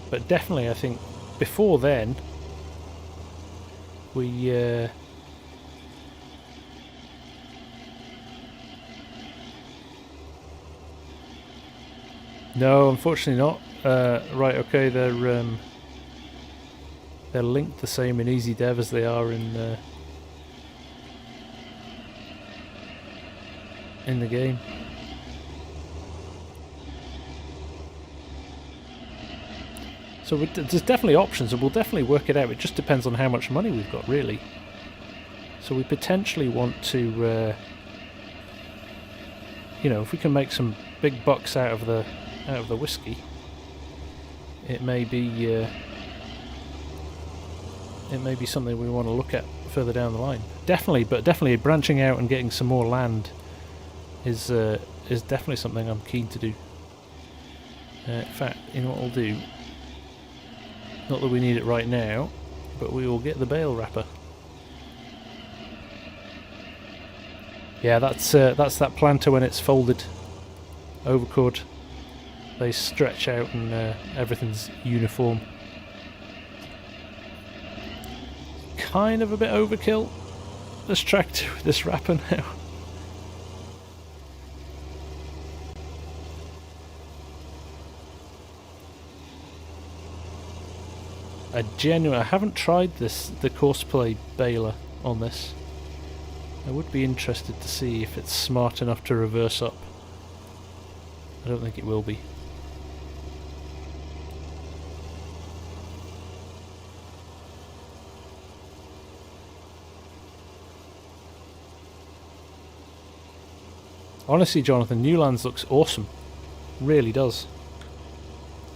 But definitely, I think before then, we. No, unfortunately not. Right, okay, they're linked the same in Easy Dev as they are in the game. So there's definitely options, and we'll definitely work it out. It just depends on how much money we've got, really. So we potentially want to, you know, if we can make some big bucks out of the whiskey, it may be something we want to look at further down the line. Definitely, but definitely branching out and getting some more land is definitely something I'm keen to do. In fact, you know what we'll do? Not that we need it right now, but we will get the bale wrapper. Yeah, that's that planter when it's folded, overcored. They stretch out and everything's uniform. Kind of a bit overkill, this tractor with this wrapper now. I haven't tried the Courseplay baler on this. I would be interested to see if it's smart enough to reverse up. I don't think it will be. Honestly, Jonathan, Newlands looks awesome. Really does.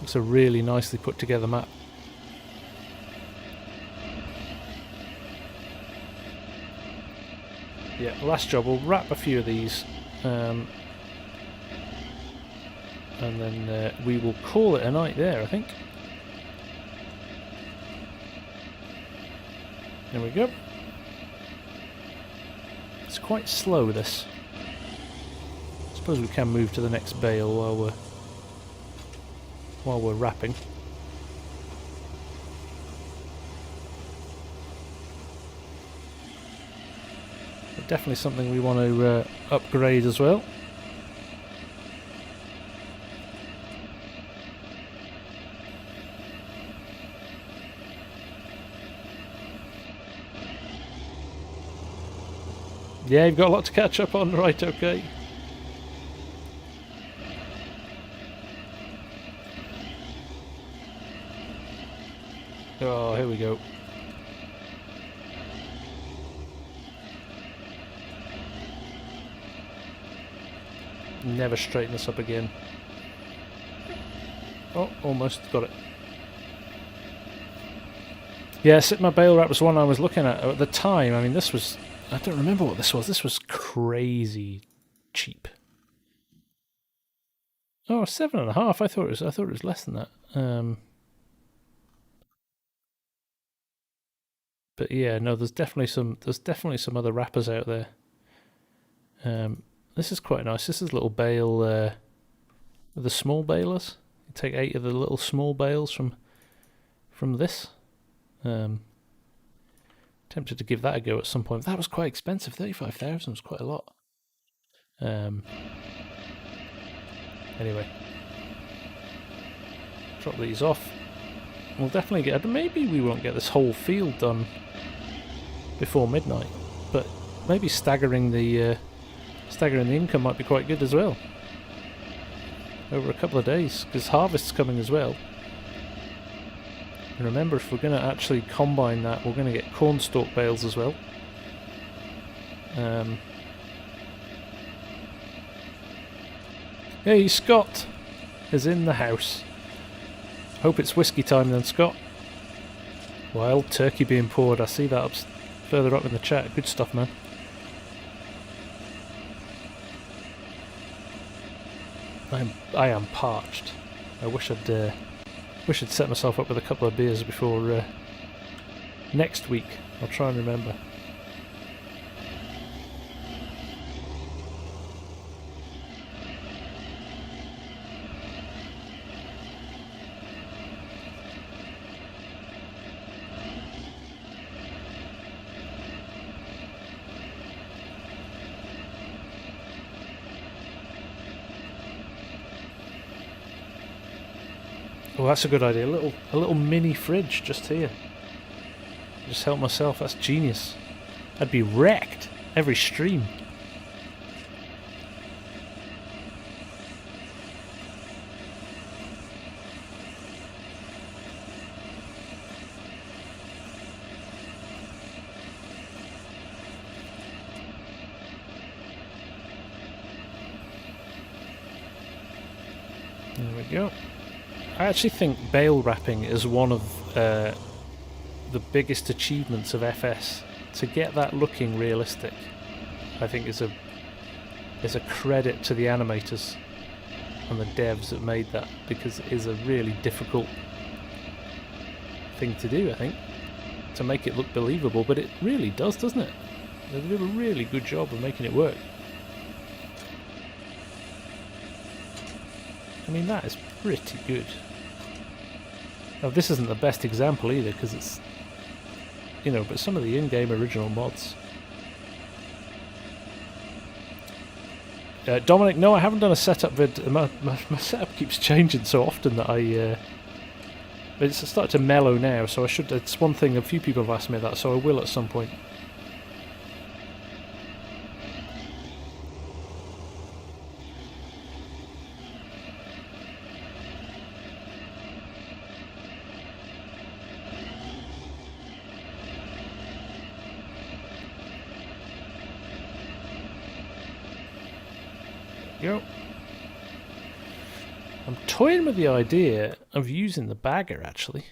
Looks a really nicely put together map. Yeah, last job, we'll wrap a few of these, and then we will call it a night there, I think. There we go. It's quite slow, this. I suppose we can move to the next bale while we're wrapping. Definitely something we want to upgrade as well. Yeah, you've got a lot to catch up on, right, okay. Oh, here we go. Never straighten this up again. Oh, almost got it. Yeah, Sigma bale wrap was one I was looking at the time. I mean, this was... I don't remember what this was. This was crazy cheap. Oh, 7.5. I thought it was less than that. But yeah, no, there's definitely some other wrappers out there. This is quite nice. This is a little bale with the small balers. You take 8 of the little small bales from this. Tempted to give that a go at some point. That was quite expensive. 35,000 was quite a lot. Anyway, drop these off. We'll definitely get... Maybe we won't get this whole field done before midnight, but maybe staggering the income might be quite good as well over a couple of days, because harvest's coming as well. And remember, if we're going to actually combine that, we're going to get corn stalk bales as well. Hey, Scott is in the house. Hope it's whiskey time then, Scott. Wild turkey being poured. I see that further up in the chat. Good stuff, man. I am parched. I wish I'd set myself up with a couple of beers before next week. I'll try and remember. Oh, that's a good idea. A little mini fridge just here. Just help myself. That's genius. I'd be wrecked every stream. There we go. I actually think bale wrapping is one of the biggest achievements of FS. To get that looking realistic, I think is a credit to the animators and the devs that made that, because it is a really difficult thing to do, I think, to make it look believable, but it really does, doesn't it? They do a really good job of making it work. I mean, that is pretty good. Now, this isn't the best example either, because it's, you know, but some of the in-game original mods. Dominic, no, I haven't done a setup vid. My setup keeps changing so often that it's started to mellow now, so I should. It's one thing a few people have asked me that, so I will at some point. Go. I'm toying with the idea of using the bagger actually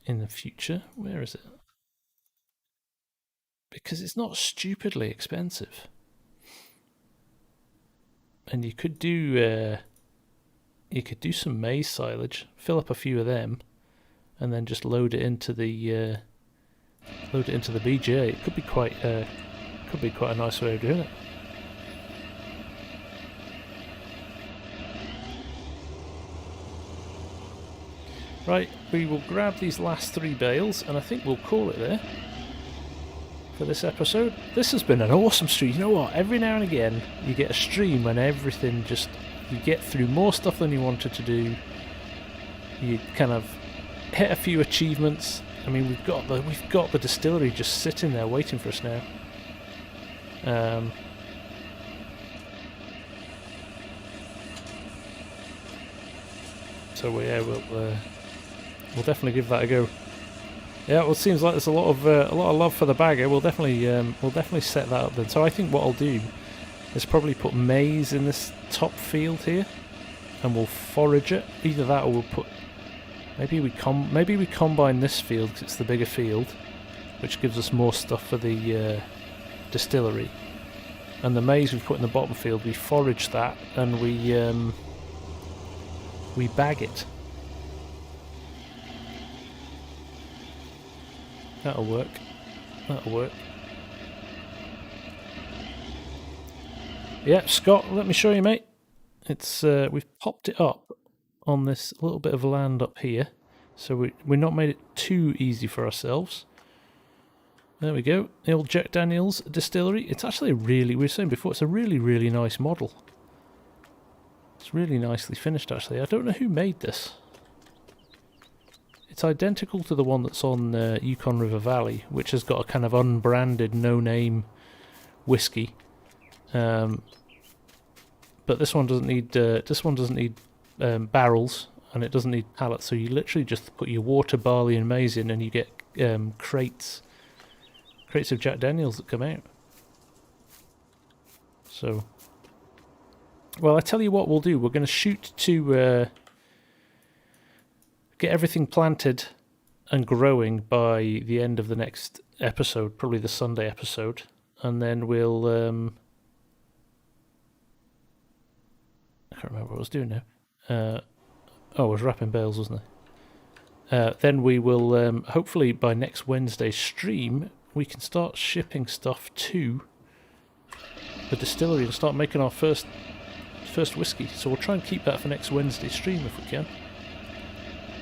in the future. Where is it? Because it's not stupidly expensive, and you could do some maize silage, fill up a few of them, and then just load it into the BGA. It could be quite a nice way of doing it. Right, we will grab these last 3 bales, and I think we'll call it there for this episode. This has been an awesome stream. You know what? Every now and again, you get a stream when everything just... You get through more stuff than you wanted to do. You kind of hit a few achievements. I mean, we've got the distillery just sitting there waiting for us now. So yeah, we'll definitely give that a go. Yeah, well, it seems like there's a lot of love for the bagger. We'll definitely set that up then. So I think what I'll do is probably put maize in this top field here, and we'll forage it. Either that, or we'll put maybe we combine this field because it's the bigger field, which gives us more stuff for the distillery. And the maize we put in the bottom field, we forage that and we bag it. That'll work. That'll work. Yeah, Scott, let me show you, mate. It's we've popped it up on this little bit of land up here, so we're not made it too easy for ourselves. There we go. The old Jack Daniel's distillery. It's actually we were saying before, it's a really, really nice model. It's really nicely finished, actually. I don't know who made this. It's identical to the one that's on Yukon River Valley, which has got a kind of unbranded, no-name whiskey. But this one doesn't need barrels, and it doesn't need pallets. So you literally just put your water, barley, and maize in, and you get crates of Jack Daniels that come out. So, well, I tell you what we'll do. We're going to shoot to get everything planted and growing by the end of the next episode, probably the Sunday episode, and then we'll can't remember what I was doing now. Oh, I was wrapping bales, wasn't I? Then we will, hopefully by next Wednesday's stream, we can start shipping stuff to the distillery and start making our first whiskey. So we'll try and keep that for next Wednesday's stream if we can.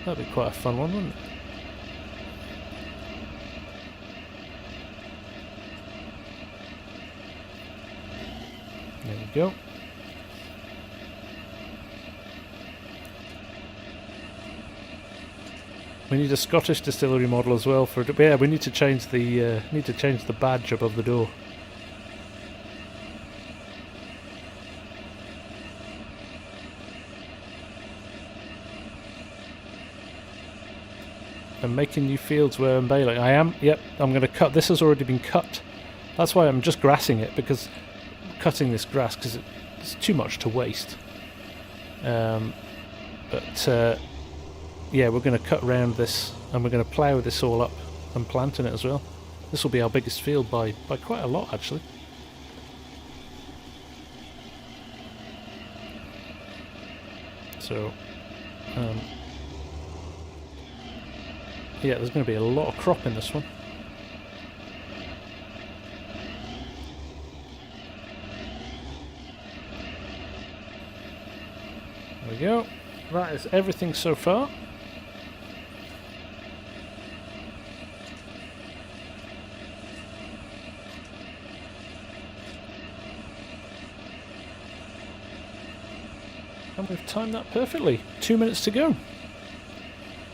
That'd be quite a fun one, wouldn't it? There we go. We need a Scottish distillery model as well for it. Yeah, we need to change the badge above the door. I'm making new fields where I'm baling. I am. Yep, I'm going to cut. This has already been cut. That's why I'm just grassing it, because cutting this grass because it's too much to waste. Yeah, we're going to cut around this and we're going to plough this all up and plant in it as well. This will be our biggest field by quite a lot, actually. So, yeah, there's going to be a lot of crop in this one. There we go. That is everything so far. And we've timed that perfectly. 2 minutes to go.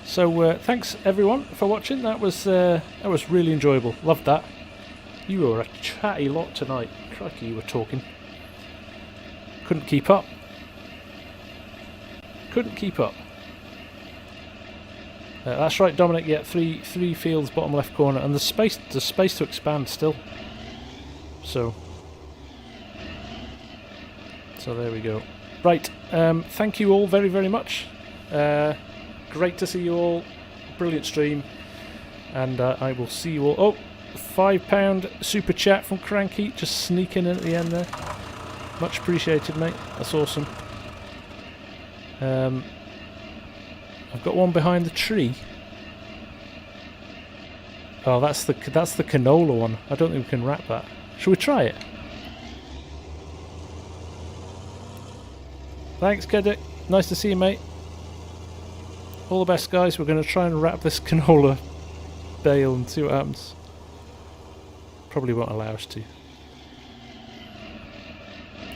So thanks everyone for watching. That was really enjoyable. Loved that. You were a chatty lot tonight. Crikey, you were talking. Couldn't keep up. Couldn't keep up. That's right, Dominic. Yeah, three fields, bottom left corner, and there's space to expand still. So there we go. Right. Thank you all very, very much. Great to see you all. Brilliant stream. And I will see you all. Oh, £5 super chat from Cranky. Just sneaking in at the end there. Much appreciated, mate. That's awesome. I've got one behind the tree. Oh, that's the canola one. I don't think we can wrap that. Shall we try it? Thanks, Keddick. Nice to see you, mate. All the best, guys. We're going to try and wrap this canola bale and see what happens. Probably won't allow us to.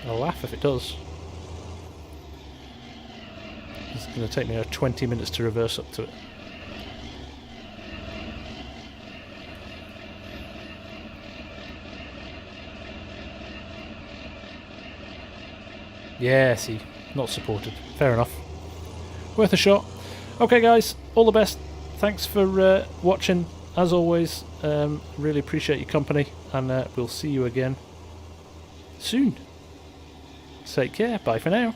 I'll laugh if it does. It's going to take me 20 minutes to reverse up to it. Yeah, see. Not supported. Fair enough. Worth a shot. Okay, guys. All the best. Thanks for watching. As always, really appreciate your company. And we'll see you again soon. Take care. Bye for now.